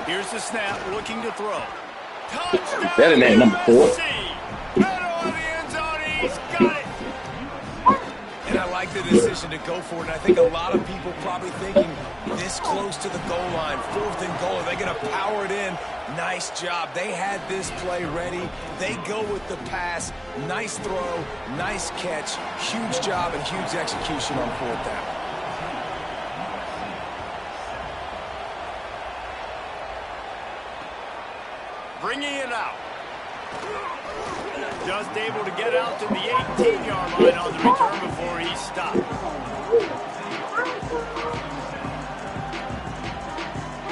Here's the snap, looking to throw. Touchdown! Better than number 4. Better on the end zone, he's got it! And I like the decision to go for it. And I think a lot of people probably thinking this close to the goal line, 4th and goal, are they going to power it in? Nice job. They had this play ready. They go with the pass. Nice throw, nice catch. Huge job and huge execution on 4th down. Bringing it out. Just able to get out to the 18-yard line on the return before he stopped.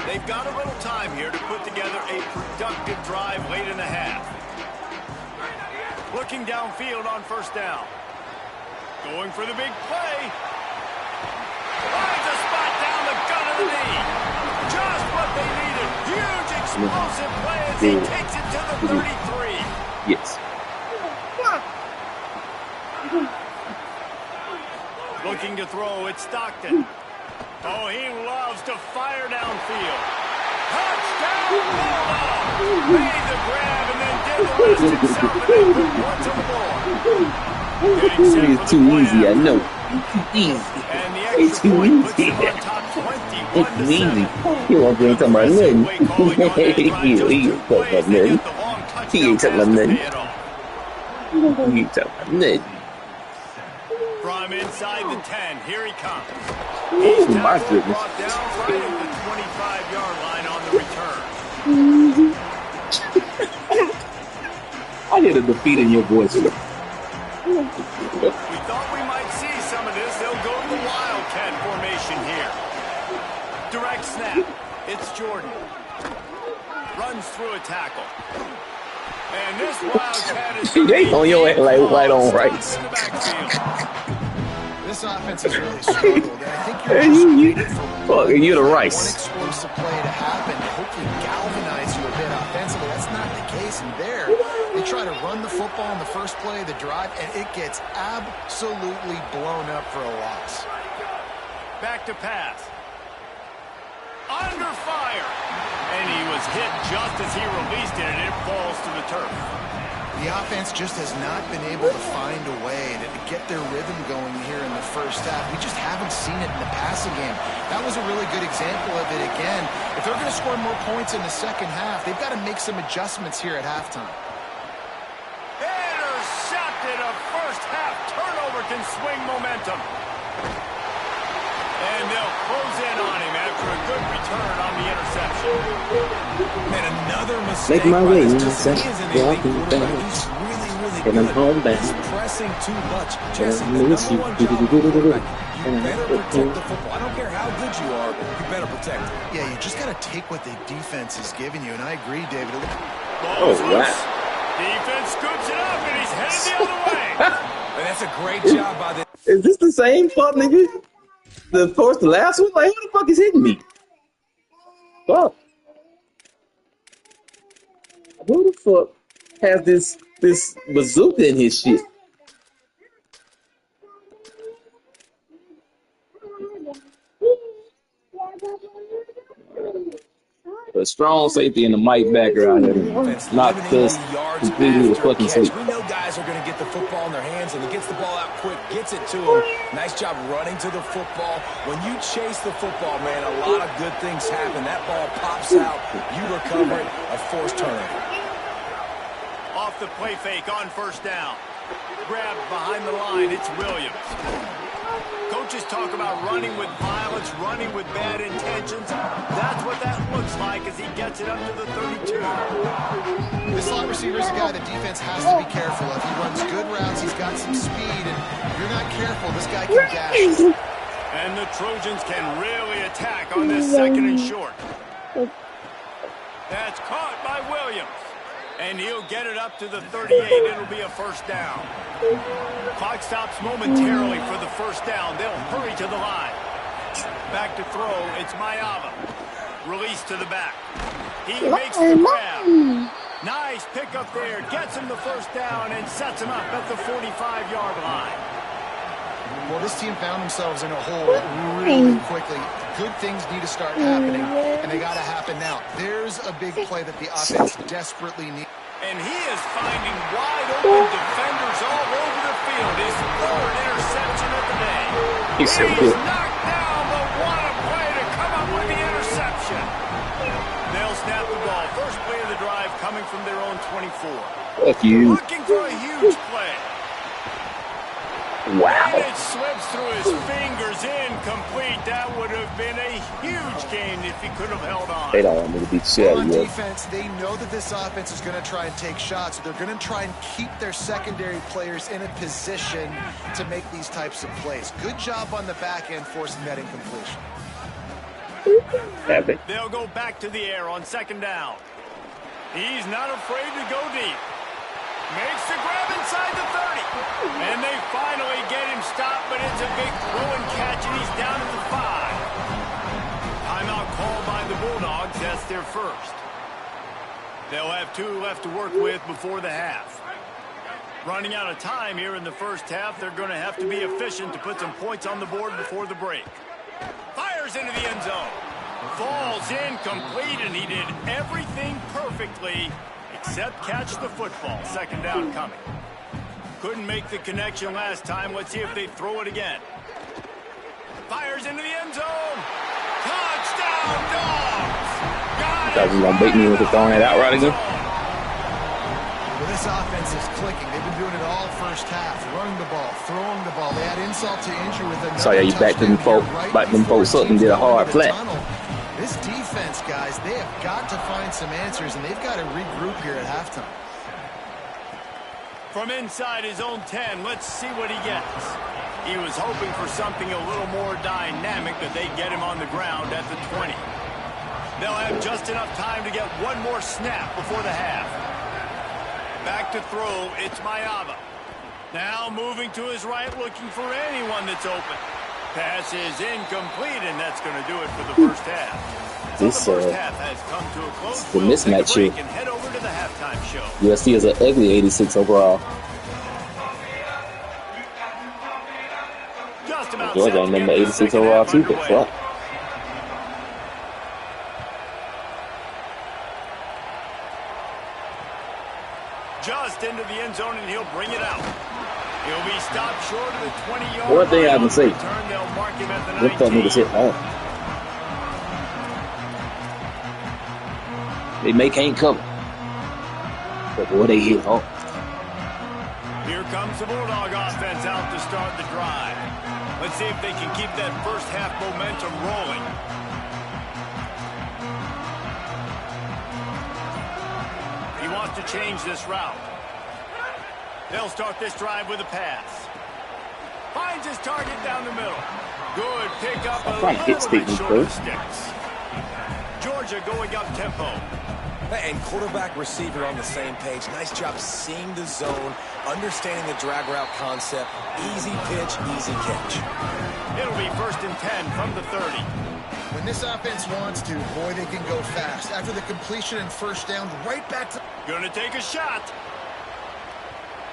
They've got a little time here to put together a productive drive late in the half. Looking downfield on 1st down. Going for the big play. Finds a spot down the gut of the knee. Just what they needed. Huge explosive play as he takes it to the 33. Yes. Looking to throw, it's Stockton. Oh, he loves to fire downfield. Touchdown, Bulldog! Made the grab and then did the rest himself and then put once on the board. It's too easy, I know. Easy. And the It's extra too point easy. puts them on top 21-7. It's too easy. You won't bring talking about nothing. He ain't talking about nothing. He ain't talking about nothing. He ain't talking about nothing. From inside the 10, here he comes. Oh He's my down, goodness. brought down right at the 25-yard line on the return. I hear the defeat in your voice. We thought we might see some of this. They'll go to the Wildcat formation here. Direct snap. It's Jordan. Runs through a tackle. And this Wildcat is They on your head like white on rice. in the backfield. This offense has really struggled, and I think you're Hey, just you- waiting for fuck, you the one rice. explosive play to happen to hopefully galvanize you a bit offensively. That's not the case, and there they try to run the football in the first play of the drive, and it gets absolutely blown up for a loss. Back to pass. Under fire. And he was hit just as he released it, and it falls to the turf. The offense just has not been able to find a way to get their rhythm going here in the first half. We just haven't seen it in the passing game. That was a really good example of it again. If they're going to score more points in the second half, they've got to make some adjustments here at halftime. Intercepted. A first half turnover can swing momentum. And they'll close in on him after a good return on the interception. And another mistake. Make my way, by this intercept, Jesse. He is an elite walking quarterback. back. He's really And I'm good. home back. He's pressing too much. Jesse, And the I number miss you. one job of a quarterback, you And I better put protect you. the football. I don't care how good you are, you better protect it. Yeah, you just got to take what the defense is giving you, and I agree, David. Oh, Ball's wow. loose. Defense scoops it up, and he's headed the other way. And that's a great job by the... Is this the same fuck nigga? The last one? Like, who the fuck is hitting me? Fuck. Who the fuck has this bazooka in his shit? A strong safety in the Mike background here. Not just completely the fucking sleep. We know guys are going to get the football in their hands, and he gets the ball out quick, gets it to him. Nice job running to the football. When you chase the football, man, a lot of good things happen. That ball pops out, you recover it, a forced turnover. Off the play fake on first down. Grabbed behind the line, it's Williams. Coaches talk about running with violence, running with bad intentions. That's what that looks like as he gets it up to the 32. This slot receiver is a guy the defense has to be careful of. He runs good routes, he's got some speed, and if you're not careful, this guy can dash you. And the Trojans can really attack on this second and short. That's caught by Williams. And he'll get it up to the 38. It'll be a first down. Clock stops momentarily for the first down. They'll hurry to the line. Back to throw. It's Mayava. Release to the back. He makes the grab. Nice pick up there. Gets him the first down and sets him up at the 45-yard line. Well, this team found themselves in a hole really quickly. Good things need to start happening, and they got to happen now. There's a big play that the offense desperately needs. And he is finding wide-open defenders all over the field. His third interception of the day. He's so good. Knocked down, but what a play to come up with the interception. They'll snap the ball. First play of the drive coming from their own 24. Fuck you. Looking for a huge play. Wow. And it slips through his fingers, incomplete. That would have been a huge gain if he could have held on. They don't want me to be chill On yet. defense, they know that this offense is going to try and take shots. They're going to try and keep their secondary players in a position to make these types of plays. Good job on the back end forcing that incompletion. They'll go back to the air on second down. He's not afraid to go deep. Makes the grab inside the 30. And they finally get him stopped, but it's a big throw and catch, and he's down at the 5. Timeout called by the Bulldogs. That's their first. They'll have 2 left to work with before the half. Running out of time here in the first half, they're going to have to be efficient to put some points on the board before the break. Fires into the end zone. Falls incomplete, and he did everything perfectly except catch the football. Second down coming. Couldn't make the connection last time. Let's see if they throw it again. Fires into the end zone. Touchdown, Dogs! Guys, you gonna bait me with throwing it out right again? Well, this offense is clicking. They've been doing it all first half. Running the ball, throwing the ball. They had insult to injury with another So yeah, you backed them folks, up and did a hard flat. This defense, guys, they have got to find some answers, and they've got to regroup here at halftime. From inside his own 10, let's see what he gets. He was hoping for something a little more dynamic, but they get him on the ground at the 20. They'll have just enough time to get one more snap before the half. Back to throw, it's Mayava. Now moving to his right, looking for anyone that's open. Pass is incomplete, and that's going to do it for the first half. So This, the first half has come to a close. the We'll take a mismatch break here. and head over to the halftime show. USC is an ugly 86 overall. Just about Georgia set to ain't number get the 86 second overall half too, but underway. fuck. Just into the end zone, and he'll bring it out. He'll be stopped short of the 20-yard One thing I line. can say, Return, they'll mark him at the them fuck 19. niggas hit home. They may can't cover, but boy, they hit home. Here comes the Bulldog offense out to start the drive. Let's see if they can keep that first half momentum rolling. He wants to change this route. They'll start this drive with a pass. Finds his target down the middle. Good pick up, a trying to hit little bit Stephen short of first. the sticks. Georgia going up tempo. And quarterback receiver on the same page. Nice job seeing the zone, understanding the drag route concept. Easy pitch, easy catch. It'll be 1st and 10 from the 30. When this offense wants to, boy, they can go fast. After the completion and first down, right back to... Gonna take a shot.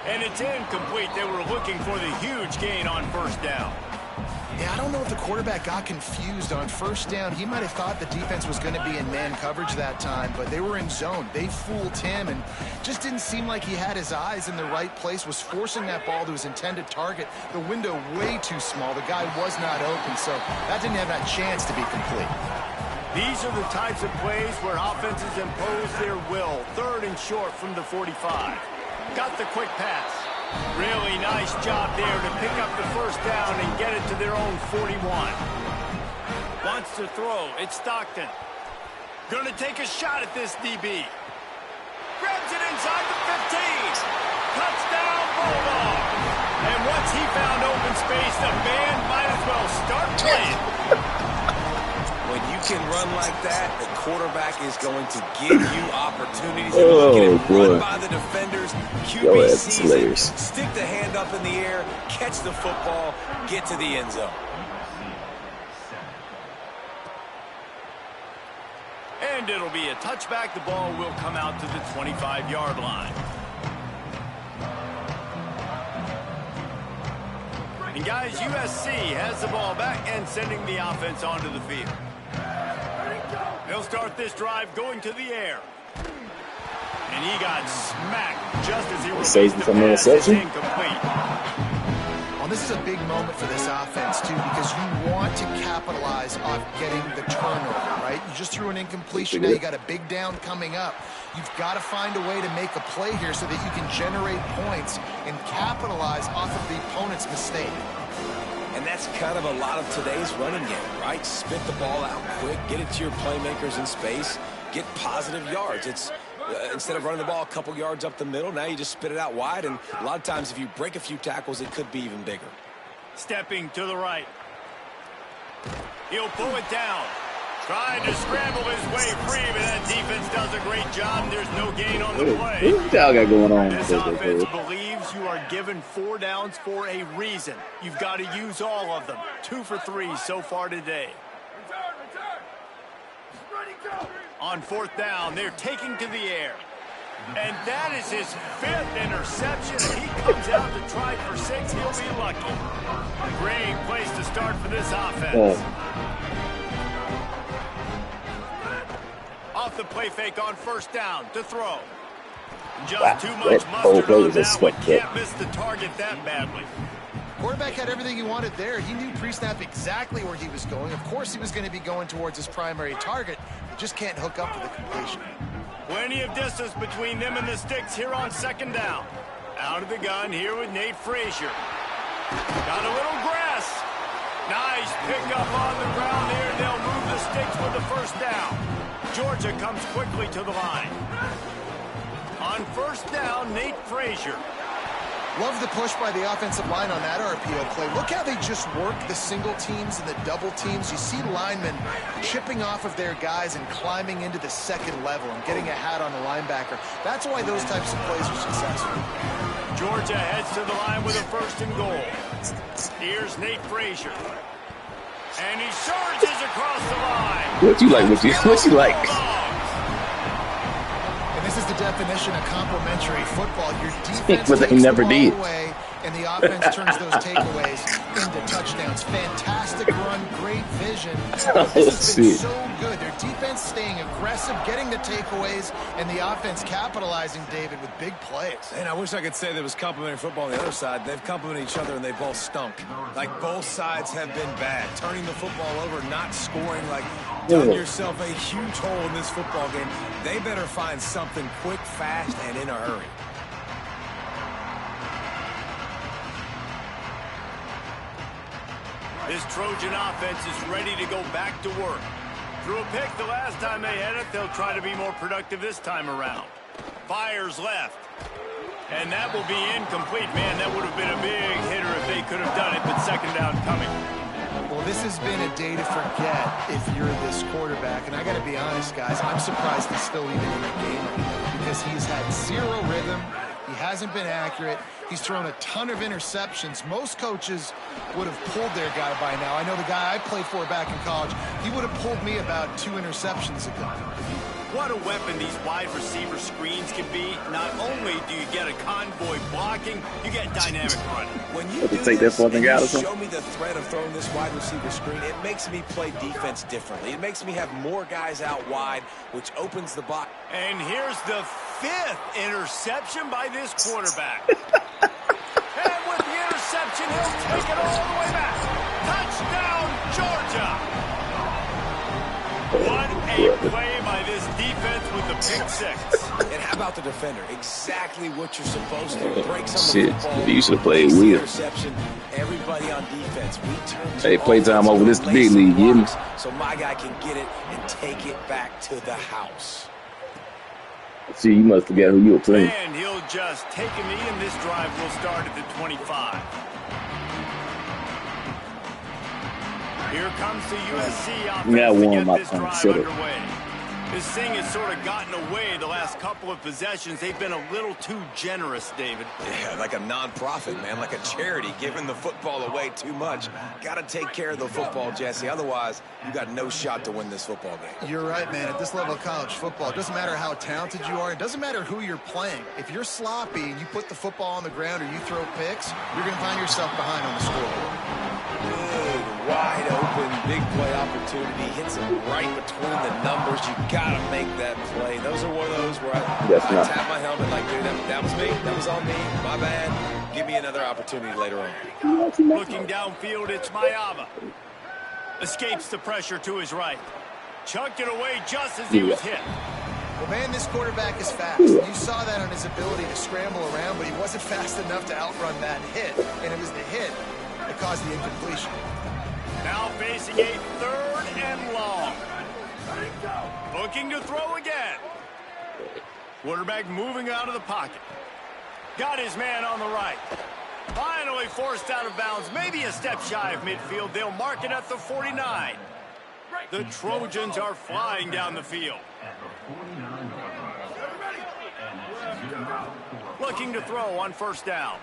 And it's incomplete. They were looking for the huge gain on 1st down. Yeah, I don't know if the quarterback got confused on 1st down. He might have thought the defense was going to be in man coverage that time, but they were in zone. They fooled him and just didn't seem like he had his eyes in the right place, was forcing that ball to his intended target. The window way too small. The guy was not open, so that didn't have that chance to be complete. These are the types of plays where offenses impose their will. 3rd and short from the 45. Got the quick pass. Really nice job there to pick up the 1st down and get it to their own 41. Wants to throw. It's Stockton. Gonna take a shot at this DB. Grabs it inside the 15. Touchdown, Bulldogs. And once he found open space, the band might as well start playing. When you can run like that, the quarterback is going to give you opportunities. Run by the defenders. QB sees it, stick the hand up in the air, catch the football, get to the end zone. And it'll be a touchback. The ball will come out to the 25-yard line. And guys, USC has the ball back and sending the offense onto the field. They'll start this drive going to the air. And he got smacked just as he released the pass. It's incomplete. Well, this is a big moment for this offense, too, because you want to capitalize on getting the turnover, right? You just threw an incompletion. Now you got a big down coming up. You've got to find a way to make a play here so that you can generate points and capitalize off of the opponent's mistake. And that's kind of a lot of today's running game, right? Spit the ball out quick, get it to your playmakers in space, get positive yards. It's instead of running the ball a couple yards up the middle, now you just spit it out wide, and a lot of times if you break a few tackles, it could be even bigger. Stepping to the right. He'll pull it down. Trying to scramble his way free, but that defense does a great job. There's no gain on the play. What y'all got going on? This offense believes you are given 4 downs for a reason. You've got to use all of them. 2 for 3 so far today. On 4th down, they're taking to the air. And that is his 5th interception. He comes out to try for 6. He'll be lucky. Great place to start for this offense. Off the play fake on 1st down to throw. Just too much mustard on that one. Can't miss the target that badly. Quarterback had everything he wanted there. He knew pre-snap exactly where he was going. Of course he was going to be going towards his primary target. He just can't hook up to the completion. Plenty of distance between them and the sticks here on 2nd down. Out of the gun here with Nate Frazier. Got a little grass. Nice pickup on the ground there. They'll move the sticks with the 1st down. Georgia comes quickly to the line. On 1st down, Nate Frazier. Love the push by the offensive line on that RPO play. Look how they just work the single teams and the double teams. You see linemen chipping off of their guys and climbing into the 2nd level and getting a hat on the linebacker. That's why those types of plays are successful. Georgia heads to the line with a 1st and goal. Here's Nate Frazier. And he surges across the line. What you like? What you like? And this is the definition of complimentary football. Your defense but they takes never the ball did. away, and the offense turns those takeaways into touchdowns. Fantastic run, great vision. This has been so good. Their defense staying aggressive, getting the takeaways, and the offense capitalizing, David, with big plays. And I wish I could say there was complimentary football on the other side. They've complimented each other, and they both stunk. Like, both sides have been bad. Turning the football over, not scoring, like, dug yourself a huge hole in this football game. They better find something quick, fast, and in a hurry. This Trojan offense is ready to go back to work. Threw a pick the last time they had it. They'll try to be more productive this time around. Fires left. And that will be incomplete. Man, that would have been a big hitter if they could have done it, but 2nd down coming. Well, this has been a day to forget if you're this quarterback. And I got to be honest, guys, I'm surprised he's still even in the game right now because he's had zero rhythm. He hasn't been accurate. He's thrown a ton of interceptions. Most coaches would have pulled their guy by now. I know the guy I played for back in college, he would have pulled me about 2 interceptions ago. What a weapon these wide receiver screens can be. Not only do you get a convoy blocking, you get dynamic running. When you do take this that and out you of show me the threat of throwing this wide receiver screen, it makes me play defense differently. It makes me have more guys out wide, which opens the box. And here's the 5th interception by this quarterback. And with the interception, he'll take it all the way back. Touchdown, Georgia! What a play by this defense with the pick 6. And how about the defender? Exactly what you're supposed to. Break some Shit, of the football. you should have played Waste the Will. interception. Everybody on defense. We turn Hey, to playtime offense over this and big lay league, some you hear me? blocks so my guy can get it and take it back to the house. See, you must forget who you were playing. And he'll just take a knee, and this drive will start at the 25. Here comes the USC offense Yeah, to warm get up this on drive setup. underway. This thing has sort of gotten away the last couple of possessions. They've been a little too generous, David. Yeah, like a non-profit, man, like a charity, giving the football away too much. Got to take care of the football, Jesse. Otherwise, you got no shot to win this football game. You're right, man. At this level of college football, it doesn't matter how talented you are. It doesn't matter who you're playing. If you're sloppy and you put the football on the ground or you throw picks, you're going to find yourself behind on the scoreboard. Good, wide open, big play opportunity. Hits it right between the numbers. You got to make that play. Those are one of those where I tap my helmet like, dude, that was me. That was on me. My bad. Give me another opportunity later on. Looking downfield, it's Mayava. Escapes the pressure to his right. Chucked it away just as he was hit. Well, man, this quarterback is fast. You saw that on his ability to scramble around, but he wasn't fast enough to outrun that hit. And it was the hit that caused the incompletion. Now facing a 3rd and long. Looking to throw again. Quarterback moving out of the pocket. Got his man on the right. Finally forced out of bounds. Maybe a step shy of midfield. They'll mark it at the 49. The Trojans are flying down the field. Looking to throw on 1st down.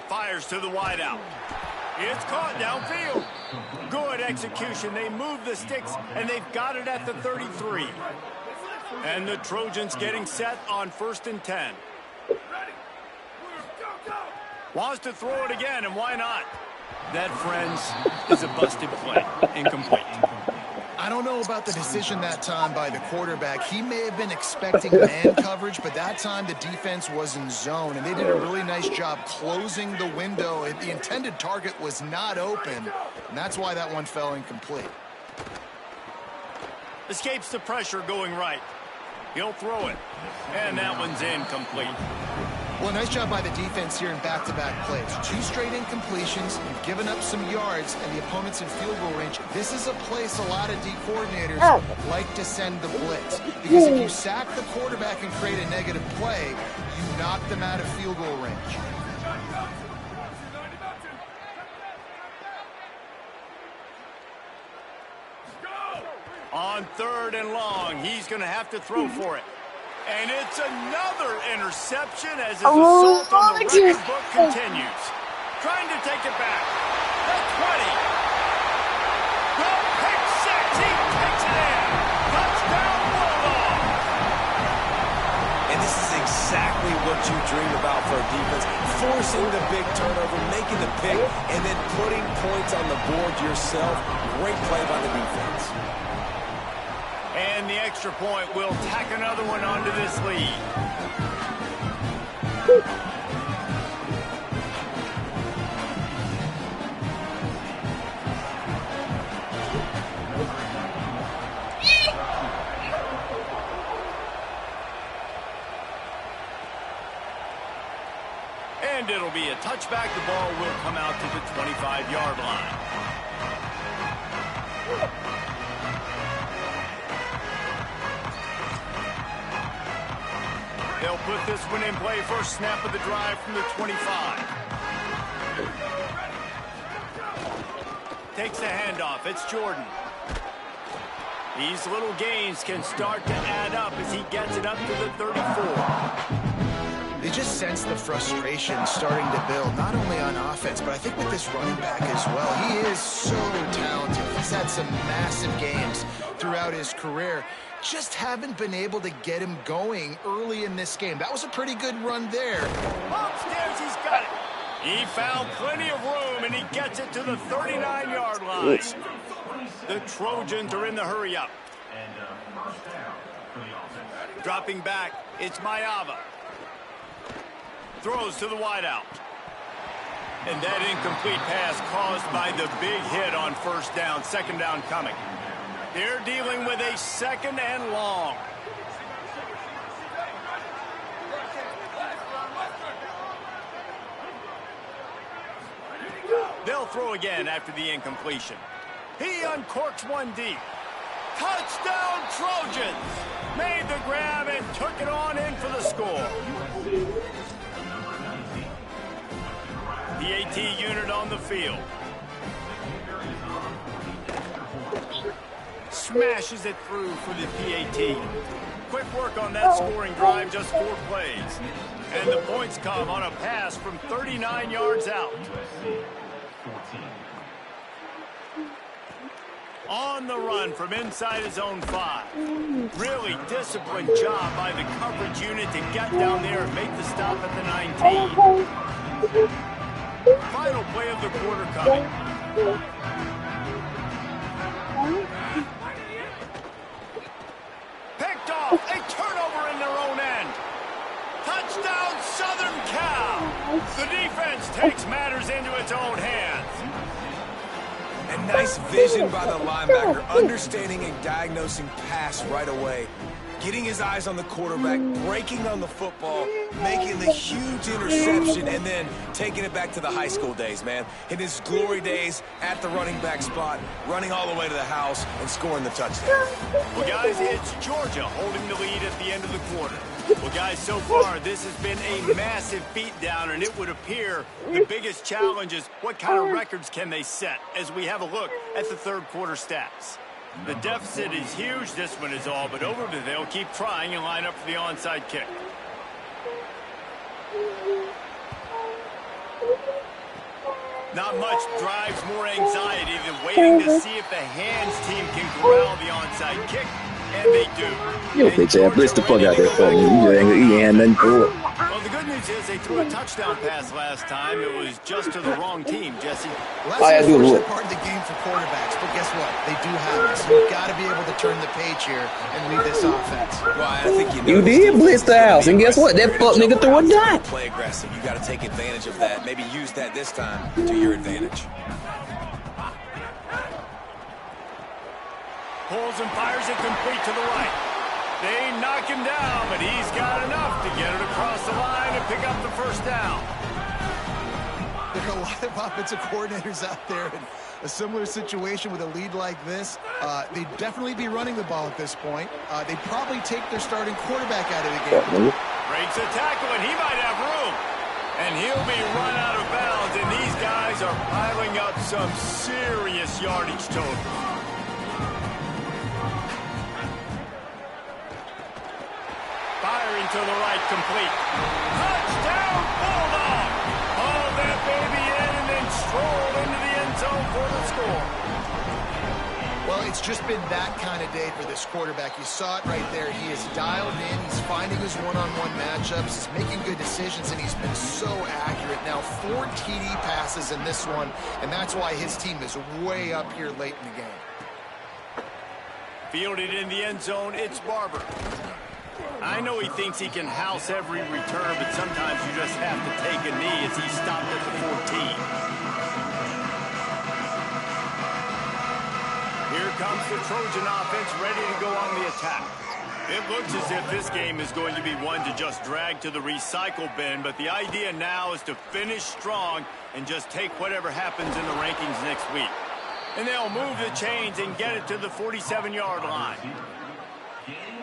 Fires to the wideout. It's caught downfield. Good execution. They move the sticks, and they've got it at the 33. And the Trojans getting set on 1st and 10. Wants to throw it again, and why not? That, friends, is a busted play. Incomplete. I don't know about the decision that time by the quarterback. He may have been expecting man coverage, but that time the defense was in zone, and they did a really nice job closing the window. The intended target was not open, and that's why that one fell incomplete. Escapes the pressure going right. He'll throw it, and that one's incomplete. Well, nice job by the defense here in back-to-back plays. 2 straight incompletions. You've given up some yards, and the opponent's in field goal range. This is a place a lot of D coordinators like to send the blitz. Because if you sack the quarterback and create a negative play, you knock them out of field goal range. On 3rd and long, he's going to have to throw for it. And it's another interception as his assault on the record book continues. Trying to take it back. The 20. The pick 6. He takes it in. Touchdown, Bulldog. And this is exactly what you dream about for a defense. Forcing the big turnover, making the pick, and then putting points on the board yourself. Great play by the defense. And the extra point will tack another one onto this lead. And it'll be a touchback. The ball will come out to the 25-yard line. They'll put this one in play. First snap of the drive from the 25. Takes the handoff. It's Jordan. These little gains can start to add up as he gets it up to the 34. They just sense the frustration starting to build, not only on offense, but I think with this running back as well. He is so talented. He's had some massive games throughout his career. Just haven't been able to get him going early in this game. That was a pretty good run there. Upstairs, he's got it. He found plenty of room, and he gets it to the 39-yard line. The Trojans are in the hurry-up. Dropping back, it's Mayava. Throws to the wideout. And that incomplete pass caused by the big hit on first down. Second down coming. They're dealing with a second and long. They'll throw again after the incompletion. He uncorks one deep. Touchdown Trojans! Made the grab and took it on in for the score. The AT unit on the field. Smashes it through for the PAT. Quick work on that scoring drive, just 4 plays. And the points come on a pass from 39 yards out. On the run from inside his own 5. Really disciplined job by the coverage unit to get down there and make the stop at the 19. Final play of the quarter coming. Picked off. A turnover in their own end. Touchdown Southern Cal. The defense takes matters into its own hands. And nice vision by the linebacker, understanding and diagnosing pass right away. Getting his eyes on the quarterback, breaking on the football, making the huge interception, and then taking it back to the high school days, man. In his glory days at the running back spot, running all the way to the house and scoring the touchdown. Well, guys, it's Georgia holding the lead at the end of the quarter. Well, guys, so far, this has been a massive beatdown, and it would appear the biggest challenge is what kind of records can they set as we have a look at the third quarter stats. The deficit is huge. This one is all but over, but they'll keep trying and line up for the onside kick. Not much drives more anxiety than waiting to see if the hands team can corral the onside kick. And they do. Yo, bitch ass, blitz the fuck out there for me. You ain't nothing for it. Well, the good news is they threw a touchdown pass last time. It was just to the wrong team, Jesse. Well, that's the unfortunate part of the game for quarterbacks, but guess what? They do have it. So you've got to be able to turn the page here and lead this offense. Well, I think you did blitz the house, and guess what? That fuck nigga threw a dot. Play aggressive. You got to take advantage of that. Maybe use that this time to your advantage. Pulls and fires it complete to the right. They knock him down, but he's got enough to get it across the line and pick up the first down. There are a lot of offensive coordinators out there in a similar situation with a lead like this. They'd definitely be running the ball at this point. They'd probably take their starting quarterback out of the game. Breaks a tackle, and he might have room. And he'll be run out of bounds, and these guys are piling up some serious yardage total. Firing to the right, complete. Touchdown, Bulldog! Hauled that baby in and then strolled into the end zone for the score. Well, it's just been that kind of day for this quarterback. You saw it right there. He is dialed in. He's finding his one-on-one matchups. He's making good decisions, and he's been so accurate. Now, 4 TD passes in this one, and that's why his team is way up here late in the game. Fielded in the end zone, it's Barber. I know he thinks he can house every return, but sometimes you just have to take a knee as he stopped at the 14. Here comes the Trojan offense ready to go on the attack. It looks as if this game is going to be one to just drag to the recycle bin, but the idea now is to finish strong and just take whatever happens in the rankings next week. And they'll move the chains and get it to the 47-yard line.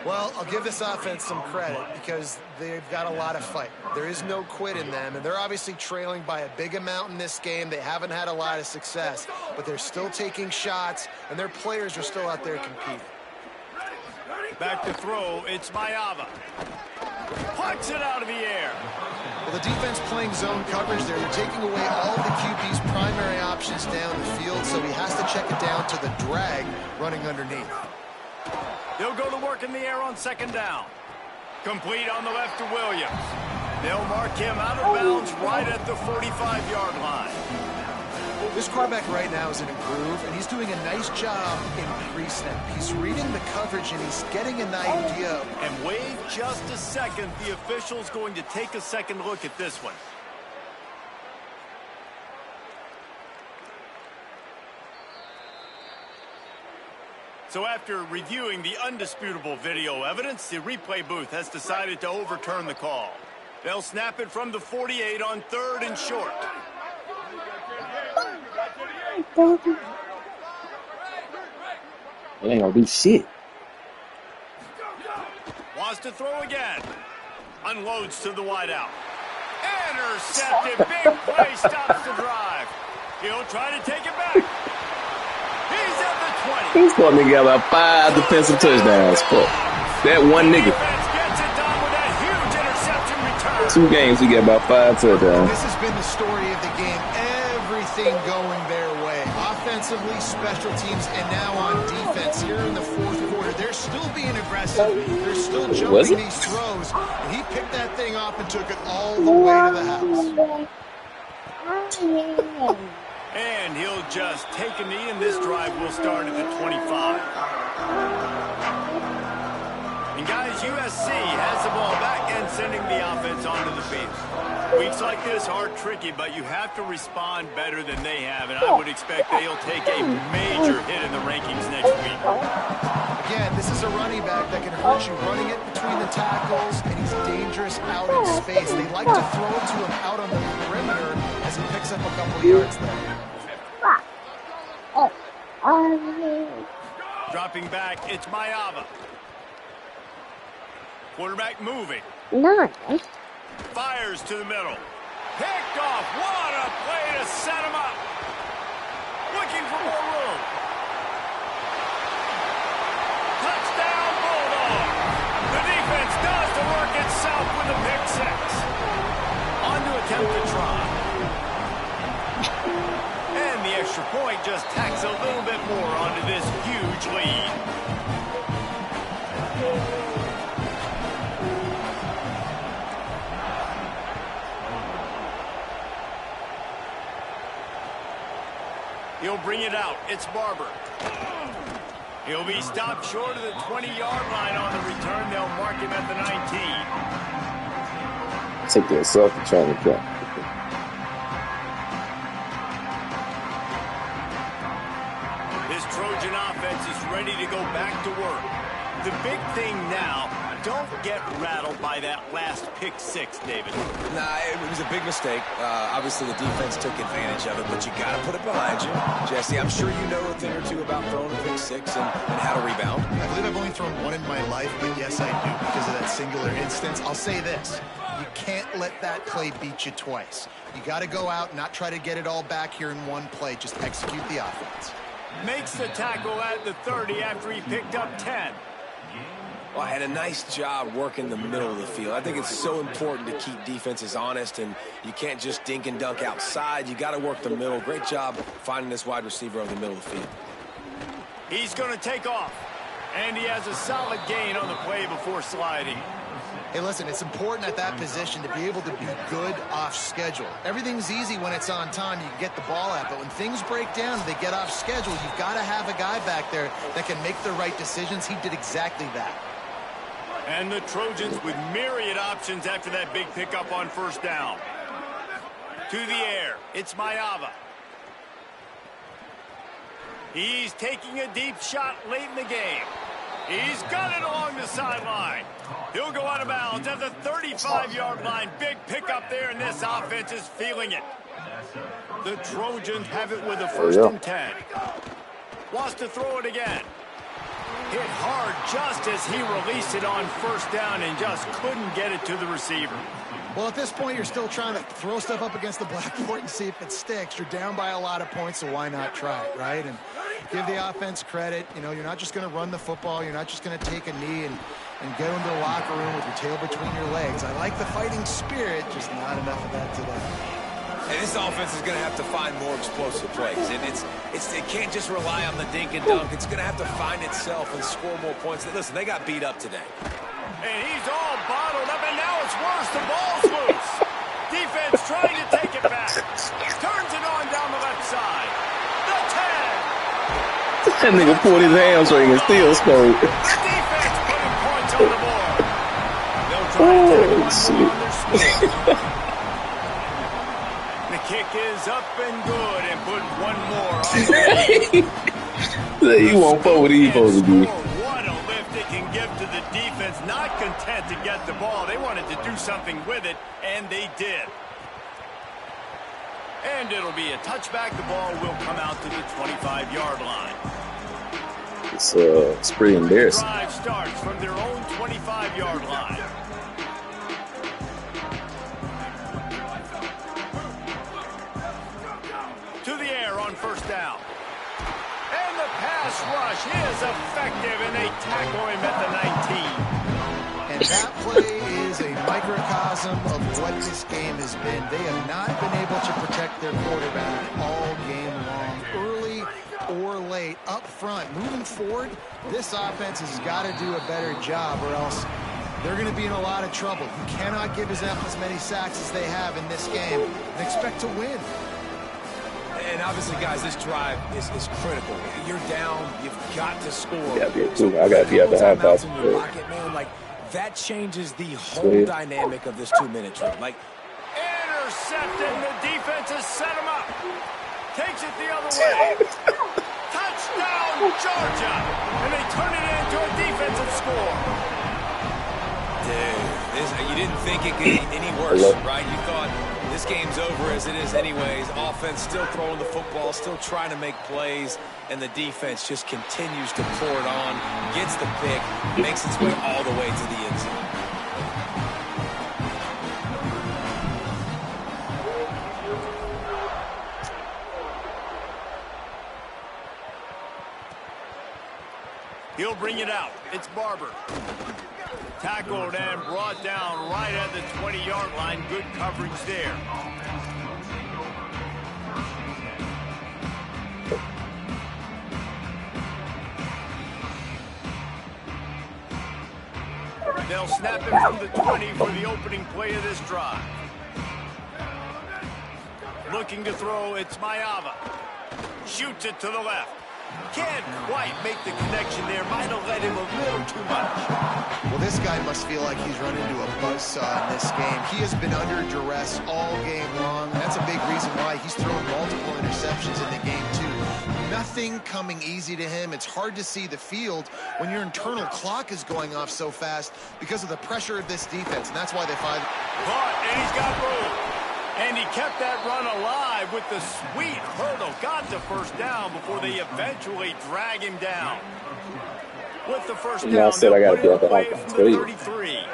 Well, I'll give this offense some credit because they've got a lot of fight. There is no quit in them, and they're obviously trailing by a big amount in this game. They haven't had a lot of success, but they're still taking shots, and their players are still out there competing. Back to throw, it's Mayava. Pucks it out of the air. Well, the defense playing zone coverage there. They're taking away all of the QB's primary options down the field, so he has to check it down to the drag running underneath. He'll go to work in the air on second down. Complete on the left to Williams. They'll mark him out of bounds right at the 45-yard line. This quarterback right now is in a groove, and he's doing a nice job in pre-snap. He's reading the coverage, and he's getting an idea. And wait just a second. The official's going to take a second look at this one. So after reviewing the undisputable video evidence, the replay booth has decided to overturn the call. They'll snap it from the 48 on 3rd and short. It ain't gonna be shit. Wants to throw again. Unloads to the wideout. Intercepted. Big play stops the drive. He'll try to take it back. He's at the 20. He's putting together 5 defensive touchdowns. Fuck. That one nigga. Defense gets it done with that huge interception return. 2 games, he got about 5 touchdowns. This has been the story of the game. Everything going their way. Offensively, special teams, and now on defense here in the 4th quarter. They're still being aggressive. They're still jumping these throws. And he picked that thing off and took it all the way to the house. And he'll just take a knee, and this drive will start at the 25. And guys, USC has the ball back and sending the offense onto the field. Weeks like this are tricky, but you have to respond better than they have, and I would expect they'll take a major hit in the rankings next week. Again, this is a running back that can hurt you running it between the tackles, and he's dangerous out in space. They like to throw it to him out on the perimeter as he picks up a couple of yards there. Dropping back, it's Mayava. Quarterback moving. Nice. Fires to the middle. Picked off. What a play to set him up. Looking for more room. Touchdown, Bulldog. The defense does the work itself with a pick 6. On to attempt to try. And the extra point just tacks a little bit more onto this huge lead. He'll bring it out. It's Barber. He'll be stopped short of the 20-yard line on the return. They'll mark him at the 19. Take that selfie trying to go. This Trojan offense is ready to go back to work. The big thing now, don't get rattled by that last pick 6, David. Nah, it was a big mistake. Obviously, the defense took advantage of it, but you got to put it behind you. Jesse, I'm sure you know a thing or two about throwing a pick 6 and how to rebound. I believe I've only thrown one in my life, but yes, I do because of that singular instance. I'll say this. You can't let that play beat you twice. You got to go out and not try to get it all back here in one play. Just execute the offense. Makes the tackle at the 30 after he picked up 10. Well, I had a nice job working the middle of the field. I think it's so important to keep defenses honest, and you can't just dink and dunk outside. You got to work the middle. Great job finding this wide receiver over the middle of the field. He's going to take off, and he has a solid gain on the play before sliding. Hey, listen, it's important at that position to be able to be good off schedule. Everything's easy when it's on time. You can get the ball out, but when things break down, they get off schedule. You've got to have a guy back there that can make the right decisions. He did exactly that. And the Trojans with myriad options after that big pickup on first down. To the air, it's Mayava. He's taking a deep shot late in the game. He's got it along the sideline. He'll go out of bounds at the 35-yard line. Big pickup there, and this offense is feeling it. The Trojans have it with a 1st and 10. Wants to throw it again. Hit hard just as he released it on first down and just couldn't get it to the receiver. Well, at this point, you're still trying to throw stuff up against the blackboard and see if it sticks. You're down by a lot of points, so why not try it, right? And give the offense credit. You know, you're not just going to run the football. You're not just going to take a knee and go into the locker room with your tail between your legs. I like the fighting spirit, just not enough of that today. And this offense is going to have to find more explosive plays. And it can't just rely on the dink and dunk. It's going to have to find itself and score more points. Listen, they got beat up today. And he's all bottled up, and now it's worse. The ball's loose. Defense trying to take it back. Turns it on down the left side. The 10. That nigga pulled his hamstring and still scored. The defense putting points on the board. They'll try to take one more on their score. The kick is up and good, and put one more on. He won't fuck with these supposed to be. What a lift it can give to the defense. Not content to get the ball. They wanted to do something with it, and they did. And it'll be a touchback. The ball will come out to the 25-yard line. It's pretty embarrassing. The drive starts from their own 25-yard line. To the air on first down. And the pass rush is effective, and they tackle him at the 19. And that play is a microcosm of what this game has been. They have not been able to protect their quarterback all game long, early or late, up front. Moving forward, this offense has got to do a better job, or else they're going to be in a lot of trouble. You cannot give them as many sacks as they have in this game and expect to win. And obviously, guys, this drive is critical. You're down. You've got to score. Yeah, I got to be at the half-house. Man, like, that changes the whole dynamic of this 2-minute drill. Like, intercepted. The defense has set him up. Takes it the other way. Touchdown, Georgia. And they turn it into a defensive score. Dude, you didn't think it could get any worse, right? You thought this game's over as it is anyways. Offense still throwing the football, still trying to make plays, and the defense just continues to pour it on, gets the pick, makes its way all the way to the end zone. He'll bring it out. It's Barber. Tackled and brought down right at the 20-yard line. Good coverage there. They'll snap it from the 20 for the opening play of this drive. Looking to throw, it's Mayava. Shoots it to the left. Can't quite make the connection there. Might have let him a little too much. Well, this guy must feel like he's run into a buzzsaw in this game. He has been under duress all game long. That's a big reason why he's thrown multiple interceptions in the game, too. Nothing coming easy to him. It's hard to see the field when your internal clock is going off so fast because of the pressure of this defense, and that's why they find... Caught, and he's got room. And he kept that run alive with the sweet hurdle. Got the first down before they eventually drag him down. With the first down, I said I got to be at the half-house. 33.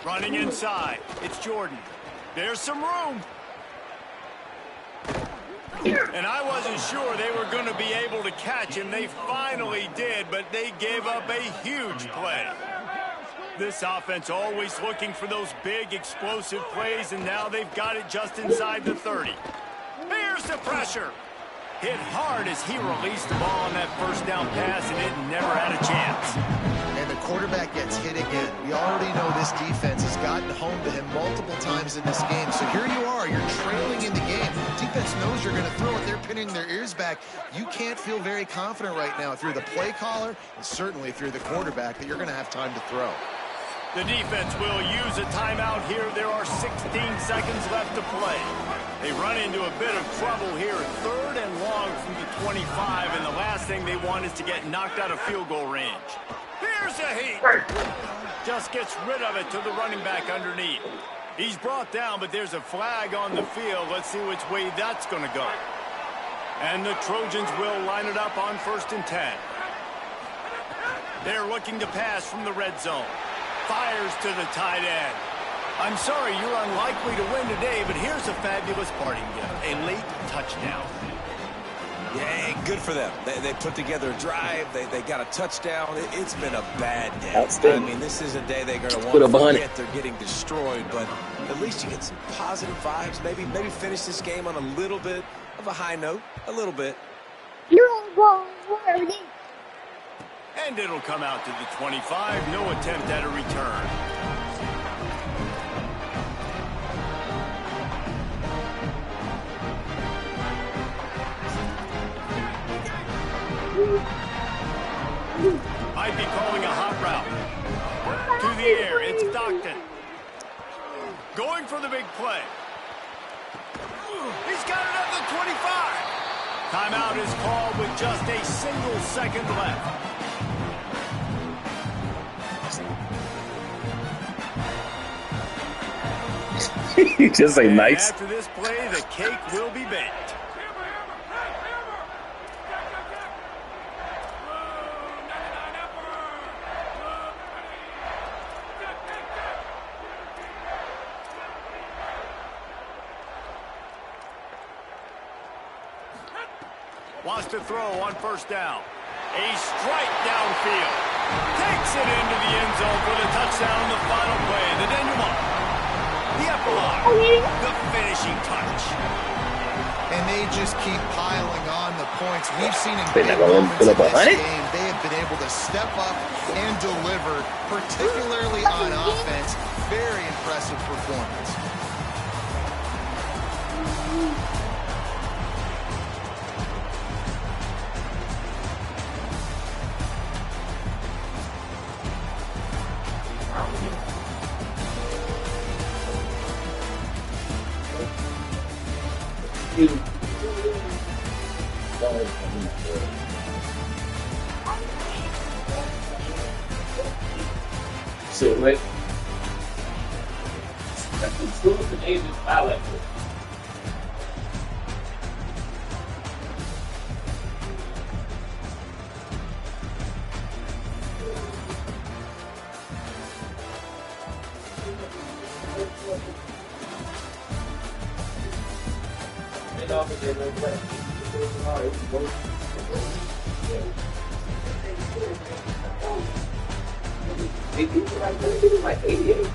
Running inside. It's Jordan. There's some room. And I wasn't sure they were going to be able to catch him. They finally did, but they gave up a huge play. This offense always looking for those big, explosive plays, and now they've got it just inside the 30. Here's the pressure. Hit hard as he released the ball on that first down pass, and it never had a chance. And the quarterback gets hit again. We already know this defense has gotten home to him multiple times in this game. So here you are, you're trailing in the game. Defense knows you're going to throw it. They're pinning their ears back. You can't feel very confident right now if you're the play caller, and certainly if you're the quarterback, that you're going to have time to throw. The defense will use a timeout here. There are 16 seconds left to play. They run into a bit of trouble here. 3rd and long from the 25, and the last thing they want is to get knocked out of field goal range. Here's a heat. Just gets rid of it to the running back underneath. He's brought down, but there's a flag on the field. Let's see which way that's going to go. And the Trojans will line it up on 1st and 10. They're looking to pass from the red zone. Fires to the tight end. I'm sorry you're unlikely to win today, but here's a fabulous parting gift. A late touchdown. Yeah, good for them. They put together a drive. They got a touchdown. It's been a bad day. Outstanding. I mean, this is a day they're going to want Put to up 100. forget they're getting destroyed, but at least you get some positive vibes. Maybe finish this game on a little bit of a high note. A little bit. And it'll come out to the 25. No attempt at a return. Might be calling a hot route. To the air, it's Stockton. Going for the big play. He's got it at the 25. Timeout is called with just a single second left. Just like nice. After this play, the cake will be baked. Wants to throw on first down. A strike downfield. Takes it into the end zone for the touchdown in the final play. The denouement. The epilogue. The finishing touch. And they just keep piling on the points. We've seen in They're big not gonna moments put in up this 100? game, they have been able to step up and deliver, particularly on offense. Very impressive performance. So, right? That's the David Allen. Like 88.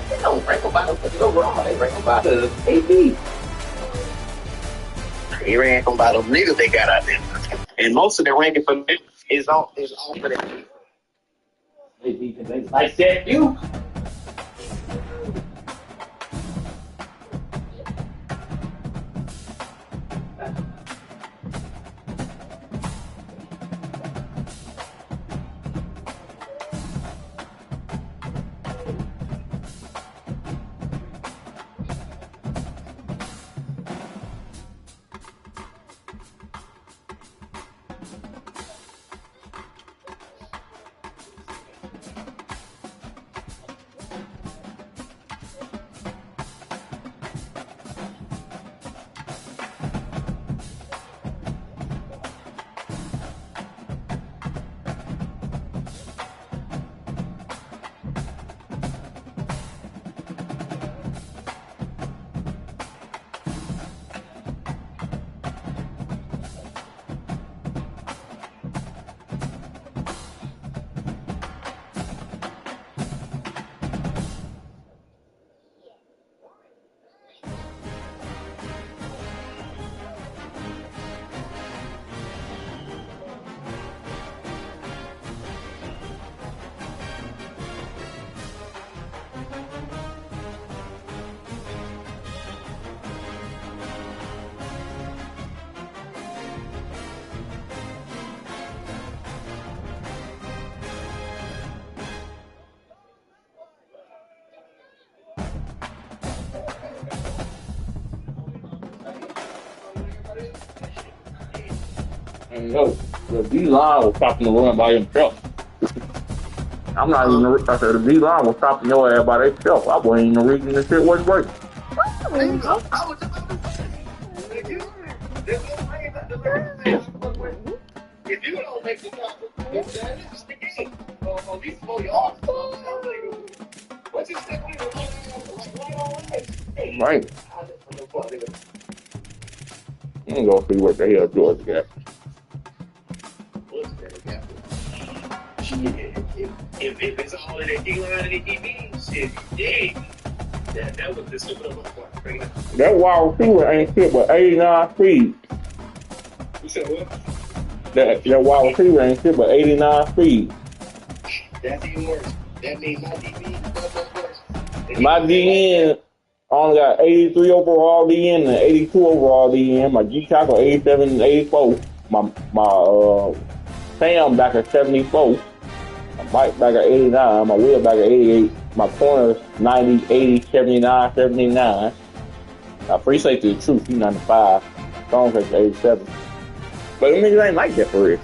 They don't rank about them, but overall, they rank about the AB. They rank about them niggas they got out there. And most of their ranking for them is all for them. They defense, like that, you. No, the D-line was stopping the run by himself. I'm not even. I said the D line was stopping your ass by themselves. I wasn't even reading the shit was working. If you don't make the tackle, it's the game. On these 4 yards, what's your step Right. I'm gonna go see what the hell Georgia got. If it's all in the D-line and the DB, shit, dang. That was the stupid of my. That wide receiver ain't shit but 89 speed. You said what? That wide receiver ain't shit but 89 speed. That's even worse. That means my DB does worse. My DN only got 83 overall DN and 82 overall DN. My G tackle 87 and 84. My Sam back at 74. My Mike back at 89. My Will back at 88. My corners 90, 80, 79, 79. My free safety the truth, he's 95. Strong safety 87. But them niggas ain't like that for real.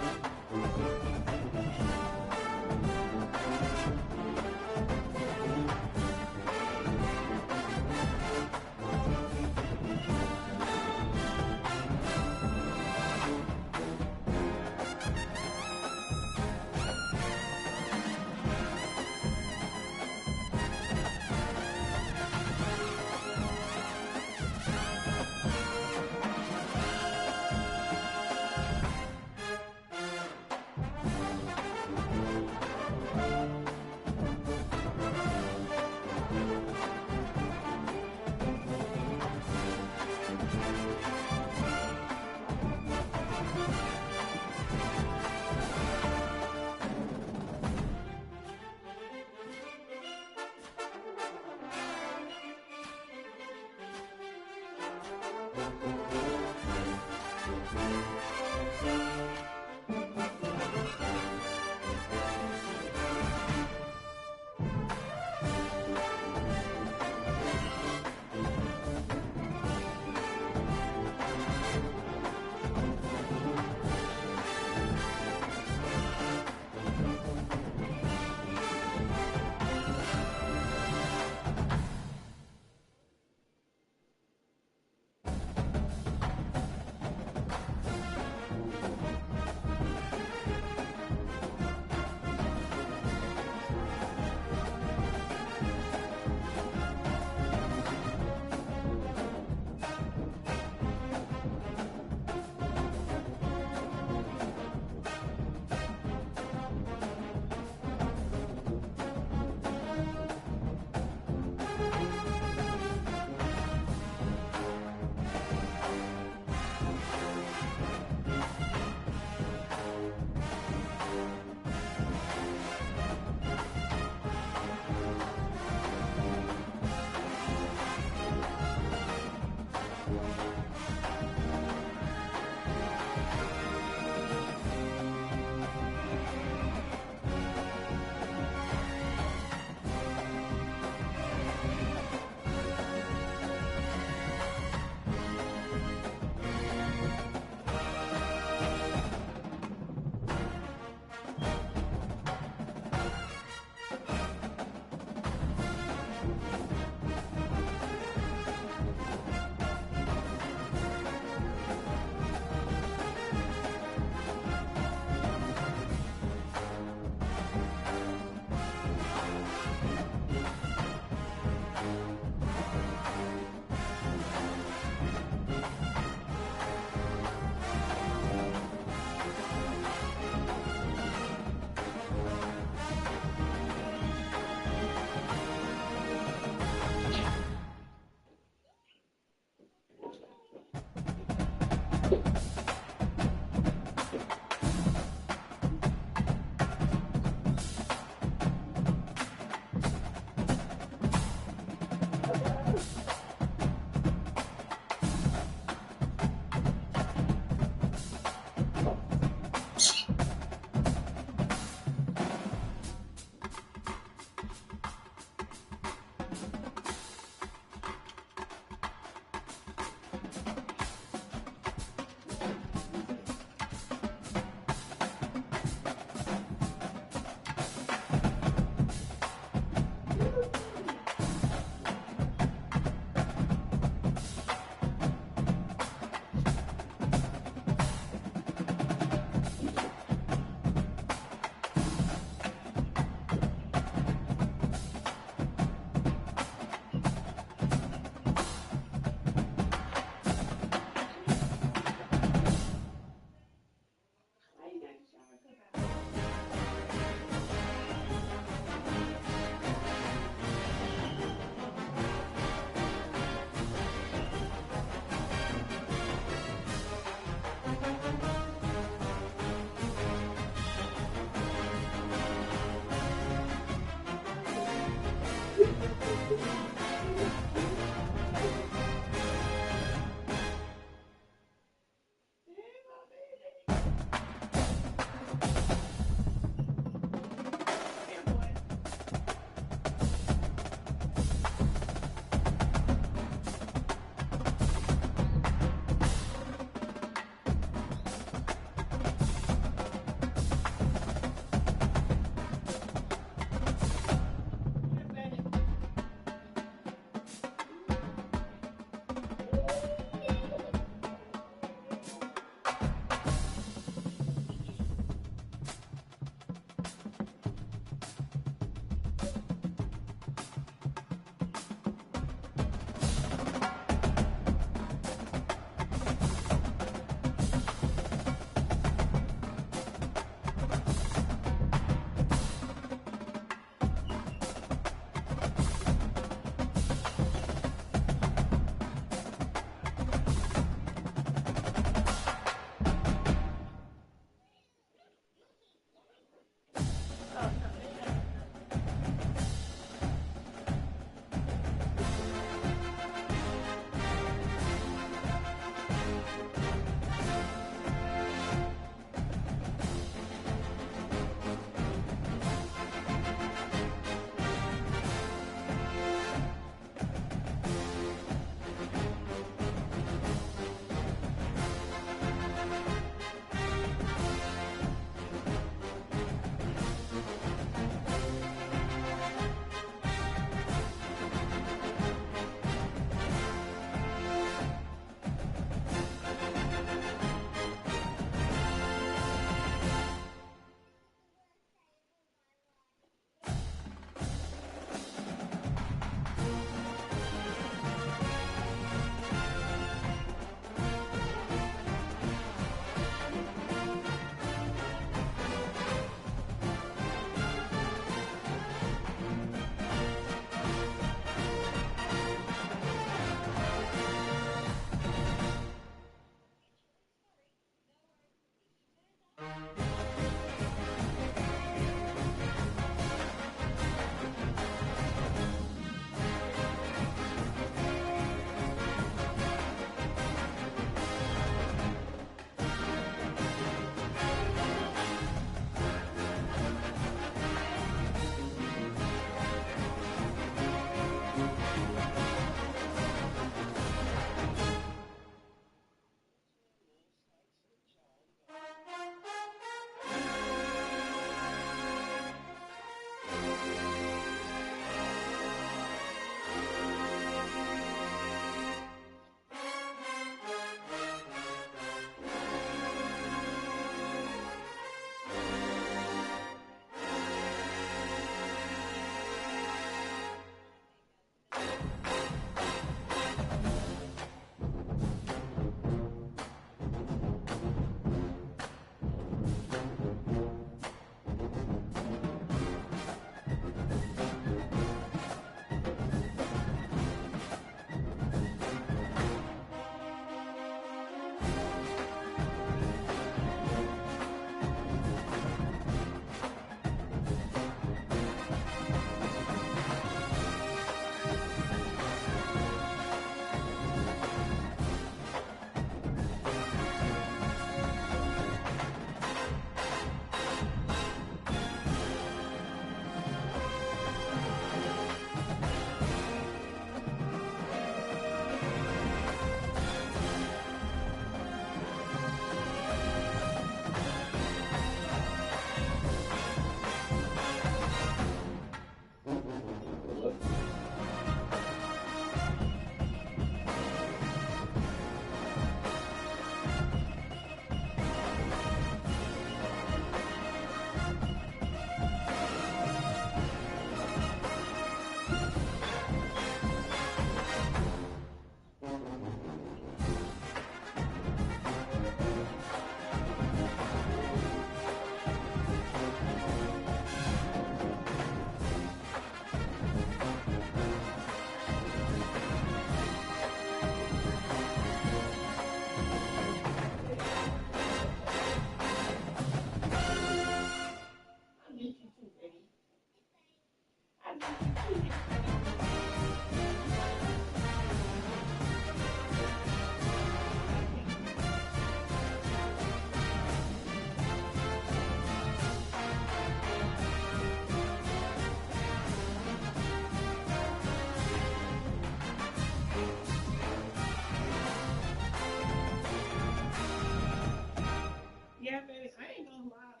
ain't gonna lie.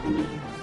Mm-hmm.